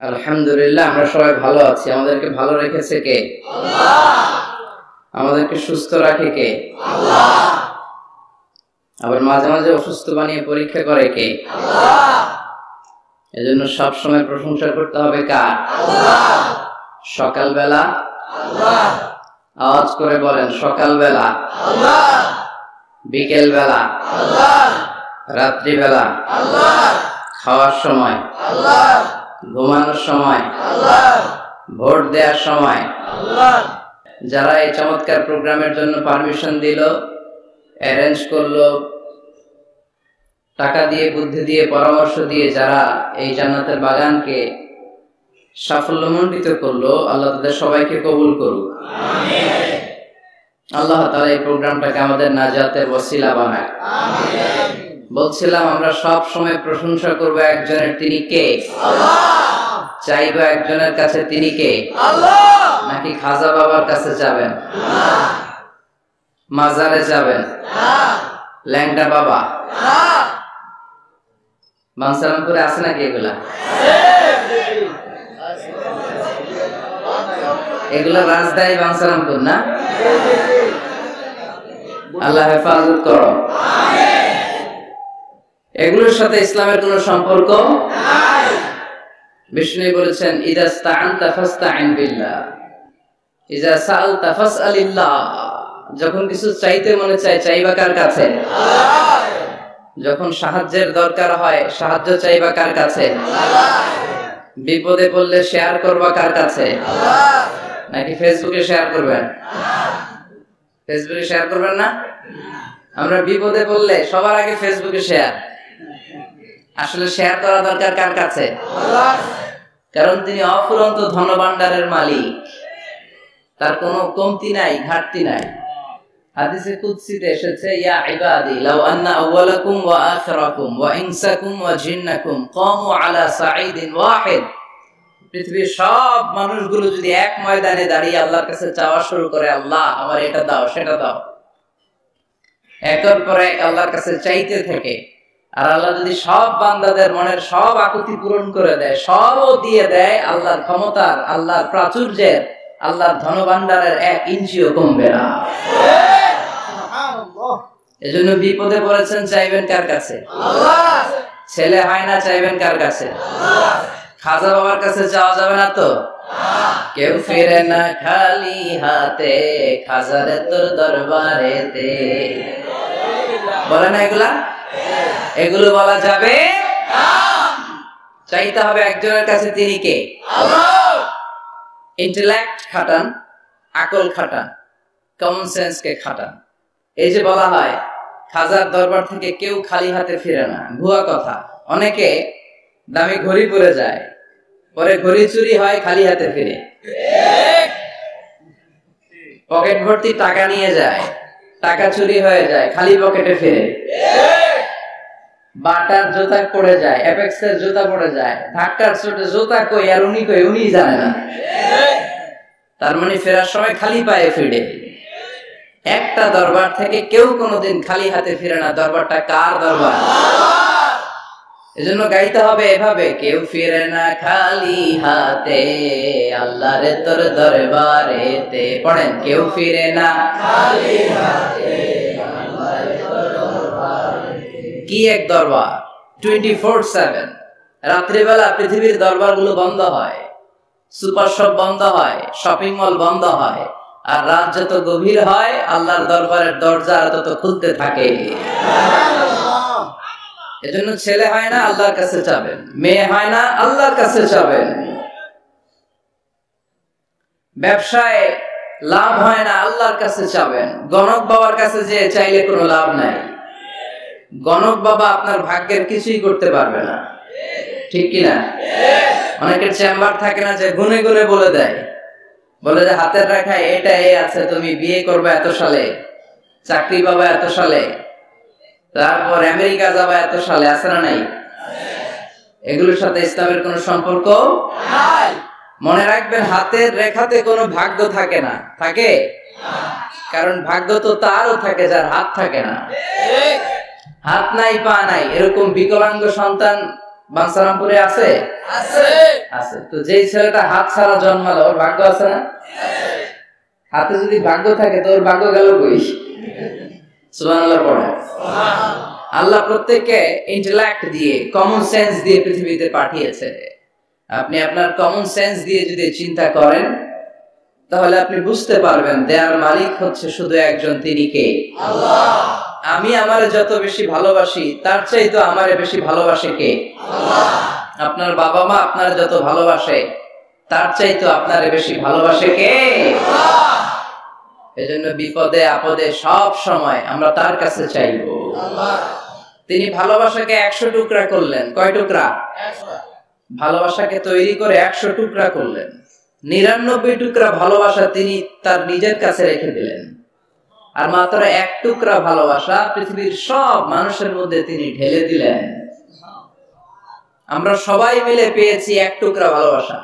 আলহামদুলিল্লাহ আমরা সবাই ভালো আছি। আমাদেরকে ভালো রেখেছে কে? আল্লাহ। আমাদেরকে সুস্থ রাখে কে? আল্লাহ। আবার মাঝে মাঝে অসুস্থ বানিয়ে পরীক্ষা করে কে? আল্লাহ। এজন্য সব সময় প্রশংসা করতে হবে কার? আল্লাহ। সকালবেলা আল্লাহ, আওয়াজ করে বলেন সকালবেলা আল্লাহ, বিকেলবেলা আল্লাহ, রাত্রিবেলা আল্লাহ, খাওয়ার সময় আল্লাহ, ঘুমানোর সময় আল্লাহ, ভোট দেওয়ার সময় আল্লাহ। যারা এই চমৎকার প্রোগ্রামের জন্য পারমিশন দিল, অ্যারেঞ্জ করলো, টাকা দিয়ে বুদ্ধি দিয়ে পরামর্শ দিয়ে যারা এই জান্নাতের বাগানকে সাফল্যমণ্ডিত করলো, আল্লাহ তাদের সবাইকে কবুল করুক। আমিন। আল্লাহ তাআলা এই প্রোগ্রামটাকে আমাদের নাজাতের ওসিলা বানায়। আমিন। বলছিলাম আমরা সব সময় প্রশংসা করব একজনের, তিনি কে? আল্লাহ। চাইবো একজনের কাছে, তিনি কে? আল্লাহ। নাকি খাজা বাবার কাছে যাবেন? না। মাজারে যাবেন? না। ল্যাংড়া বাবা? না। বানসারামপুরে আছে নাকি এগুলা? এগুলা রাজধানী বানসারামপুর না? আল্লাহ হেফাজত করো। এগুলোর সাথে ইসলামের কোন সম্পর্ক নাই। বিষ্ণু বলেছেন ইযা ইসতাআনতা ফাসতাইন বিল্লাহ, ইযা সাআলতা ফাসআলিল্লাহ। যখন কিছু চাইতে মনে চায়, চাইবা কার কাছে? আল্লাহ। যখন সাহায্যের দরকার হয়, সাহায্য চাইবা কার কাছে? আল্লাহ। বিপদে পড়লে শেয়ার করবা কার কাছে? আল্লাহ। নাকি ফেসবুকে শেয়ার করবেন? ফেসবুকে শেয়ার করবেন না? আমরা বিপদে পড়লে সবার আগে ফেসবুকে শেয়ার। আসলে শেয়ার করা দরকার কার কাছে? আল্লাহ। কারণ তিনি অফুরন্ত ধনভাণ্ডারের মালিক, তার কোনো কমতি নাই, ঘাটতি নাই। হাদিসে কুদসিতে এসেছে, ইয়া ইবাদি লাউ আন্না আউওয়ালাকুম ওয়া আখিরাকুম ওয়া ইনসাকুম ওয়া জিন্নাকুম কামু আলা সাঈদিন ওয়াহিদ। পৃথিবীর সব মানুষগুলো যদি এক ময়দানে দাঁড়িয়ে আল্লাহর কাছে চাওয়া শুরু করে, আল্লাহ আমার এটা দাও সেটা দাও, একের পর এক আল্লাহর কাছে চাইতে থাকে, আর আল্লাহ যদি সব বান্দাদের মনের সব আকুতি পূরণ করে দেয়, সবও দিয়ে দেয়, আল্লাহর ক্ষমতার, আল্লাহর প্রাচুর্যের, আল্লাহর ধনভাণ্ডারের 1 ইঞ্চিও কমবে না। এজন্য বিপদে পড়েছেন, চাইবেন কার কাছে? আল্লাহ। ছেলে হয় না, চাইবেন কার কাছে? আল্লাহ। খাজা বাবার কাছে যাওয়া যাবে না তো? কেউ ফিরে না খালি হাতে, খাজারে তোর দরবারেতে। বলে না এগুলা? এগুলো বলা যাবে না। চাইতে হবে একজনের কাছে, তিনি কে? আল্লাহ। ইন্টেলেক্ট খাটান, আকল খাটান, কমন সেন্স কে খাটান। এই যে বলা হয় খাজার দরবার থেকে কেউ খালি হাতে ফিরে না, ভুয়া কথা। অনেকে দামি ঘড়ি পরে যায়, পরে ঘড়ি চুরি হয়, খালি হাতে ফিরে। পকেট ভর্তি টাকা নিয়ে যায়, টাকা চুরি হয়ে যায়, খালি পকেটে ফিরে। বাটার জুতা পড়ে যায়, অ্যাপেক্সের জুতা পড়ে যায়, ধাক্কার চোটে জুতা কই আর উনি কই, উনি জানে না। তার মানে ফেরার সময় খালি পায়ে ফিরে। একটা দরবার থেকে কেউ কোনোদিন খালি হাতে ফিরে না। দরবারটা কার দরবার? এজন্য গাইতে হবে এভাবে, কেউ ফিরে না খালি হাতে, আল্লাহরে তোর দরবারেতে। পড়েন, কেউ ফিরে না খালি হাতে, আল্লাহরে তোর দরবারেতে। কি এক দরবার! 24/7। রাত্রিবেলা পৃথিবীর দরবারগুলো বন্ধ হয়, সুপার শপ বন্ধ হয়, শপিং মল বন্ধ হয়, আর রাত যত গভীর হয় আল্লাহর দরবারের দরজা তত খুলতে থাকে। এজন্য ছেলে হয় না, আল্লাহর কাছে চাবেন। মেয়ে হয় না, আল্লাহর কাছে চাবেন। ব্যবসায় লাভ হয় না, আল্লাহর কাছে চাবেন। গণক বাবার কাছে যে চাইলে কোনো লাভ নাই। গণক বাবা আপনার ভাগ্যের কিছুই করতে পারবে না, ঠিক কিনা? অনেকের চেম্বার থাকে না, যে গুনে গুনে বলে দেয়, বলে যে হাতের রেখায় এটা এই আছে, তুমি বিয়ে করবে এত সালে, চাকরি পাবে এত সালে, তারপর আমেরিকা যাবে এত সালে। আছে না নাই? এগুলোর সাথে ইসলামের কোনো সম্পর্ক নাই। মনে রাখবেন, হাতের রেখাতে কোনো ভাগ্য থাকে না। থাকে? কারণ ভাগ্য তো তারও থাকে যার হাত থাকে না। হাত নাই, পা নাই, এরকম বিকলাঙ্গ সন্তান বাঞ্ছারামপুরে আছে? আছে। তো যেই ছেলেটা হাত ছাড়া জন্মালো, ওর ভাগ্য আছে না? হাতে যদি ভাগ্য থাকে তো ওর ভাগ্য গেল কই? সুবহানাল্লাহ পড়ে। আল্লাহ প্রত্যেককে ইন্টেলেক্ট দিয়ে, কমন সেন্স দিয়ে পৃথিবীতে পাঠিয়েছে। আপনি আপনার কমন সেন্স দিয়ে যদি চিন্তা করেন তাহলে আপনি বুঝতে পারবেন দেয়ার মালিক হচ্ছে শুধু একজন, তিনি কে? আল্লাহ। আমি আমারে যত বেশি ভালোবাসি তার চাইতে আমারে বেশি ভালোবাসে কে? আল্লাহ। আপনার বাবা মা আপনার যত ভালোবাসে তার চাইতে আপনারে বেশি ভালোবাসে কে? আল্লাহ। এজন্য বিপদে আপদে সব সময় আমরা তার কাছে চাইবো। আল্লাহ। তিনি ভালোবাসাকে 100 টুকরা করলেন। কয় টুকরা? 100। ভালোবাসাকে তৈরি করে 100 টুকরা করলেন। 99 টুকরা ভালোবাসা তিনি তার নিজের কাছে রেখে দিলেন, আর মাত্র 1 টুকরা ভালোবাসা পৃথিবীর সব মানুষের মধ্যে তিনি ঢেলে দিলেন। আমরা সবাই মিলে পেয়েছি 1 টুকরা ভালোবাসা,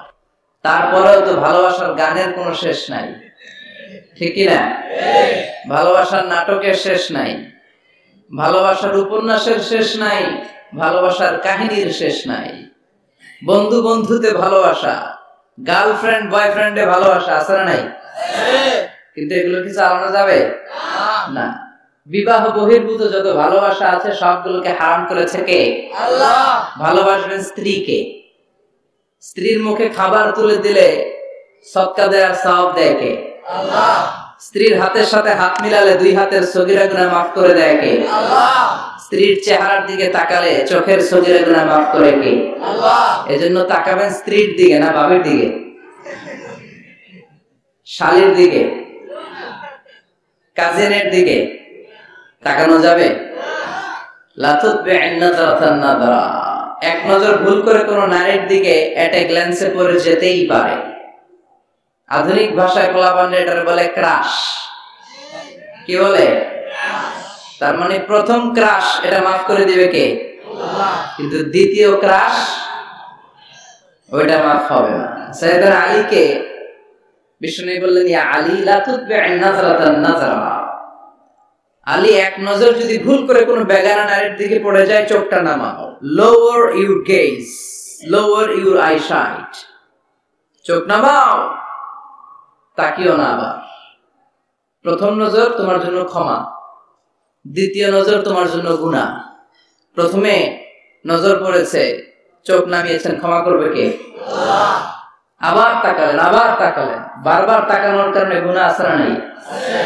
তারপরেও তো ভালোবাসার গানের কোনো শেষ নাই, ঠিক কি না? ভালোবাসার নাটকের শেষ নাই, ভালোবাসার উপন্যাসের শেষ নাই, ভালোবাসার কাহিনীর শেষ নাই। বন্ধু বন্ধুতে ভালোবাসা, গার্লফ্রেন্ড বয়ফ্রেন্ডে ভালোবাসা আছে না নাই? কিন্তু এগুলো কি চালানো যাবে? না। বিবাহ বহির্ভূত যত ভালোবাসা আছে সবগুলোকে হারাম করেছে কে? আল্লাহ। ভালোবাসবেন স্ত্রীকে। স্ত্রীর মুখে খাবার তুলে দিলে সদকা দেওয়ার সওয়াব দেয় কে? আল্লাহ। স্ত্রীর হাতের সাথে হাত মিলালে 2 হাতের সগীরা গুনাহ মাফ করে দেয় কে? আল্লাহ। স্ত্রীর চেহারার দিকে তাকালে চোখের সগীরা গুনাহ মাফ করে কে? আল্লাহ। এজন্য তাকাবেন স্ত্রীর দিকে, না বাবার দিকে, শালীর দিকে, কাজিনের দিকে তাকানো যাবে? এক নজর ভুল করে কোন নারীর দিকে এট এ গ্ল্যান্সে পড়ে যেতেই পারে। আধুনিক ভাষায় পোলাপান্ডে এটার বলে ক্রাশ। কি বলে? তার মানে প্রথম ক্রাশ এটা মাফ করে দিবে কে? আল্লাহ। কিন্তু দ্বিতীয় ক্রাশ ওইটা মাফ হবে না। সাইয়েদনা আলীকে বিষ্ণু বললেন, ইয়া আলী লা তুতবি'ন নাজরাতান নাজরা। আলী, 1 নজর যদি ভুল করে কোন বেগানা নারীর দিকে পড়ে যায় চোখটা নামাও। Lower your gauge, lower your eyesight. চোখ নামাও, তাকিও না আবার। প্রথম নজর তোমার জন্য ক্ষমা, দ্বিতীয় নজর তোমার জন্য গুনাহ। প্রথমে নজর পড়েছে, চোখ নামিয়েছেন, ক্ষমা করবে কে? আল্লাহ। আবার তাকালেন, আবার তাকালেন, বারবার তাকানোর কারণে গুনাহ আছে না নাই? আছে।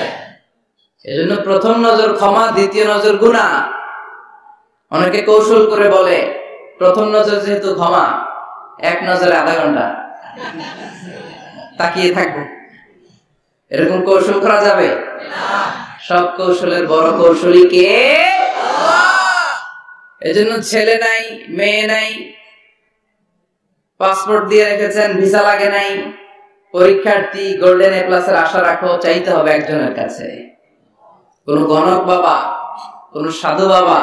এজন্য প্রথম নজর ক্ষমা, দ্বিতীয় নজর গুনাহ। অনেকে কৌশল করে বলে প্রথম নজর যেহেতু ক্ষমা, 1 নজরে আধা ঘন্টা তাকিয়ে থাকবো। এরকম কৌশল করা যাবে না। সব কৌশলের বড় কৌশলী কে? আল্লাহ। এজন্য ছেলে নাই, মেয়ে নাই, পাসপোর্ট দিয়ে রেখেছেন, ভিসা লাগে নাই, পরীক্ষার্থী, গোল্ডেন এ প্লাসের আশা রাখো, চাইতে হবে একজনের কাছে। কোন গণক বাবা, কোন সাধু বাবা,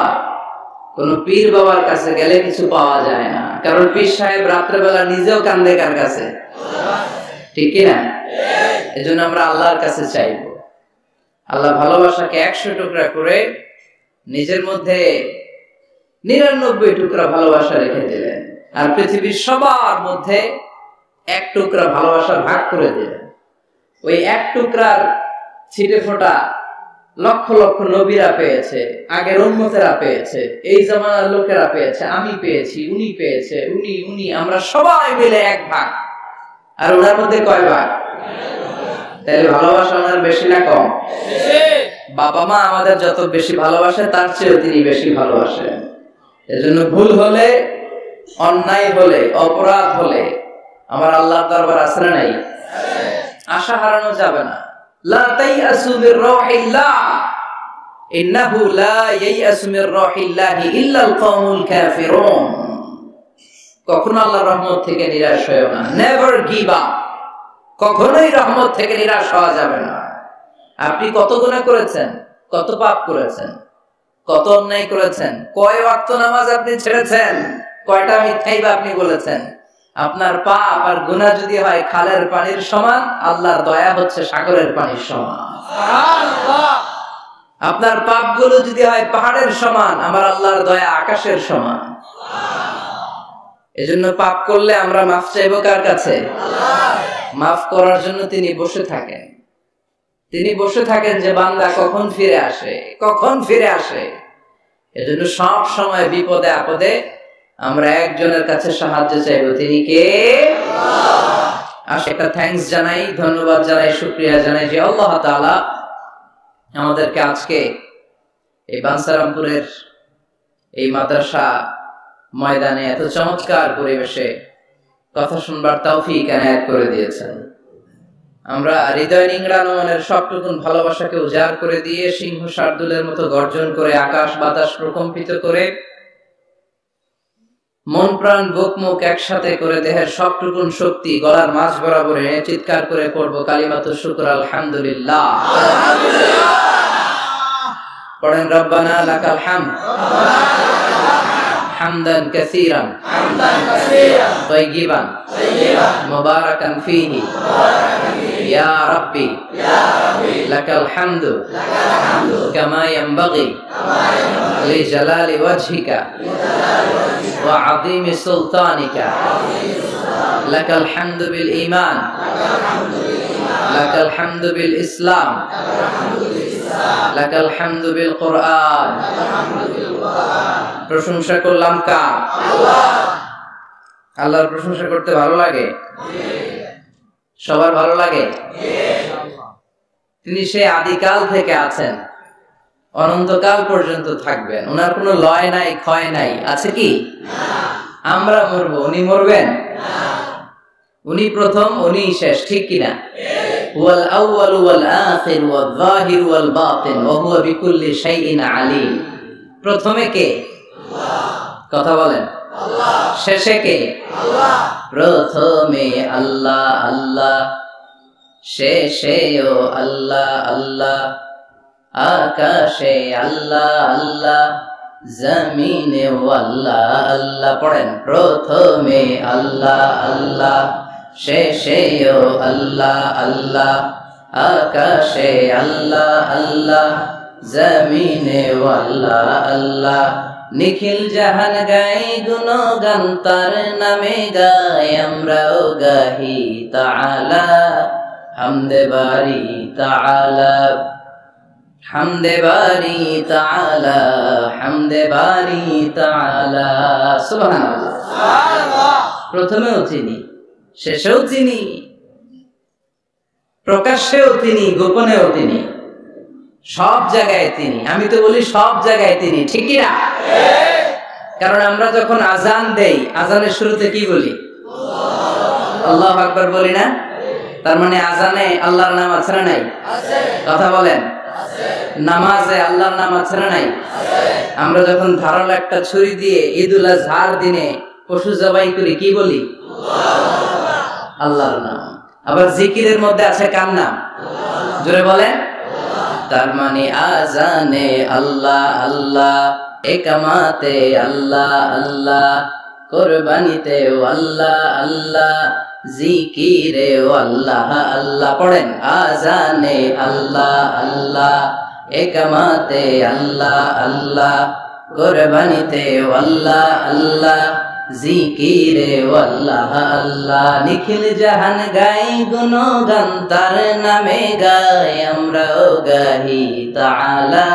কোন পীর বাবার কাছে গেলে কিছু পাওয়া যায় না। কারণ পীর সাহেব রাত্রেবেলা নিজেও কান্দে কার কাছে? ঠিক কিনা? এজন্য আমরা আল্লাহর কাছে চাইবো। আল্লাহ ভালোবাসাকে 100 টুকরা করে নিজের মধ্যে 99 টুকরা ভালোবাসা রেখে দিলেন, আর পৃথিবীর সবার মধ্যে 1 টুকরা ভালোবাসা ভাগ করে দিলেন। ওই 1 টুকরার ছিটে ফোঁটা লক্ষ লক্ষ নবীরা পেয়েছে, আগের উম্মতেরা পেয়েছে, এই জামানার লোকেরা পেয়েছে, আমি পেয়েছি, উনি পেয়েছে, উনি, আমরা সবাই মিলে 1 ভাগ। আর ওনার মধ্যে কয় ভাগ? তাহলে ভালোবাসা ওনার বেশি না কম? বাবা মা আমাদের যত বেশি ভালোবাসে তার চেয়েও তিনি বেশি ভালোবাসেন। এজন্য ভুল হলে, অন্যায় হলে, অপরাধ হলে আমার আল্লাহর দরবার আছে না নাই? আশা হারানো যাবে না। লা তাইয়াসু মির রাহিল্লাহ, ইন্নাহু লা ইয়াইয়াসু মির রাহিল্লাহি ইল্লাল কওমুল কাফিরুন। কখনো আল্লাহর রহমত থেকে নিরাশ হয়ো না। Never give up. কখনোই রহমত থেকে নিরাশ হওয়া যাবে না। আপনি কত গুনাহ করেছেন, কত পাপ করেছেন, কত অন্যায় করেছেন, কয় ওয়াক্ত নামাজ আপনি ছেড়েছেন, কয়টা মিথ্যাইবা আপনি বলেছেন। আপনার পাপ আর গুনাহ যদি হয় খালের পানির সমান, আল্লাহর দয়া হচ্ছে সাগরের পানির সমান। সুবহানাল্লাহ। আপনার পাপগুলো যদি হয় পাহাড়ের সমান, আমার আল্লাহর দয়া আকাশের সমান। এজন্য পাপ করলে আমরা মাফ চাইবো কার কাছে? মাফ করার জন্য তিনি বসে থাকেন। তিনি বসে থাকেন যে বান্দা কখন ফিরে আসে, কখন ফিরে আসে। এজন্য সব সময় বিপদে আপদে আমরা একজনের কাছে সাহায্য চাইবো, তিনি কে? একটা থ্যাঙ্কস জানাই, ধন্যবাদ জানাই, শুকরিয়া জানাই যে আল্লাহ তাআলা আমাদেরকে আজকে এই বাঞ্ছারামপুরের এই মাদ্রাসা ময়দানে এত চমৎকার পরিবেশে কথা শুনবার তৌফিক এনায়েত করে দিয়েছেন। আমরা হৃদয় নিংড়ানো মনের সবটুকুন ভালোবাসাকে উজাড় করে দিয়ে সিংহ শার্দুলের মতো গর্জন করে আকাশ বাতাস প্রকম্পিত করে মন প্রাণ বুক মুখ একসাথে করে দেহের সবটুকুন শক্তি গলার মাঝ বরাবর এনে চিৎকার করে পড়বো কালিমাতু শুকর আলহামদুলিল্লাহ। পড়েন রব্বানা লাকাল হামদ হামদান কাসীরান তাইয়িবান মুবারাকান ফীহি ইয়া রাব্বি লাকাল হামদু কামা ইয়ানবাগি লিজালালি ওয়াজহিকা ওয়া আযীমি সুলতানিকা লাকাল হামদু বিল ঈমান লাকাল হামদু বিল ইসলাম লাকাল হামদু বিল কুরআন। প্রশংসা করলাম কার? আল্লাহর প্রশংসা করতে ভালো লাগে? সবার ভালো লাগে? তিনি সেই আদিকাল থেকে আছেন, অনন্তকাল পর্যন্ত থাকবেন। ওনার কোনো লয় নাই, ক্ষয় নাই, আছে কি? আমরা মরবো, উনি মরবেন? উনি প্রথম, উনি শেষ, ঠিক কিনা? হুয়াল আউয়ালু ওয়াল আখির ওয়াল যাহির ওয়াল বাতিন ওয়া হুয়া বিকুল্লি শাইইন আলীম। প্রথমে কে? কথা বলেন। শেষে কে? প্রথমে আল্লাহ আল্লাহ, শেষেও আল্লাহ আল্লাহ, আকাশে আল্লাহ আল্লাহ, জমিনেও আল্লাহ আল্লাহ। পড়েন প্রথমে আল্লাহ আল্লাহ, শেষেও আল্লাহ আল্লাহ, আকাশে আল্লাহ আল্লাহ, জমিনেও আল্লাহ আল্লাহ। নিখিল জাহান গাই গুণগান তার নামে গাই, আমরাও গাহি তাআলা হামদে বারি তাআলা, হামদে বারি তাআলা, হামদে বারি তাআলা। সুবহানাল্লাহ, সুবহানাল্লাহ। প্রথমেও তিনি, শেষেও তিনি, প্রকাশ্যেও তিনি, গোপনেও তিনি, সব জায়গায় তিনি। আমি তো বলি সব জায়গায় তিনি, ঠিক কি না? কারণ আমরা যখন আজান দেই, আজানের শুরুতে কি বলি? আল্লাহু আকবার বলি না? তার মানে আজানে আল্লাহর নাম আছে না নাই? কথা বলেন। নামাজে আল্লাহর নাম আছে না নাই? আমরা যখন ধারালো একটা ছুরি দিয়ে ঈদুল আজহার দিনে পশু জবাই করি, কি বলি? আল্লাহর নাম। আবার জিকিরের মধ্যে আছে কার নাম? জোরে বলেন। তার মানে আজানে আল্লাহ আল্লাহ, একামাতে আল্লাহ আল্লাহ, কুরবানিতেও আল্লাহ আল্লাহ, জিকিরেও আল্লাহ আল্লাহ। পড়েন আজানে আল্লাহ আল্লাহ, একামাতে আল্লাহ আল্লাহ, কুরবানিতেও আল্লাহ আল্লাহ, জিকিরেও আল্লাহ আল্লাহ। নিখিল জাহান গাই গুণগান তার নামে গাই, আমরাও গাহি তাআলা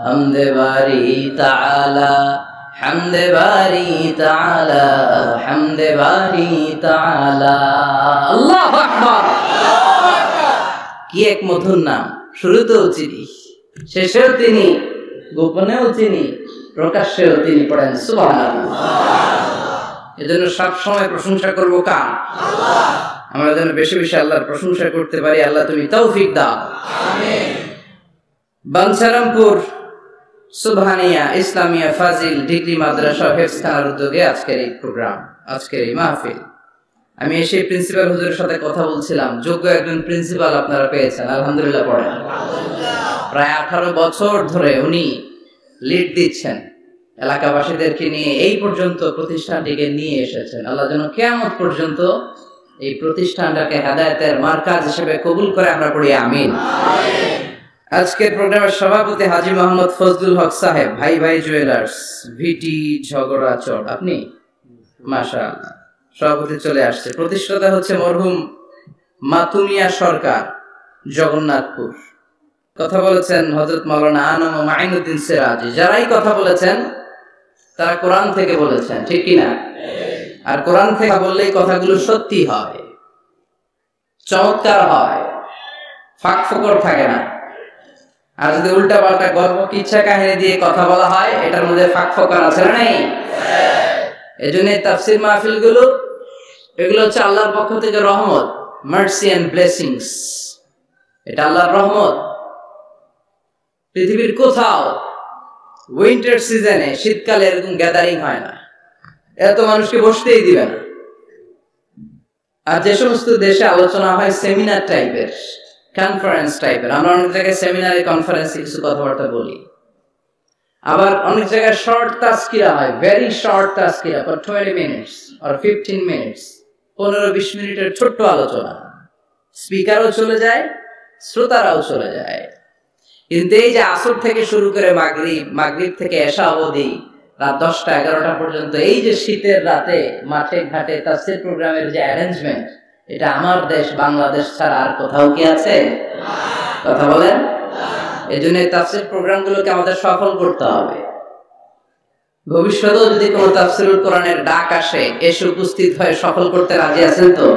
হামদে বারি তাআলা, হামদে বারি তাআলা, হামদে বারি তাআলা। আল্লাহু আকবার। কি এক মধুর নাম! শুরুতেও তিনি, শেষেও তিনি, গোপনেও তিনি, প্রকাশ্যেও তিনি। পড়েন সুবহানাল্লাহ। এজন্য সব সময় প্রশংসা করব কার? আল্লাহ। আমরা যেন বেশি বেশি আল্লাহর প্রশংসা করতে পারি। আল্লাহ তুমি তৌফিক দাও, আমিন। বাঞ্ছারামপুর সুবহানিয়া ইসলামিয়া ফাজিল ডিগ্রি মাদ্রাসা হেফজখানার উদ্যোগে আজকের এই প্রোগ্রাম, আজকের এই মাহফিল। আমি এসে প্রিন্সিপাল হুজুরের সাথে কথা বলছিলাম। যোগ্য একজন প্রিন্সিপাল আপনারা পেয়েছেন, আলহামদুলিল্লাহ। পড়েন প্রায় 18 বছর ধরে উনি লিড দিচ্ছেন, এলাকাবাসীদেরকে নিয়ে এই পর্যন্ত প্রতিষ্ঠানটিকে নিয়ে এসেছেন। আল্লাহ যেন কিয়ামত পর্যন্ত এই প্রতিষ্ঠানটাকে হেদায়েতের মার্কাজ হিসেবে কবুল করে, আমরা পড়ি আমিন। আজকের প্রোগ্রামের সভাপতি হাজী মোহাম্মদ ফজলুল হক সাহেব, ভাই ভাই জুয়েলার্স, ভিটি ঝগড়াচড়। আপনি মাশাআল্লাহ, সভাপতি চলে আসছে। প্রতিষ্ঠাতা হচ্ছে মরহুম মাতুমিয়া সরকার, জগন্নাথপুর। কথা বলেছেন হযরত মাওলানা আনম ও মাইনুদ্দিন সিরাজি। যারাই কথা বলেছেন তারা কোরআন থেকে বলেছেন, ঠিক কি না? আর কোরআন থেকে বললেই কথাগুলো সত্যি হয়, চমৎকার হয়, ফাঁক ফোকর থাকে না। আর যদি উল্টা পাল্টা গল্প কিচ্ছা কাহিনী দিয়ে কথা বলা হয়, এটার মধ্যে ফাঁক ফোকর আছে না নাই? এজন্য তাফসীর মাহফিল গুলো, এগুলো হচ্ছে আল্লাহর পক্ষ থেকে রহমত, মার্সি এন্ড ব্লেসিংস। এটা আল্লাহর রহমত। পৃথিবীর কোথাও উইন্টার সিজনে, শীতকালে এরকম গ্যাদারিং হয় না, এত মানুষকে বসতেই দিবে না। আর যে সমস্ত দেশে আলোচনা হয় সেমিনার টাইপের, কনফারেন্স টাইপের, আমরা অনেক জায়গায় সেমিনারে কনফারেন্সে কিছু কথাবার্তা বলি। আবার অনেক জায়গায় শর্ট তাজকিরা হয়, very short Tazkira for 20 minutes or 15 minutes, 15-20 মিনিটের ছোট্ট আলোচনা। স্পিকারও চলে যায়, শ্রোতারাও চলে যায়। কিন্তু এই যে আসর থেকে শুরু করে মাগরিব থেকে এশা অবধি রাত 10টা-11টা পর্যন্ত, এই যে শীতের রাতে মাঠে ঘাটে তাফসীর প্রোগ্রামের যে অ্যারেঞ্জমেন্ট, এটা আমার দেশ বাংলাদেশ ছাড়া আর কোথাও কি আছে? কথা বলেন। এই জন্য তাফসীর প্রোগ্রামগুলোকে আমাদের সফল করতে হবে। ভবিষ্যতেও যদি কোনো তাফসীরুল কোরআনের ডাক আসে, এসে উপস্থিত হয়ে সফল করতে রাজি আছেন তো?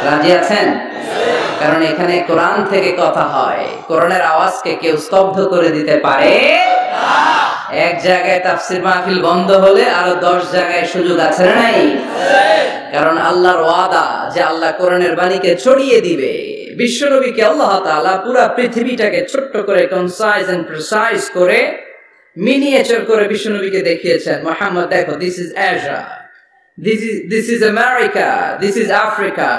রাজি আছেন? কারণ এখানে কোরআন থেকে কথা হয়। কোরআনের আওয়াজকে কেউ স্তব্ধ করে দিতে পারে না। এক জায়গায় তাফসীর মাহফিল বন্ধ হলে আরো 10 জায়গায় সুযোগ আছে না নাই? কারণ আল্লাহর ওয়াদা যে আল্লাহ কোরআনের বাণীকে ছড়িয়ে দিবে। বিশ্বনবীকে আল্লাহ তাআলা পুরো পৃথিবীটাকে ছোট্ট করে, কনসাইজ এন্ড প্রিসাইজ করে, মিনিয়েচার করে বিশ্বনবীকে দেখিয়েছেন। মুহাম্মদ দেখো, this is Asia, this is America, this is Africa.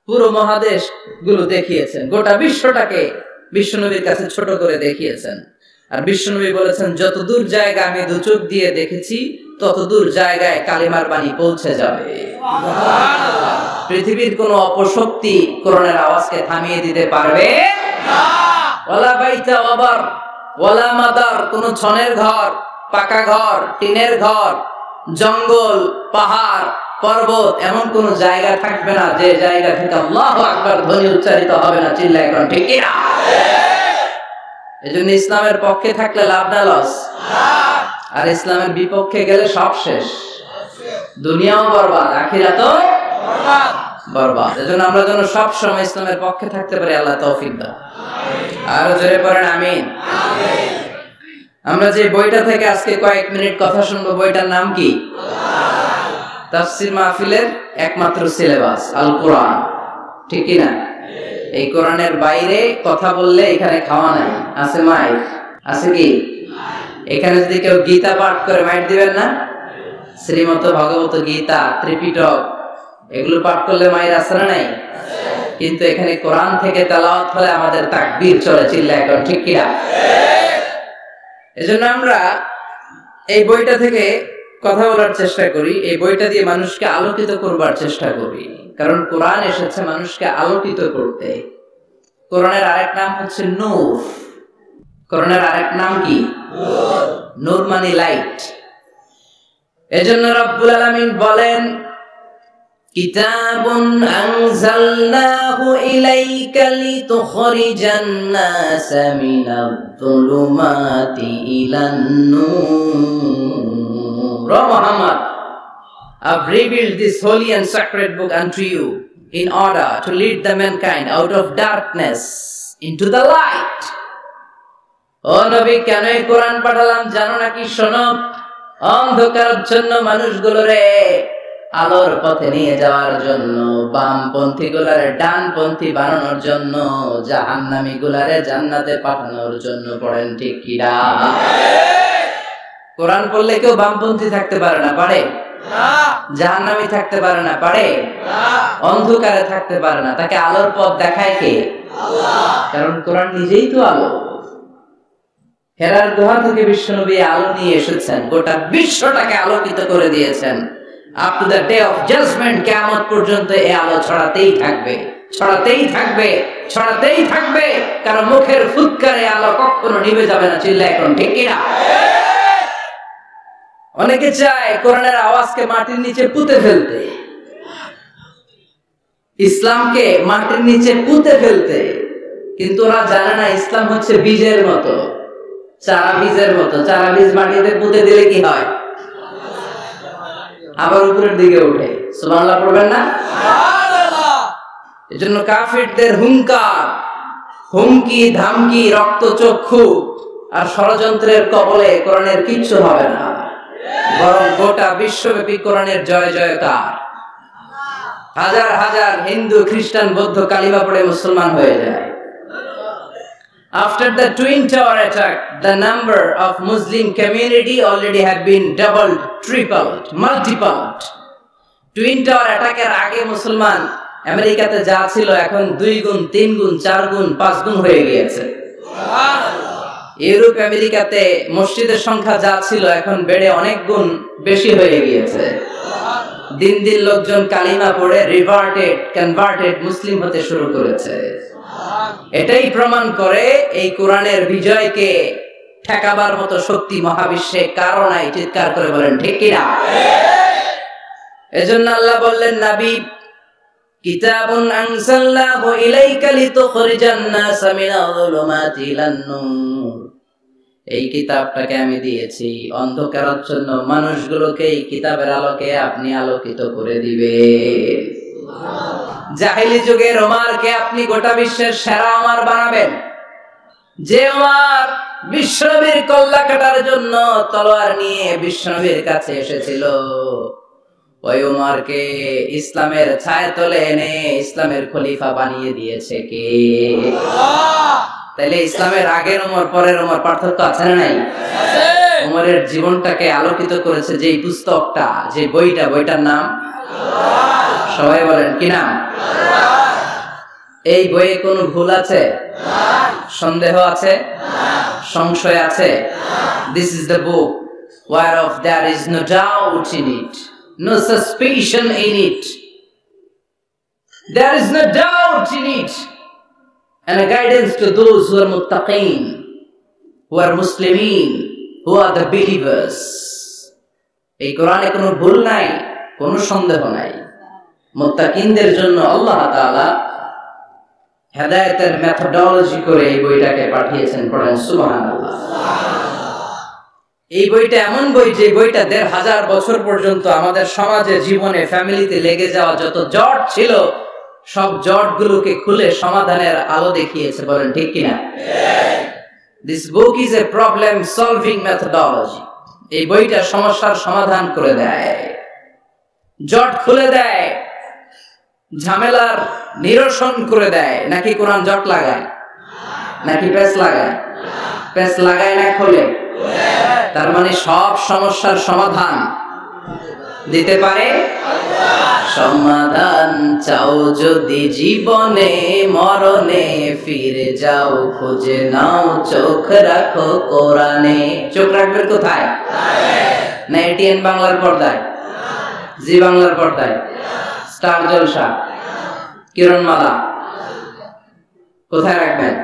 পুরো মহাদেশ গুলো দেখিয়েছেন, গোটা বিশ্বটাকে বিশ্বনবীর কাছে ছোট করে দেখিয়েছেন। আর বিশ্বনবী বলেছেন, যত দূর জায়গা আমি দু চোখ দিয়ে দেখেছি, তত দূর জায়গায় কালিমার বাণী পৌঁছে যাবে। পৃথিবীর কোন অপশক্তি কোরআনের আওয়াজকে থামিয়ে দিতে পারবে না। ওয়ালা বাইতা ওয়াবার ওয়ালা মাদার, কোন ছনের ঘর, পাকা ঘর, টিনের ঘর, জঙ্গল, পাহাড়, পর্বত, এমন কোন জায়গা থাকবে না যে জায়গা থেকে আল্লাহু আকবার ধ্বনি উচ্চারিত হবে না। চিল্লায় এখন ঠিক কি না? এজন্য ইসলামের পক্ষে থাকলে লাভ না লস? আর ইসলামের বিপক্ষে গেলে সব শেষ, দুনিয়াও বরবাদ, আখিরাতও বরবাদ। এজন্য আমরা যেন সব সময় ইসলামের পক্ষে থাকতে পারি, আল্লাহ তৌফিক দাও। আর জোরে পড়েন আমিন। আমরা যে বইটা থেকে আজকে কয়েক মিনিট কথা শুনবো, বইটার নাম কি? তাফসীর মাহফিলের একমাত্র সিলেবাস আল কোরআন, ঠিক কি না? এই কোরআনের বাইরে কথা বললে এখানে খাওয়া নাই, আছে মাইক, আছে কি? এখানে যদি কেউ গীতা পাঠ করে মাইক দিবেন না? শ্রীমত ভগবত গীতা, ত্রিপিটক, এগুলো পাঠ করলে মায়ের আছে না নাই? কিন্তু এখানে কোরআন থেকে তেলাওয়াত হলে আমাদের তাকবীর চলে, চিল্লায় এখন ঠিক কি না? এজন্য আমরা এই বইটা থেকে কথা বলার চেষ্টা করি, এই বইটা দিয়ে মানুষকে আলোকিত করবার চেষ্টা করি। কারণ কোরআন এসেছে মানুষকে আলোকিত করতে। কোরআনের আরেক নাম হচ্ছে নূর। কোরআনের আরেক নাম কি? নূর মানে লাইট। এজন্য রব্বুল আলামিন বলেন, কিতাবুন আনজালনাহু ইলাইকা লিতুখরিজান NASA মিনায-যুলুমাতি ইলান Noor. O Muhammad, I've revealed this holy and sacred book unto you in order to lead the mankind out of darkness into the light. ও নবী, কেন এই কোরআন পাঠালাম জানো নাকি? শোনো, অন্ধকারের জন্য মানুষগুলোরে আলোর পথে নিয়ে যাওয়ার জন্য, বামপন্থী গুলারে ডানপন্থী বানানোর জন্য, জাহান্নামী গুলারে জান্নাতে পাঠানোর জন্য। পড়েন ঠিক কি না? কোরআন পড়লে কেউ বামপন্থী থাকতে পারে না, পারে? জাহান্নামী থাকতে পারে না, পারে? অন্ধকারে থাকতে পারে না। তাকে আলোর পথ দেখায় কে? আল্লাহ। কারণ কোরআন নিজেই তো আলো। হেরার গুহা থেকে বিশ্বনবী আলো নিয়ে এসেছেন, গোটা বিশ্বটাকে আলোকিত করে দিয়েছেন। Up to the day of judgement, কিয়ামত পর্যন্ত এই আলো ছড়াতেই থাকবে, ছড়াতেই থাকবে, ছড়াতেই থাকবে। কারণ মুখের ফুৎকারে আলো কখনো নিভে যাবে না। চিল্লায় এখন ঠিক কি না? অনেকে চায় কোরআনের আওয়াজকে মাটির নিচে পুঁতে ফেলতে, ইসলামকে মাটির নিচে পুঁতে ফেলতে, কিন্তু ওরা জানে না ইসলাম হচ্ছে বীজের মতো, চারা বীজের মতো। চারা বীজ মাটিতে পুঁতে দিলে কি হয়? আবার উপরের দিকে ওঠে। সুবহানাল্লাহ পড়বেন না? এজন্য কাফিরদের হুঙ্কার, হুমকি, ধামকি, রক্তচক্ষু আর ষড়যন্ত্রের কবলে কোরআনের কিচ্ছু হবে না, বরং গোটা বিশ্বব্যাপী কোরআনের জয় জয়কার। হাজার হাজার হিন্দু, খ্রিস্টান, বৌদ্ধ কালিমা পড়ে মুসলমান হয়ে যায়। After the Twin Tower attack, the number of Muslim community already have been doubled, tripled, multiplied. Twin Tower attack এর আগে মুসলমান আমেরিকাতে যা ছিল এখন 2 গুণ, 3 গুণ, 4 গুণ, 5 গুণ হয়ে গিয়েছে। ইউরোপ আমেরিকাতে মসজিদের সংখ্যা যা ছিল এখন বেড়ে অনেক গুণ বেশি হয়ে গিয়েছে। দিন দিন লোকজন কালিমা পড়ে রিভার্টেড, কনভার্টেড মুসলিম হতে শুরু করেছে। এটাই প্রমাণ করে এই কোরআনের বিজয়কে ঠেকাবার মতো শক্তি মহাবিশ্বে কারো নাই। চিৎকার করে বলেন ঠিক কিনা? এজন্য আল্লাহ বললেন, নবী, কিতাবুন আনজালনাহু ইলাইকা লিতুখরিজান নাসা মিনাল যুলুমাতি ইলান নূর। এই কিতাবটাকে আমি দিয়েছি অন্ধকারাচ্ছন্ন মানুষগুলোকে এই কিতাবের আলোকে আপনি আলোকিত করে দিবেন। জাহেলি যুগের ওমরকে আপনি গোটা বিশ্বের সেরা ওমর বানাবেন। যে ওমর বিশ্বনবীর কল্লা কাটার জন্য তলোয়ার নিয়ে বিশ্বনবীর কাছে এসেছিল, ওই ওমরকে ইসলামের ছায়াতলে এনে ইসলামের খলিফা বানিয়ে দিয়েছে কে? তাহলে ইসলামের আগের ওমর পরের ওমর পার্থক্য আছে না নাই? ওমরের জীবনটাকে আলোকিত করেছে যে পুস্তকটা, যে বইটা, বইটার নাম সবাই বলেন কি নাম? এই বইয়ে কোনো ভুল আছে? সন্দেহ আছে? সংশয় আছে? This is the book whereof there is no doubt in it, no suspicion in it. There is no doubt in it, and a guidance to those who are muttaqeen, who are Muslimin, who are the believers. এই কোরআনে কোনো ভুল নাই, কোনো সন্দেহ নাই। মুত্তাকিনদের জন্য আল্লাহ তাআলা হেদায়েতের মেথোডোলজি করে এই বইটাকে পাঠিয়েছেন। পড়েন সুবহানাল্লাহ। এই বইটা এমন বই যে বইটা ১৫০০ বছর পর্যন্ত আমাদের সমাজে, জীবনে, ফ্যামিলিতে লেগে যাওয়া যত জট ছিল সব জটগুলোকে খুলে সমাধানের আলো দেখিয়েছে। বলেন ঠিক কিনা? This book is a problem solving methodology. এই বইটা সমস্যার সমাধান করে দেয়, জট খুলে দেয়, ঝামেলার নিরসন করে দেয়। নাকি কোরআন জট লাগায়? নাকি পেঁচ লাগায়? পেঁচ লাগায় না খোলে? তার মানে সব সমস্যার সমাধান দিতে পারে। সমাধান চাও যদি জীবনে, মরণে ফিরে যাও, খুঁজে নাও, চোখ রাখো কোরআনে। চোখ রাখবেন কোথায়? না এটিএন বাংলার পর্দায়, জি বাংলার পর্দায়, স্টার জলসা, কিরণমালা, কোথায় রাখবেন?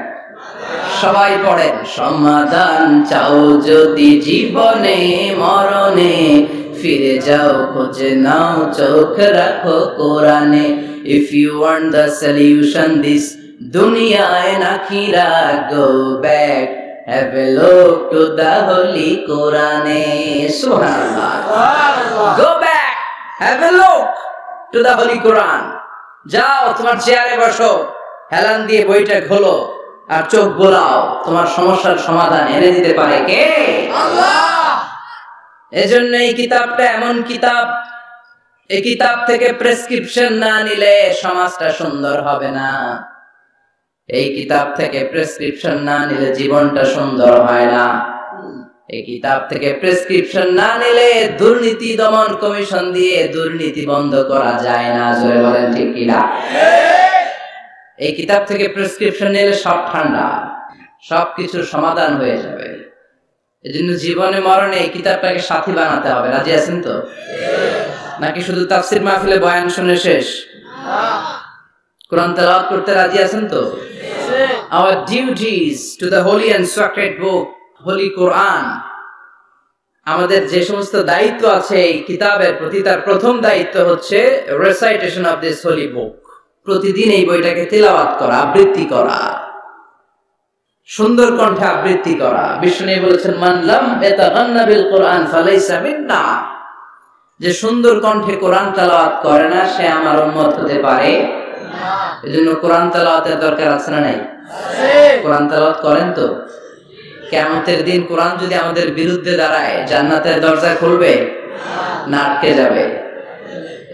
সবাই পড়েন, সমাধান চাও যদি জীবনে, মরণে ফিরে যাও, খুঁজে নাও, চোখ রাখো কোরআনে। If you want the solution this dunya and akhirah, go back, have a look to the holy Quran. Subhanallah. Go back, have a look to the holy Quran. যাও তোমার চেয়ারে বসো, হেলান দিয়ে বইটা খোলো আর চোখ বোলাও, তোমার সমস্যার সমাধান এনে দিতে পারে কে? আল্লাহ। এজন্য এই কিতাবটা এমন কিতাব, এই কিতাব থেকে প্রেসক্রিপশন না নিলে সমাজটা সুন্দর হবে না। এই কিতাব থেকে প্রেসক্রিপশন না নিলে জীবনটা সুন্দর হয় না। এই কিতাব থেকে প্রেসক্রিপশন না নিলে দুর্নীতি দমন কমিশন দিয়ে দুর্নীতি বন্ধ করা যায় না। জোরে বলেন ঠিক কিনা? এই কিতাব থেকে প্রেসক্রিপশন নিলে সব ঠান্ডা, সবকিছুর সমাধান হয়ে যাবে। এজন্য জীবনে মরণে এই কিতাবটাকে সাথী বানাতে হবে। রাজি আছেন তো? নাকি শুধু তাফসীর মাহফিলে বয়ান শুনে শেষ? কোরআন তেলাওয়াত করতে রাজি আছেন তো? Our duties to the holy and sacred book, Holy Quran, আমাদের যে সমস্ত দায়িত্ব আছে এই কিতাবের প্রতি, তার প্রথম দায়িত্ব হচ্ছে রেসাইটেশন অফ দিস হোলি বুক। প্রতিদিন এই বইটাকে তিলাওয়াত করা, আবৃত্তি করা, সুন্দর কণ্ঠে আবৃত্তি করা। বিষ্ণু বলেছেন, মান লাম ইয়াতাগান্না বিল কুরআন ফালাইসা মিন্না, যে সুন্দর কণ্ঠে কোরআন তেলাওয়াত করে না সে আমার উম্মত হতে পারে না। এজন্য কোরআন তেলাওয়াতের দরকার আছে না নাই? কোরআন তেলাওয়াত করেন তো? কিয়ামতের দিন কোরআন যদি আমাদের বিরুদ্ধে দাঁড়ায়, জান্নাতের দরজা খুলবে না আটকে যাবে?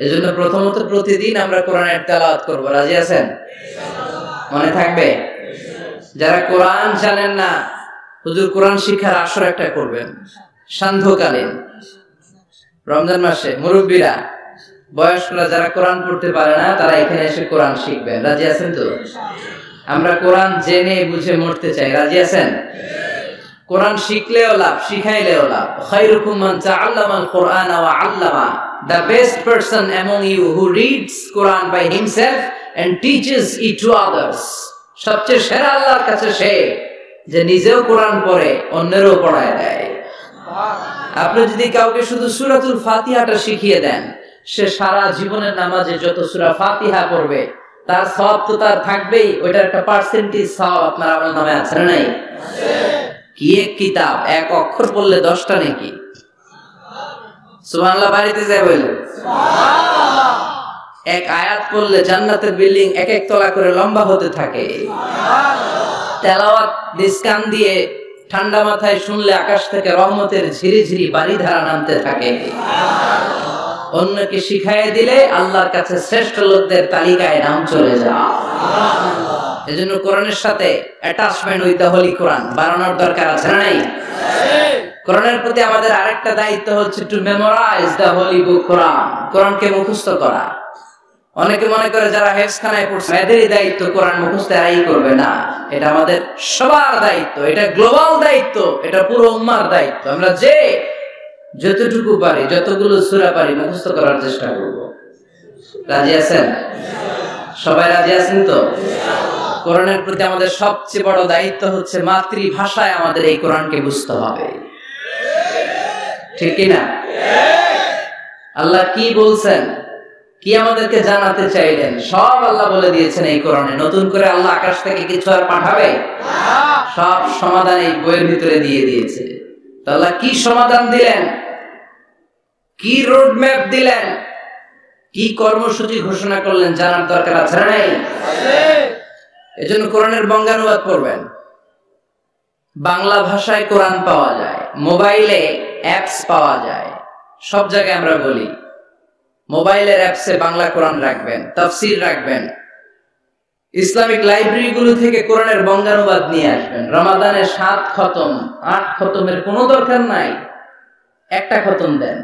এজন্য প্রথমত প্রতিদিন আমরা কোরআনের তেলাওয়াত করব। রাজি আছেন? মনে থাকবে? যারা কোরআন জানেন না, হুজুর কোরআন শিক্ষার আসর একটা করবেন সান্ধ্যকালীন রমজান মাসে। মুরব্বীরা, বয়স্করা যারা কোরআন পড়তে পারে না তারা এখানে এসে কোরআন শিখবেন। রাজি আছেন তো? আমরা কোরআন জেনে বুঝে মরতে চাই। রাজি আছেন? কোরআন শিখলেও লাভ, শিখাইলেও লাভ। খায়রুকুম মান তাআল্লামাল কুরআনা ওয়া আল্লামা, the best person among you who reads Quran by himself and teaches it to others. সবচেয়ে সেরা আল্লাহর কাছে সে যে নিজেও কোরআন পড়ে অন্যেরও পড়ায় দেয়। আপনি যদি কাউকে শুধু সূরাতুল ফাতিহাটা শিখিয়ে দেন, সে সারা জীবনের নামাজে যত সূরা ফাতিহা পড়বে তার সওয়াব তো তার থাকবেই, ওইটার একটা পার্সেন্টেজ সওয়াব আপনার আমল নামে আছে না নাই? কি এক কিতাব, এক অক্ষর পড়লে 10টা নেকি। সুবহানাল্লাহ বাড়িতে যায় বলে সুবহানাল্লাহ। এক আয়াত পড়লে জান্নাতের বিল্ডিং এক এক তলা করে লম্বা হতে থাকে। সুবহানাল্লাহ। তেলাওয়াত নিষ্কান দিয়ে ঠান্ডা মাথায় শুনলে আকাশ থেকে রহমতের ঝিরি ঝিরি বারিধারা নামতে থাকে। সুবহানাল্লাহ। অন্যকে শিখাইয়ে দিলে আল্লাহর কাছে শ্রেষ্ঠ লোকদের তালিকায় নাম চলে যায়। সুবহানাল্লাহ। এজন্য কোরআনের সাথে অ্যাটাচমেন্ট উইথ দ্য হোলি কোরআন বাড়ানোর দরকার আছে না নাই? কোরআনের প্রতি আমাদের আরেকটা দায়িত্ব হচ্ছে টু মেমোরাইজ দ্য হোলি বুক কোরআন, কোরআনকে মুখস্থ করা। অনেকে মনে করে যারা হেফজখানায় পড়ছে এদেরই দায়িত্ব কোরআন মুখস্থ এরাই করবে, না, এটা আমাদের সবার দায়িত্ব, এটা গ্লোবাল দায়িত্ব, এটা পুরো উম্মার দায়িত্ব। আমরা যে যতটুকু পারি, যতগুলো সূরা পারি মুখস্থ করার চেষ্টা করব। রাজি আছেন? সবাই রাজি আছেন তো? কোরআনের প্রতি আমাদের সবচেয়ে বড় দায়িত্ব হচ্ছে মাতৃভাষায় আমাদের এই কোরআনকে বুঝতে হবে। ঠিক কি না? আল্লাহ কি বলছেন, কি আমাদেরকে জানাতে চাইলেন, সব আল্লাহ বলে দিয়েছেন এই কোরআনে। নতুন করে আল্লাহ আকাশ থেকে কিছু আর পাঠাবে? সব সমাধান এই বইয়ের ভিতরে দিয়ে দিয়েছে। তো আল্লাহ কি সমাধান দিলেন, কি রোড ম্যাপ দিলেন, কি কর্মসূচি ঘোষণা করলেন জানার দরকার আছে না নাই? এজন্য কোরআনের বঙ্গানুবাদ পড়বেন। বাংলা ভাষায় কোরআন পাওয়া যায়, মোবাইলে অ্যাপস পাওয়া যায়, সব জায়গায় আমরা বলি মোবাইলের অ্যাপসে বাংলা কোরআন রাখবেন, তাফসীর রাখবেন। ইসলামিক লাইব্রেরিগুলো থেকে কোরআনের বঙ্গানুবাদ নিয়ে আসবেন। রমাদানে 7 খতম 8 খতমের কোনো দরকার নাই, একটা খতম দেন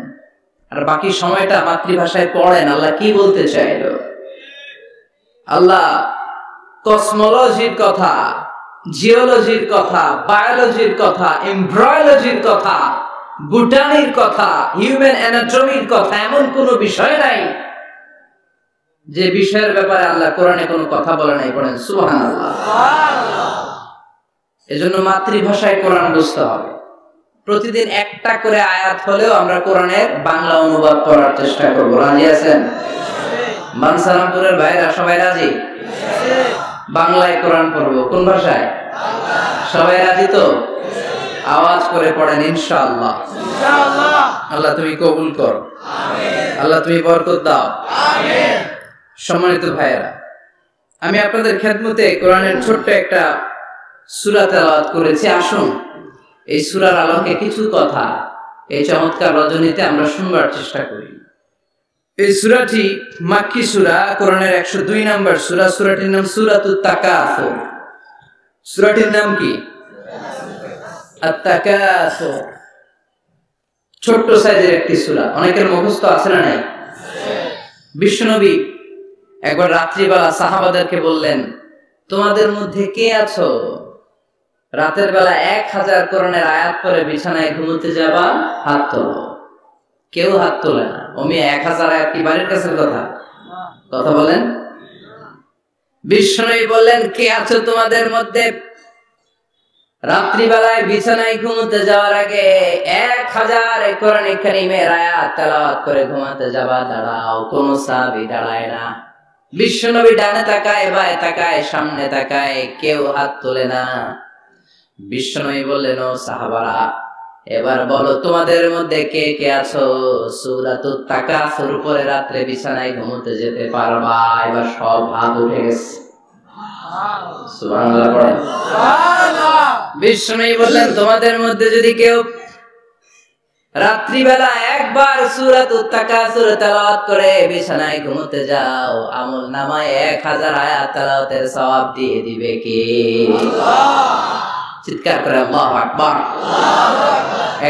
আর বাকি সময়টা মাতৃভাষায় পড়েন। আল্লাহ কি বলতে চাইল? আল্লাহ কসমোলজির কথা, জিওলজির কথা, বায়োলজির কথা, এমব্রয়োলজির কথা, বুটানির কথা, হিউম্যান অ্যানাটমির কথা, এমন কোনো বিষয় নাই যে বিষয়ের ব্যাপারে আল্লাহ কোরআনে কোনো কথা বলে নাই। পড়েন সুবহানাল্লাহ। এজন্য মাতৃভাষায় কোরআন বুঝতে হবে। প্রতিদিন একটা করে আয়াত হলেও আমরা কোরআনের বাংলা অনুবাদ পড়ার চেষ্টা করব। রাজি আছেন? মানসারামপুরের ভাইরা সবাই রাজি? বাংলায় কোরআন পড়ব। কোন ভাষায়? সবাই রাজি তো? আওয়াজ করে পড়েন ইনশাআল্লাহ। ইনশাআল্লাহ। আল্লাহ তুমি কবুল করো, আমিন। আল্লাহ তুমি বরকত দাও, আমিন। সম্মানিত ভাইরা, আমি আপনাদের খেদমতে কোরআনের ছোট্ট একটা সূরা তেলাওয়াত করেছি। আসুন এই সূরার আলোকে কিছু কথা এই চমৎকার রজনীতে আমরা শুনবার চেষ্টা করি। এই সূরাটি মাক্কি সূরা, কোরআনের 102 নম্বর সূরা। সূরাটির নাম সূরাতুত তাকাসুর। সূরাটির নাম কি? আত-তাকাসুর। ছোট্ট সাইজের একটি সূরা, অনেকের মুখস্থ আছে না নাই? বিশ্বনবী একবার রাত্রিবেলা সাহাবাদেরকে বললেন, তোমাদের মধ্যে কে আছো রাতের বেলা 1000 কোরআনের আয়াত পড়ে বিছানায় ঘুমোতে যাবা? হাত তোলো। কেউ হাত তোলে না। ওমি 1000 আয়াত কি বাড়ির কাছের কথা? কথা বলেন। বিশ্বনবী বললেন, কে আছো তোমাদের মধ্যে রাত্রিবেলায় বিছানায় ঘুমোতে যাওয়ার আগে 1000 কোরআন কারীমের আয়াত তেলাওয়াত করে ঘুমাতে যাবা, দাঁড়াও। কোন সাহাবী দাঁড়ায় না। বিশ্বনবী ডানে তাকায়, বায়ে তাকায়, সামনে তাকায়, কেউ হাত তোলে না। বিশ্বনবী বললেন, ও সাহাবারা, এবার বলো তোমাদের মধ্যে কে কে আছো সূরাতুত তাকাসুর পরে রাত্রে বিছানায় ঘুমোতে যেতে পারবা? এবার সব হাত উঠে গেছে। সুবহানাল্লাহ পড়েন। সুবহানাল্লাহ। বিশ্বনবী বললেন, তোমাদের মধ্যে যদি কেউ রাত্রিবেলা একবার সূরাতুত তাকাসুর তেলাওয়াত করে বিছানায় ঘুমোতে যাও, আমল নামায় 1000 আয়াত তেলাওয়াতের সওয়াব দিয়ে দিবে কে? আল্লাহ। চিৎকার করে আল্লাহু আকবার।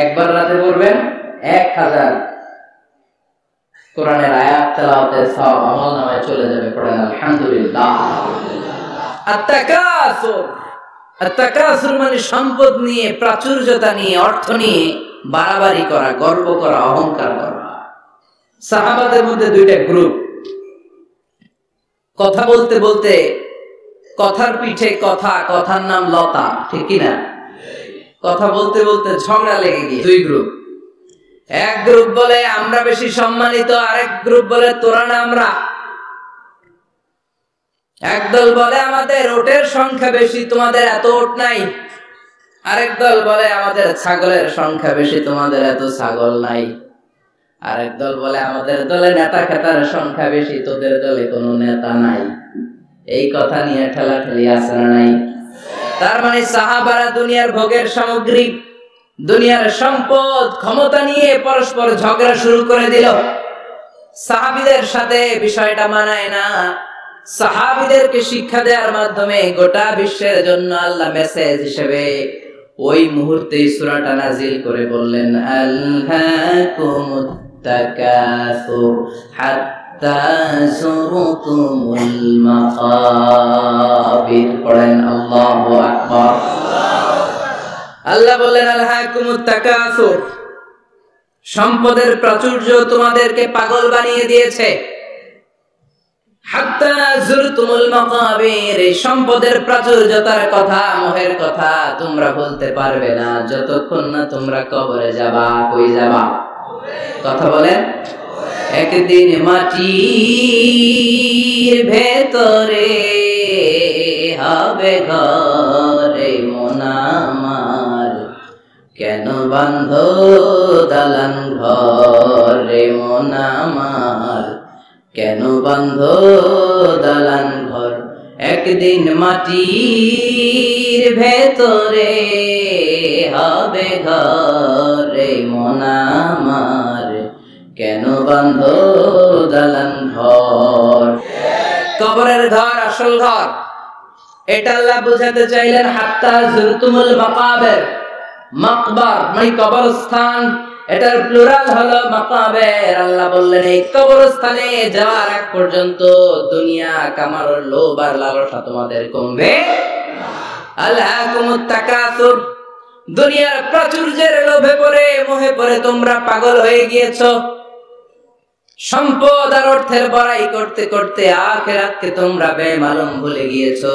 একবার রাতে পড়বেন 1000 কোরআনের আয়াত তেলাওয়াতের সওয়াব আমলনামায় চলে যাবে। পড়েন আলহামদুলিল্লাহ। আত-তাকাসুর, আত-তাকাসুর মানে সম্পদ নিয়ে, প্রাচুর্যতা নিয়ে, অর্থ নিয়ে বাড়াবাড়ি করা, গর্ব করা, অহংকার করা। সাহাবাদের মধ্যে দুইটা গ্রুপ। কথা বলতে বলতে কথার পিঠে কথা, কথার নাম লতা, ঠিক কি না? কথা বলতে বলতে ঝগড়া লেগে গিয়ে দুই গ্রুপ। এক গ্রুপ বলে আমরা বেশি সম্মানিত, আরেক গ্রুপ বলে তোরা না আমরা। একদল বলে আমাদের ওটের সংখ্যা বেশি, তোমাদের এত ওট নাই। আরেক দল বলে আমাদের ছাগলের সংখ্যা বেশি, তোমাদের এত ছাগল নাই। আরেক দল বলে আমাদের দলে নেতা খেতার সংখ্যা বেশি, তোদের দলে কোনো নেতা নাই। এই কথা নিয়ে ঠেলাঠেলি আছে না নাই? তার মানে সাহাবারা দুনিয়ার ভোগের সামগ্রী, দুনিয়ার সম্পদ, ক্ষমতা নিয়ে পরস্পর ঝগড়া শুরু করে দিল। সাহাবীদের সাথে বিষয়টা মানায় না। সাহাবীদেরকে শিক্ষা দেওয়ার মাধ্যমে গোটা বিশ্বের জন্য আল্লাহ মেসেজ হিসেবে ওই মুহূর্তে সূরাটা নাজিল করে বললেন, আলহাকুমুত তাকাসুর হাত্তা যুরতুমুল মাকাবির। পড়েন আল্লাহু আকবার। আল্লাহ বললেন, আলহাকুমুত তাকাসুর, সম্পদের প্রাচুর্য তোমাদেরকে পাগল বানিয়ে দিয়েছে। হাত্তা যুরতুমুল মাকাবির, এই সম্পদের প্রাচুর্যতার কথা, মোহের কথা তোমরা বলতে পারবে না যতক্ষণ না তোমরা কবরে যাবা। কই যাবা? কথা বলেন। একদিন মাটির ভেতরে হবে ঘরে মন আমার, কেন বান্ধ দালান ঘরে মন আমার, কেন বান্ধ দালান ঘর। একদিন মাটির ভেতরে হবে ঘরে মন আমার, কেন বান্ধ দালান ঘর। কবরের ঘর আসল ঘর, এটা আল্লাহ বুঝাতে চাইলেন। হাত্তা যুরতুমুল মাকাবির, মাকবার মানে কবরস্থান, এটার প্লুরাল হলো মাকাবের। আল্লাহ বললেন এই কবরস্থানে যাওয়ার আগ পর্যন্ত দুনিয়া কামানোর লোভ আর লালসা তোমাদের কমবে না। আলহাকুমুত তাকাসুর, দুনিয়ার প্রাচুর্যের লোভে পড়ে, মোহে পড়ে তোমরা পাগল হয়ে গিয়েছো। সম্পদ আর অর্থের বড়াই করতে করতে আখিরাতকে তোমরা বেমালুম ভুলে গিয়েছো।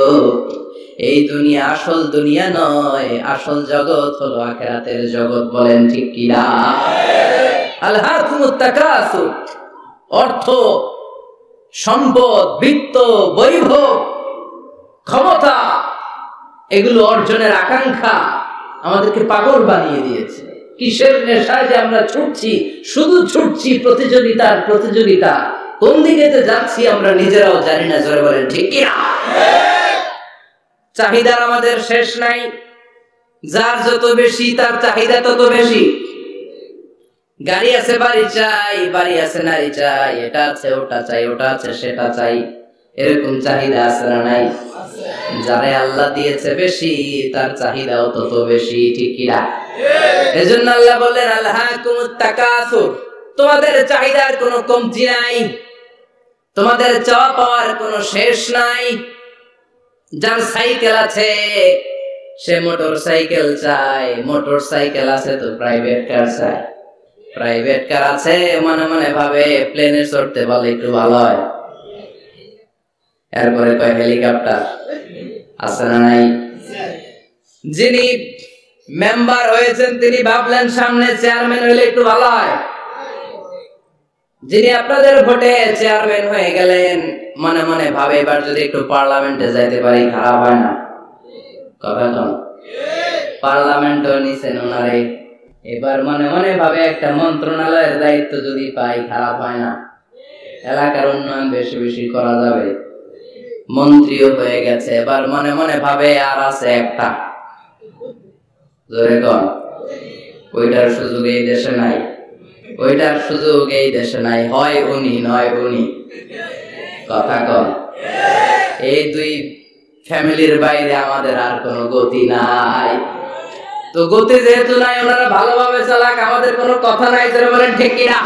এই দুনিয়া আসল দুনিয়া নয়, আসল জগৎ হলো আখিরাতের জগৎ। বলেন ঠিক কি না? আলহাকুমুত তাকাসুর, অর্থ, সম্পদ, বিত্ত, বৈভব, ক্ষমতা, এগুলো অর্জনের আকাঙ্ক্ষা আমাদেরকে পাগল বানিয়ে দিয়েছে। কিসের নেশায় যে আমরা ছুটছি, শুধু ছুটছি প্রতিযোগিতার প্রতিযোগিতা। কোন দিকে যাচ্ছি আমরা নিজেরাও জানি না। জোরে বলেন ঠিক কি না? চাহিদার আমাদের শেষ নাই। যার যত বেশি তার চাহিদা তত বেশি। গাড়ি আছে বাড়ি চাই, বাড়ি আছে নারী চাই, এটা আছে ওটা চাই, ওটা আছে সেটা চাই, এরকম চাহিদা আছে না নাই? যারে আল্লাহ দিয়েছে বেশি তার চাহিদাও তত বেশি, ঠিক কি না? এজন্য আল্লাহ বললেন আলহাকুমুত তাকাসুর, তোমাদের চাহিদার কোনো কমতি নাই, তোমাদের চাওয়া পাওয়ার কোনো শেষ নাই। যার সাইকেল আছে সে মোটর সাইকেল চায়, মোটর সাইকেল আছে তো প্রাইভেট কার চায়, প্রাইভেট কার আছে মনে মনে ভাবে প্লেনে চড়তে পারলে একটু ভালো হয়। এরপরে কয় হেলিকপ্টার আছে না নাই? যিনি মেম্বার হয়েছেন তিনি ভাবলেন সামনে চেয়ারম্যান হইলে একটু ভালো হয়। যিনি আপনাদের ভোটে চেয়ারম্যান হয়ে গেলেন মনে মনে ভাবে এবার যদি একটু পার্লামেন্টে যাইতে পারি খারাপ হয় না। কথা কন, পার্লামেন্টও নিছেন ওনারে, এবার মনে মনে ভাবে একটা মন্ত্রণালয়ের দায়িত্ব যদি পাই খারাপ হয় না, এলাকার উন্নয়ন বেশি বেশি করা যাবে। মন্ত্রীও হয়ে গেছে, এবার মনে মনে ভাবে আর আছে একটা, জোরে কন, ওইটার সুযোগ এই দেশে নাই, ওইটার সুযোগ এই দেশে নাই, হয় উনি নয় উনি। কথা কন, এই দুই ফ্যামিলির বাইরে আমাদের আর কোনো গতি নাই। তো গতি যেহেতু নাই, ওনারা ভালোভাবে চালাক, আমাদের কোনো কথা নাই, যারা বলেন ঠিক কিনা।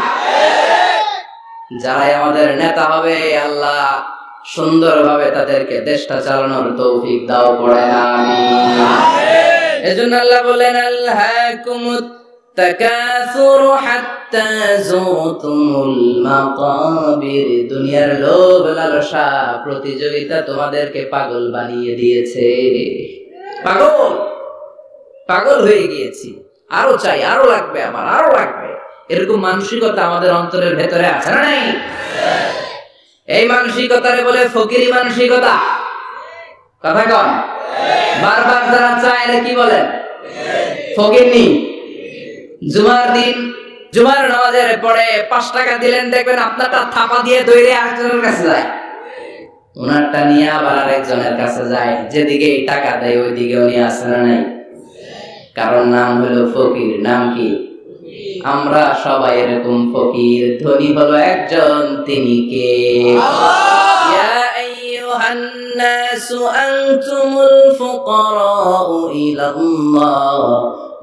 যারাই আমাদের নেতা হবে আল্লাহ সুন্দরভাবে তাদেরকে দেশটা চালানোর তৌফিক দাও, পড়ে আমিন। এজন্য আল্লাহ বলেন আল্লাহকুমুত তাকাসুর হাত্তা যুরতুমুল মাকাবির, দুনিয়ার লোভ লালসা প্রতিযোগিতা তোমাদেরকে পাগল বানিয়ে দিয়েছে। পাগল পাগল হয়ে গিয়েছি, আরো চাই, আরো লাগবে, আমার আরো লাগবে, এরকম মানসিকতা আমাদের অন্তরের ভেতরে আছে না নাই? এই মানসিকতারে বলে ফকিরি মানসিকতা। কথা কন, বারবার যারা চায় এরা কি বলেন? ফকিরনি। জুমার দিন জুমার নামাজের পরে 5 টাকা দিলেন, দেখবেন আপনারটা থাপা দিয়ে দৌড়ে আরেকজনের কাছে যায়, ওনারটা নিয়ে আবার আরেকজনের কাছে যায়, যেদিকে টাকা দেয় ওইদিকে উনি আসে না নাই? কারণ নাম হলো ফকির। নাম কি? আমরা সবাই এরকম ফকির। ধনী হলো একজন, তিনি কে? ইয়া আইয়ুহান নাসু আনতুমুল ফুকারাউ ইলাল্লাহ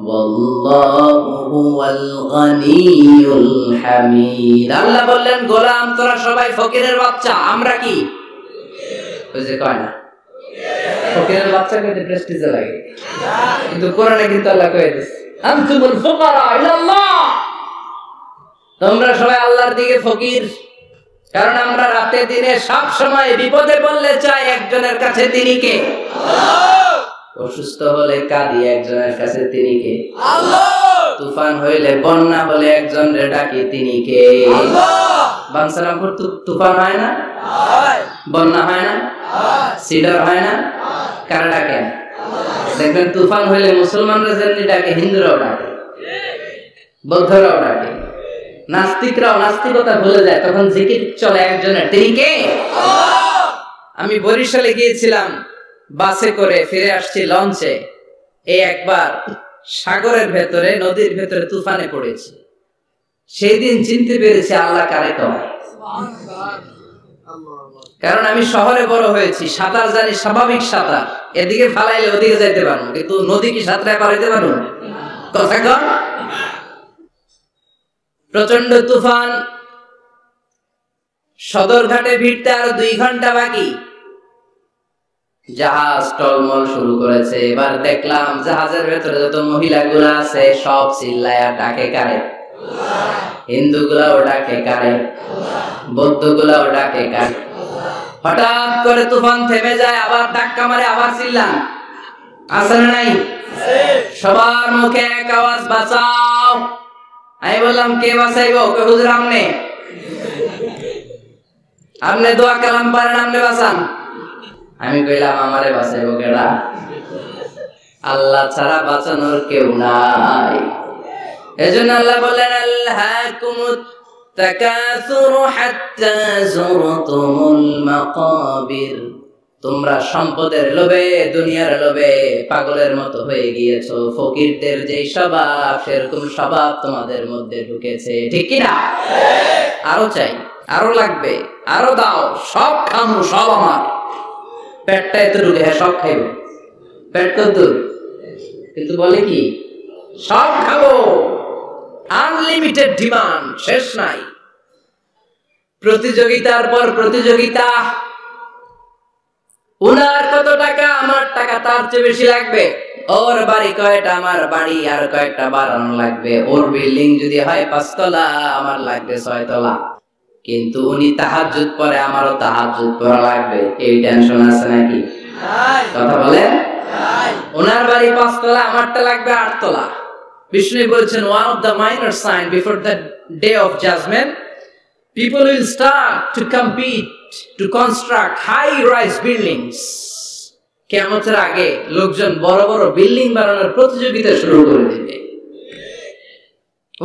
ওয়াল্লাহু হুয়াল গানিয়ুল হামিদ। আল্লাহ বললেন গোলাম তোরা সবাই ফকিরের বাচ্চা, আমরা কি? ওই যে কয় না ফকিরের বাচ্চা কইতে প্রেস্টিজ লাগে, কিন্তু কোরআনে কিন্তু আল্লাহ কয়ে দিয়েছে আনতুমুল ফুকারা ইলাল্লাহ, তোমরা সবাই আল্লাহর দিকে ফকির। কারণ আমরা রাতে দিনে সব সময় বিপদে পড়লে চাই একজনের কাছে, তিনি কে? আল্লাহ। অসুস্থ হলে কাঁদি একজনের কাছে, তিনি কে? আল্লাহ। তুফান হইলে বন্যা হলে একজনের ডাকি, তিনি কে? আল্লাহ। বানসারামপুর তুফান হয় না? হয়। বন্যা হয় না? হয়। সিডার হয় না? কারা ডাকেন? দেখবেন তুফান হইলে মুসলমানরা যেমনি ডাকে, হিন্দুরাও ডাকে, বৌদ্ধরাও ডাকে, নাস্তিকরাও নাস্তিকতা ভুলে যায়, তখন জিকির চলে একজনের, তিনি কে? আল্লাহ। আমি বরিশালে গিয়েছিলাম বাসে করে, ফিরে আসছি লঞ্চে। এই একবার সাগরের ভেতরে, নদীর ভেতরে তুফানে পড়েছি। সেই দিন চিনতে পেরেছি আল্লাহ কারে কয়। কারণ আমি শহরে বড় হয়েছি, সাঁতার জানি, স্বাভাবিক সাঁতার, এদিকে ফালাইলে ওদিকে যাইতে পারবো, কিন্তু নদী কি সাঁতরায় পালাইতে পারবো? কথা কন। প্রচন্ড তুফান, সদরঘাটে ভিড়তে আরো 2 ঘন্টা বাকি। জাহাজ টলমল শুরু করেছে। এবার দেখলাম জাহাজের ভেতরে যত মহিলাগুলা আছে সব চিল্লায়া ডাকে কারে? হিন্দুগুলাও ডাকে কারে? বৌদ্ধগুলাও ডাকে কারে? হঠাৎ করে তুফান থেমে যায়, আবার ধাক্কা মারে, আবার চিল্লান, আছে না নাই? সবার মুখে এক আওয়াজ, বাঁচাও। আমি বললাম কে বাঁচাইবো? হুজুর আমনে, আপনি দোয়া কালাম পারেন, আপনি বাঁচান। আমি কইলাম আমারে বাঁচাইবো কেডা? আল্লাহ ছাড়া বাঁচানোর কেউ নাই। এজন্য আল্লাহ বলেন আল্লাহকুমুত তাকাসুর হাত্তা যুরতুমুল মাকাবির, তোমরা সম্পদের লোভে, দুনিয়ার লোভে পাগলের মতো হয়ে গিয়েছো। ফকিরদের যেই স্বভাব, সেরকম স্বভাব তোমাদের মধ্যে ঢুকেছে, ঠিক কি না? আরো চাই, আরো লাগবে, আরো দাও, সব খামু, সব আমার। পেটটা এত ঢুকে, হ্যাঁ সব খাইব, পেট কত দূর, কিন্তু বলে কি সব খাবো। আনলিমিটেড ডিমান্ড, শেষ নাই। প্রতিযোগিতার পর প্রতিযোগিতা। উনার কত টাকা, আমার টাকা তার চেয়ে বেশি লাগবে। ওর বাড়ি কয়টা, আমার বাড়ি আর কয়েকটা বাড়ানো লাগবে। ওর বিল্ডিং যদি হয় 5 তলা, আমার লাগবে 6 তলা। কিন্তু উনি তাহাজ্জুদ পড়ে, আমারও তাহাজ্জুদ পড়া লাগবে। এই টেনশন আছে নাকি? কথা বলেন। ওনার বাড়ি 5 তলা, আমারটা লাগবে 8 তলা। বিষ্ণু বলেছেন one of the minor sign before the day of judgment, people will start to compete to construct high rise buildings. কিয়ামতের আগে লোকজন বড় বড় বিল্ডিং বানানোর প্রতিযোগিতা শুরু করে দিবে।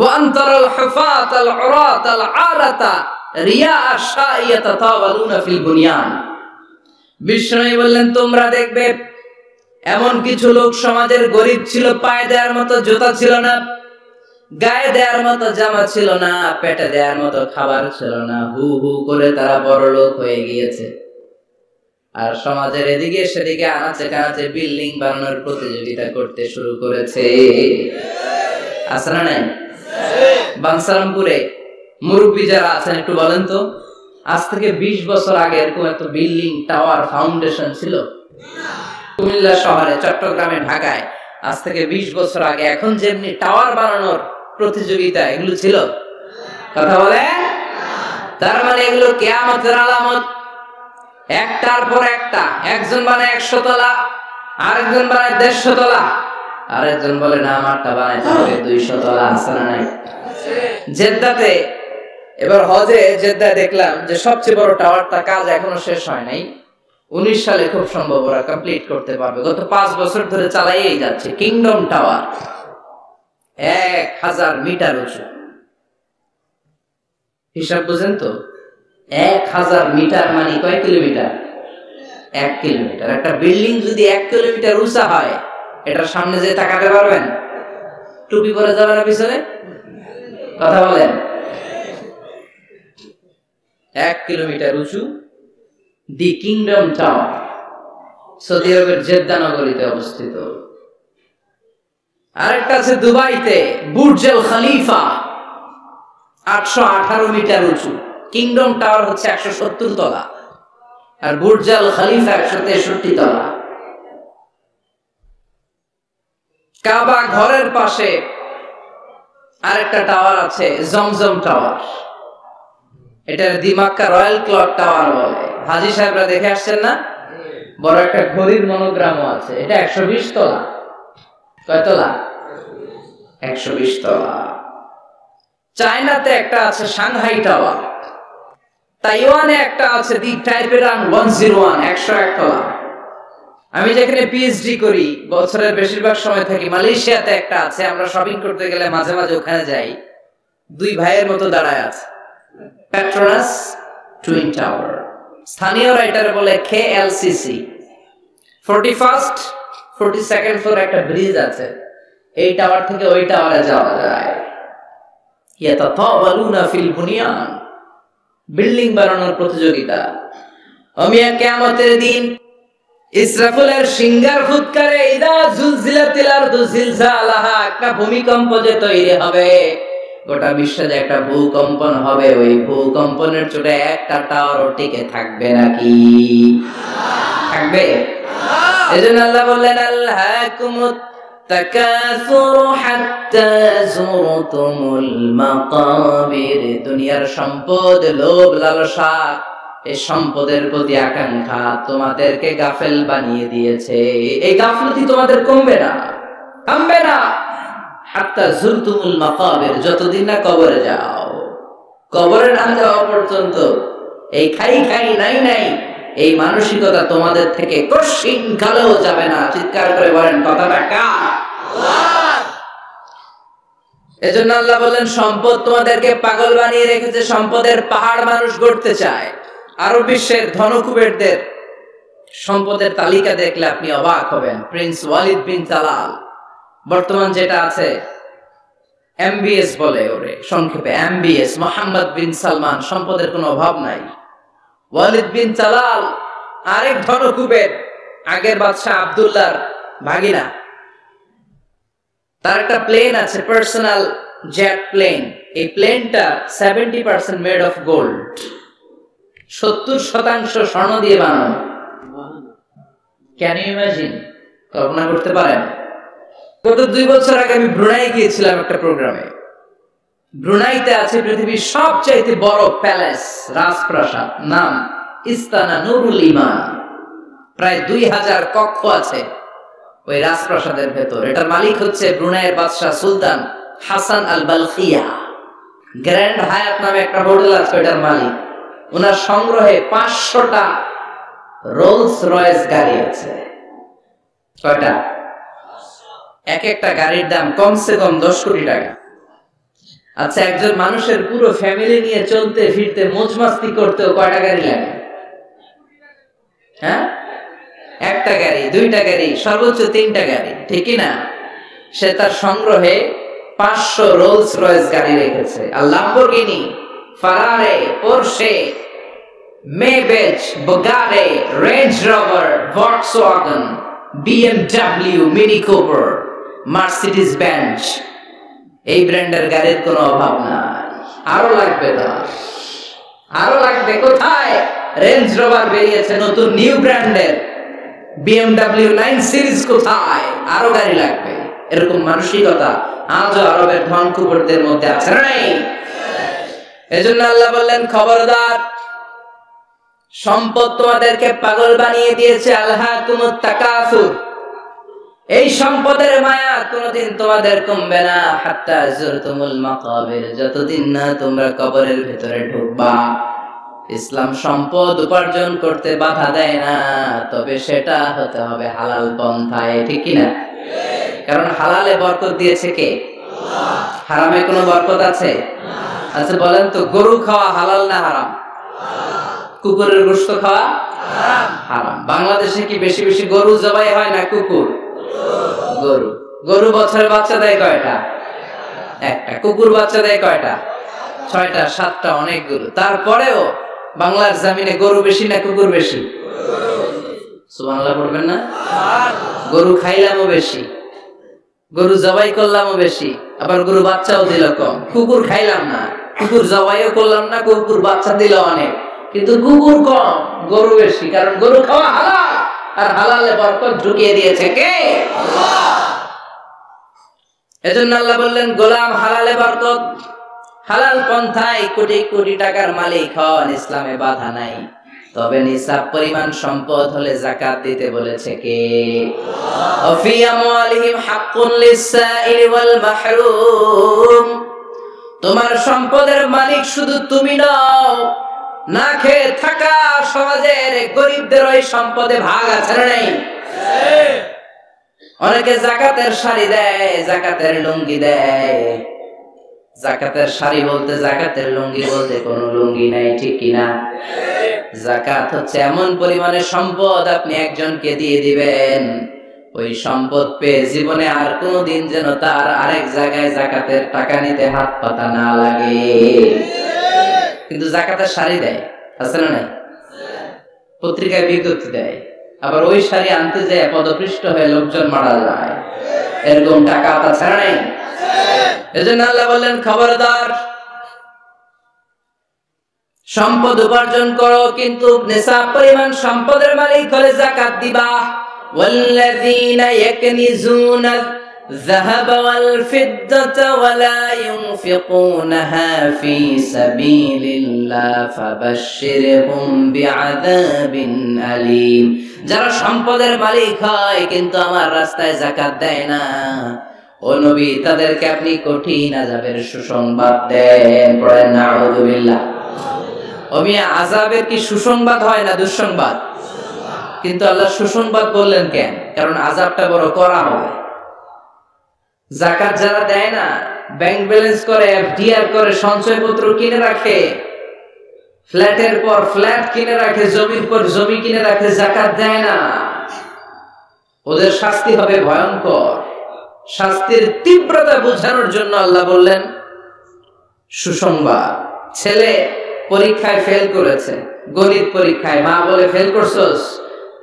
وأن ترى الحفاة العراة العالة رياء الشاء يتطاولون في البنيان. বিষ্ণু বললেন তোমরা দেখবে এমন কিছু লোক সমাজের গরিব ছিল, পায়ে দেওয়ার মতো জুতা ছিল না, গায়ে দেওয়ার মতো জামা ছিল না, পেটে দেওয়ার মতো খাবার ছিল না, হু হু করে তারা বড় লোক হয়ে গিয়েছে। আর সমাজের এদিকে সেদিকে আনাচে কানাচে বিল্ডিং বানানোর প্রতিযোগিতা করতে শুরু করেছে। আছে না নাই? বানসারামপুরে মুরব্বী যারা আছেন একটু বলেন তো, আজ থেকে 20 বছর আগে এরকম একটা বিল্ডিং টাওয়ার ফাউন্ডেশন ছিল? কুমিল্লা শহরে, চট্টগ্রামে, ঢাকায় আজ থেকে 20 বছর আগে এখন যেমনি টাওয়ার বানানোর প্রতিযোগিতা এগুলো ছিল? কথা বলে? তার মানে এগুলো কিয়ামতের আলামত। একটার পর একটা, একজন বানায় 100 তলা, আরেকজন বানায় 150 তলা, আরেকজন বলে না আমারটা বানাইতে হবে 200 তলা। আছে না নাই? জেদ্দাতে এবার হজে জেদ্দায় দেখলাম যে সবচেয়ে বড় টাওয়ারটা কাজ এখনো শেষ হয় নাই, 19 সালে খুব সম্ভব ওরা কমপ্লিট করতে পারবে। গত 5 বছর ধরে চালাইয়েই যাচ্ছে কিংডম টাওয়ার, 1000 মিটার উঁচু। হিসাব বুঝেন তো, 1000 মিটার মানে কয় কিলোমিটার? 1 কিলোমিটার। একটা বিল্ডিং যদি 1 কিলোমিটার উঁচা হয়, এটার সামনে যে তাকাতে পারবেন? টুপি পরে যাবে না পিছনে? কথা বলেন। 1 কিলোমিটার উঁচু দি কিংডম টাওয়ার, সৌদি আরবের জেদ্দা নগরীতে অবস্থিত। আরেকটা আছে দুবাইতে, বুর্জ আল খলিফা, 818 মিটার উঁচু। কিংডম টাওয়ার হচ্ছে 170 তলা, আর বুর্জ আল খলিফা 163 তলা। কাবা ঘরের পাশে আরেকটা টাওয়ার আছে, জমজম টাওয়ার। এটা দিমাক্কা রয়্যাল ক্লক টাওয়ার বলে। হাজী সাহেবরা দেখে আসছেন না? বড় একটা ঘড়ির মনোগ্রামও আছে। এটা 120 তলা। কয় তলা? 120 তলা। চায়নাতে একটা আছে সাংহাই টাওয়ার, তাইওয়ানে একটা আছে দি টাইপেরাং 101, 101 তলা। আমি যেখানে পিএইচডি করি, বছরের বেশিরভাগ সময় থাকি মালয়েশিয়াতে একটা আছে। আমরা শপিং করতে গেলে মাঝে মাঝে ওখানে যাই, 2 ভাইয়ের মতো দাঁড়ায় আছে, পেট্রোনাস টুইন টাওয়ার। স্থানীয়রা এটার বলে KLCC। 41st 42nd ফ্লোর একটা ব্রিজ আছে, এই টাওয়ার থেকে ওই টাওয়ারে যাওয়া যায়। ইয়াতাতাওয়ালুনা ফিল বুনিয়ান, বিল্ডিং বানানোর প্রতিযোগিতা। ওমিয়া কিয়ামতের দিন ইসরাফিলের সিংহার ফুৎকারে ইদা জুলজিলাতিল আরদু জিলজালাহা, একটা ভূমিকম্প যে তৈরি হবে, গোটা বিশ্বে যে একটা ভূকম্পন হবে, ওই ভূকম্পনের চোটে একটা টাওয়ারও টিকে থাকবে নাকি? থাকবে। এজন্য আল্লাহ বললেন আল্লাহকুমুত তাকাসুরু হাত্তা যুরতুমুল মাকাবির। দুনিয়ার সম্পদ, লোভ লালসা, এই সম্পদের প্রতি আকাঙ্ক্ষা তোমাদেরকে গাফেল বানিয়ে দিয়েছে। এই গাফলতি তোমাদের কমবে না, থামবে না। হাত্তা যুরতুমুল মাকাবির, যতদিন না কবরে যাও। কবরে না যাওয়া পর্যন্ত এই খাই খাই নাই নাই এই মানসিকতা তোমাদের থেকে কশিন কালেও যাবে না। চিৎকার করে বলেন কথাটা কার? আল্লাহ। এজন্য আল্লাহ বলেন সম্পদ তোমাদেরকে পাগল বানিয়ে রেখেছে, সম্পদের পাহাড় মানুষ গড়তে চায়। আরব বিশ্বের ধনকুবেরদের সম্পদের তালিকা দেখলে আপনি অবাক হবেন। প্রিন্স ওয়ালিদ বিন তালাল, বর্তমান যেটা আছে MBS বলে ওরে সংক্ষেপে, MBS, মোহাম্মদ বিন সালমান, সম্পদের কোনো অভাব নাই। ওয়ালিদ বিন তালাল আরেক ধনকুবের, আগের বাদশাহ আব্দুল্লাহর ভাগিনা। তার একটা প্লেন আছে, পার্সোনাল জেট প্লেন। এই প্লেনটা 70% মেড অফ গোল্ড, 70% স্বর্ণ দিয়ে বানানো। Can you imagine? কল্পনা করতে পারেন? গত 2 বছর আগে আমি ব্রুনাই গিয়েছিলাম একটা প্রোগ্রামে। ব্রুনাইতে আছে পৃথিবীর সবচাইতে বড় প্যালেস, রাজপ্রাসাদ, নাম ইস্তানা নুরুল ইমান। প্রায় 2000 কক্ষ আছে, ওই রাজপ্রাসাদের ভেতর। এটার মালিক হচ্ছে ব্রুনাইয়ের বাদশাহ সুলতান হাসান আল বালখিয়া। গ্র্যান্ড হায়াত নামে একটা হোটেল আছে, এটার মালিক। ওনার সংগ্রহে 500টা রোলস রয়েস গাড়ি আছে। কয়টা? এক একটা গাড়ির দাম কমসে কম 10 কোটি টাকা। আচ্ছা, একজন মানুষের পুরো ফ্যামিলি নিয়ে চলতে ফিরতে মজমাস্তি করতেও কয়টা গাড়ি লাগে? হ্যাঁ, একটা গাড়ি, দুইটা গাড়ি, সর্বোচ্চ 3টা গাড়ি, ঠিক না? সে তার সংগ্রহে 500 রোলস রয়েস গাড়ি রেখেছে। আর Lamborghini, Ferrari, Porsche, Maybach, Bugatti, Range Rover, Volkswagen, BMW, Mini Cooper, Mercedes Benz, এই ব্র্যান্ডের গাড়ির কোনো অভাব নাই। আরো লাগবে তার, আরো লাগবে। কোথায়? রেঞ্জ রোভার বেরিয়েছে নতুন নিউ ব্র্যান্ডের, বিএমডব্লিউ 9 সিরিজ কোথায়? আরো গাড়ি লাগবে। এরকম মানসিকতা আজও আরবের ধন কুবরদের মধ্যে আছে না নাই? এজন্য আল্লাহ বললেন, খবরদার, সম্পদ তোমাদেরকে পাগল বানিয়ে দিয়েছে। আলহাকুমুত তাকাসুর, এই সম্পদের মায়া কোনদিন তোমাদের কমবে না। হাত্তা যুরতুমুল মাকাবির, যতদিন না তোমরা কবরের ভিতরে ঢুকবা। ইসলাম সম্পদ উপার্জন করতে বাধা দেয় না, তবে সেটা হতে হবে হালাল পন্থায়, ঠিক কি না? কারণ হালালে বরকত দিয়েছে কে? আল্লাহ। হারামে কোনো বরকত আছে? আচ্ছা বলেন তো, গরু খাওয়া হালাল না হারাম? কুকুরের গোশত খাওয়া হারাম। বাংলাদেশে কি বেশি বেশি গরু জবাই হয় না কুকুর? গরু। গরু বছরে বাচ্চা দেয় কয়টা? একটা। কুকুর বাচ্চা দেয় কয়টা? 6টা 7টা, অনেকগুলো। তারপরেও বাংলার জমিনে গরু বেশি না কুকুর বেশি? সুবহানাল্লাহ পড়বেন না? গরু খাইলামও বেশি, গরু জবাই করলামও বেশি, আবার গরু বাচ্চাও দিল কম। কুকুর খাইলাম না, কুকুর জবাইও করলাম না, কুকুর বাচ্চা দিল অনেক, কিন্তু কুকুর কম, গরু বেশি। কারণ গরু খাওয়া হালাল, আর হালালে বরকত ঢুকিয়ে দিয়েছে কে? আল্লাহ। এজন্য আল্লাহ বললেন, গোলাম, হালালে বরকত, হালাল পন্থায় কোটি কোটি টাকার মালিক হন, ইসলামে বাধা নাই। তবে নিসাব পরিমাণ সম্পদ হলে যাকাত দিতে বলেছে কে? আল্লাহ। ওয়াফি আমওয়ালিহিম হাক্কুন লিস-সাইলি ওয়াল মাহরুম, তোমার সম্পদের মালিক শুধু তুমি নও, না খেয়ে থাকা সমাজের গরিবদের ওই সম্পদে ভাগ আছে না নাই? অনেকে যাকাতের শাড়ি দেয়, যাকাতের লুঙ্গি দেয়। যাকাতের শাড়ি বলতে, যাকাতের লুঙ্গি বলতে কোনো লুঙ্গি নাই, ঠিক কিনা? যাকাত হচ্ছে এমন পরিমাণে সম্পদ আপনি একজনকে দিয়ে দিবেন, ওই সম্পদ পেয়ে জীবনে আর কোনোদিন যেন তার আরেক জায়গায় যাকাতের টাকা নিতে হাত পাতা না লাগে। কিন্তু যাকাতের শাড়ি দেয়, আছে না নাই? পত্রিকায় বিজ্ঞপ্তি দেয়, আবার ওই শাড়ি আনতে যায় পদপৃষ্ট হয়ে লোকজন মারা যায়। এরকম টাকা আছে না নাই? এজন্য আল্লাহ বললেন, খবরদার, সম্পদ উপার্জন করো, কিন্তু নিসাব পরিমাণ সম্পদের মালিক হলে যাকাত দিবা। ওয়াল্লাযীনা ইয়াকনিজুনা الذهب والفضة ولا ينفقونها في سبيل الله فبشرهم بعذاب أليم, যারা সম্পদের মালিক হয় কিন্তু আমার রাস্তায় যাকাত দেয় না, ও নবী, তাদেরকে আপনি কঠিন আযাবের সুসংবাদ দেন। পড়েন নাউযুবিল্লাহ। ও মিয়া, আযাবের কি সুসংবাদ হয় না দুঃসংবাদ? কিন্তু আল্লাহ সুসংবাদ বললেন কেন? কারণ আযাবটা বড় কড়া হবে। যাকাত যারা দেয় না, ব্যাংক ব্যালেন্স করে, এফডিআর করে, সঞ্চয়পত্র কিনে রাখে, ফ্ল্যাটের পর ফ্ল্যাট কিনে রাখে, জমির পর জমি কিনে রাখে, যাকাত দেয় না, ওদের শাস্তি হবে ভয়ঙ্কর। শাস্তির তীব্রতা বোঝানোর জন্য আল্লাহ বললেন সুসংবাদ। ছেলে পরীক্ষায় ফেল করেছে, গণিত পরীক্ষায়, মা বলে, ফেল করছস,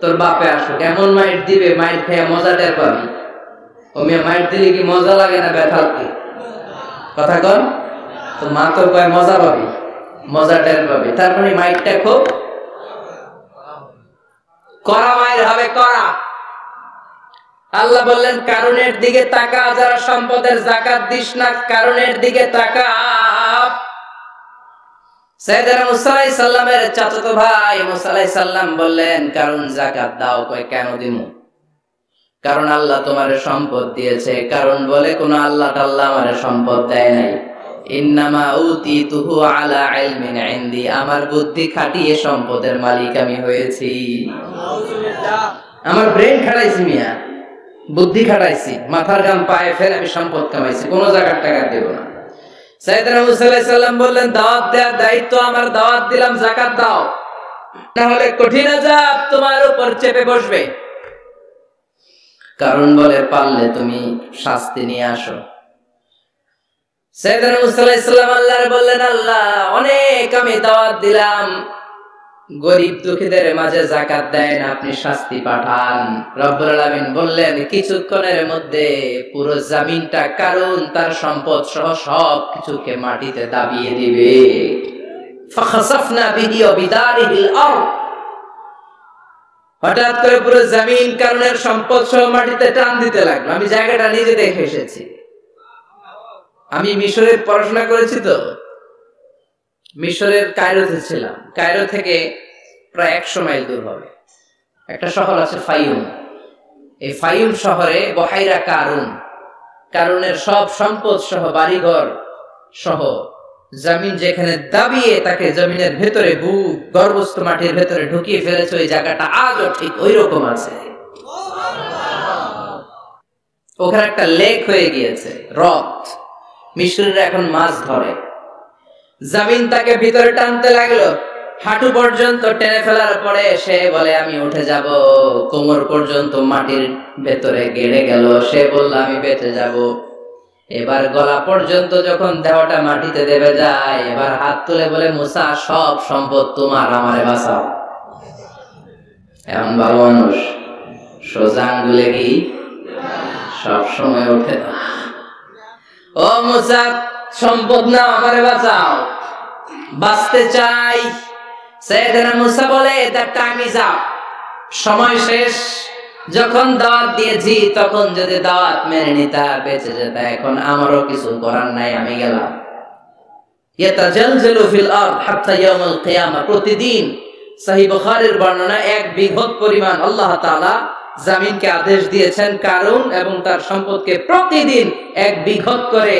তোর বাপে আসুক, এমন মাইট দিবে, মাইট খেয়ে মজা টের পাবি। ও মেয়ে, মাইট দিলে কি মজা লাগে না ব্যথা? কি কথা কন তো? মা তো কয় মজা পাবি, মজা টের পাবি। তার মানে মাইটটা খুব কড়া মাইর হবে, কড়া। আল্লাহ বললেন, কারণের দিকে তাকা, যারা সম্পদের যাকাত দিস না, কারণের দিকে তাকা। সাইয়েদনা মুসা আলাইহিস সালামের চাচাতো ভাই মুসা আলাইহিস সালাম বললেন, কারণ যাকাত দাও। কয় কেন দিমু? কারণ আল্লাহ তোমার সম্পদ দিয়েছে, কারণ বলে কোন আল্লাহ টাল্লাহ আমার সম্পদ দেয় নাই। ইন্নামা উতিতুহু আলা ইলমিন ইনদি, আমার বুদ্ধি খাটিয়ে সম্পদের মালিক আমি হয়েছি। আমার ব্রেন খাটাইছি মিয়া, বুদ্ধি খাটাইছি, মাথার গাম পায়ে ফেলে আমি সম্পদ কামাইছি, কোন জায়গার টাকা দেব না। সাইয়েদনা মুসা আলাইহিস সালাম বললেন, দাওয়াত দেওয়ার দায়িত্ব আমার, দাওয়াত দিলাম, যাকাত দাও, না হলে কঠিন আযাব তোমার উপর চেপে বসবে। কারণ বলে পারলে তুমি শাস্তি নিয়ে আসো। সাইয়েদনা মুসা আলাইহিস সালাম আল্লাহরে বললেন, আল্লাহ অনেক আমি দাওয়াত দিলাম, গরিব দুঃখীদের মাঝে যাকাত দেন, আপনি শাস্তি পাঠান। রব্বুল আলামিন বললেন, কিছুক্ষণের মধ্যে পুরো জমিনটা কারণ তার সম্পদ সহ সব কিছুকে মাটিতে দাবিয়ে দিবে। ফাখাসাফনা বিহি ওয়া বিদারিহিল আরদ, হঠাৎ করে পুরো জমিন কারণের সম্পদ সহ মাটিতে টান দিতে লাগলো। আমি জায়গাটা নিজে দেখে এসেছি, আমি মিশরের পড়াশোনা করেছি তো, মিশরের কায়রোতে ছিলাম। কায়রো থেকে প্রায় 100 মাইল দূর হবে একটা শহর আছে ফাইউম। এই ফাইউম শহরে বহাইরা কারুন, কারুনের সব সম্পদ সহ বাড়িঘর সহ জমিন যেখানে দাবিয়ে তাকে জমিনের ভেতরে গর্ভস্থ মাটির ভেতরে ঢুকিয়ে ফেলেছে, ওই জায়গাটা আজও ঠিক ওই রকম আছে। ওখানে একটা লেক হয়ে গিয়েছে, হ্রদ। মিশরীরা এখন মাছ ধরে। জমিন তাকে ভিতরে টানতে লাগলো, হাঁটু পর্যন্ত টেনে ফেলার পরে সে বলে আমি উঠে যাব। কোমর পর্যন্ত মাটির ভেতরে গেড়ে গেল, সে বলল আমি বেঁচে যাব। এবার গলা পর্যন্ত যখন দেহটা মাটিতে দেবে যায়, এবার হাত তুলে বলে, মুসা সব সম্পদ তোমার, আমারে বাঁচাও। এমন ভালো মানুষ, সোজা আঙ্গুলে কি সব সময় ওঠে না। ও মুসা, সম্পদ না, আমারে বাঁচাও, বাঁচতে চাই। সাইয়েদনা মুসা বলে, দ্য টাইম ইজ আপ, সময় শেষ। যখন দাওয়াত দিয়েছি তখন যদি দাওয়াত মেনে নিতা, বেঁচে যেতা। এখন আমারও কিছু করার নাই, আমি গেলাম। ইয়াতাজালজালু ফিল আরদ হাত্তা ইয়াউমুল কিয়ামা, প্রতিদিন সহিহ বুখারীর বর্ণনা 1 বিঘত পরিমাণ আল্লাহ তাআলা জমিনকে আদেশ দিয়েছেন কারুন এবং তার সম্পদকে প্রতিদিন 1 বিঘত করে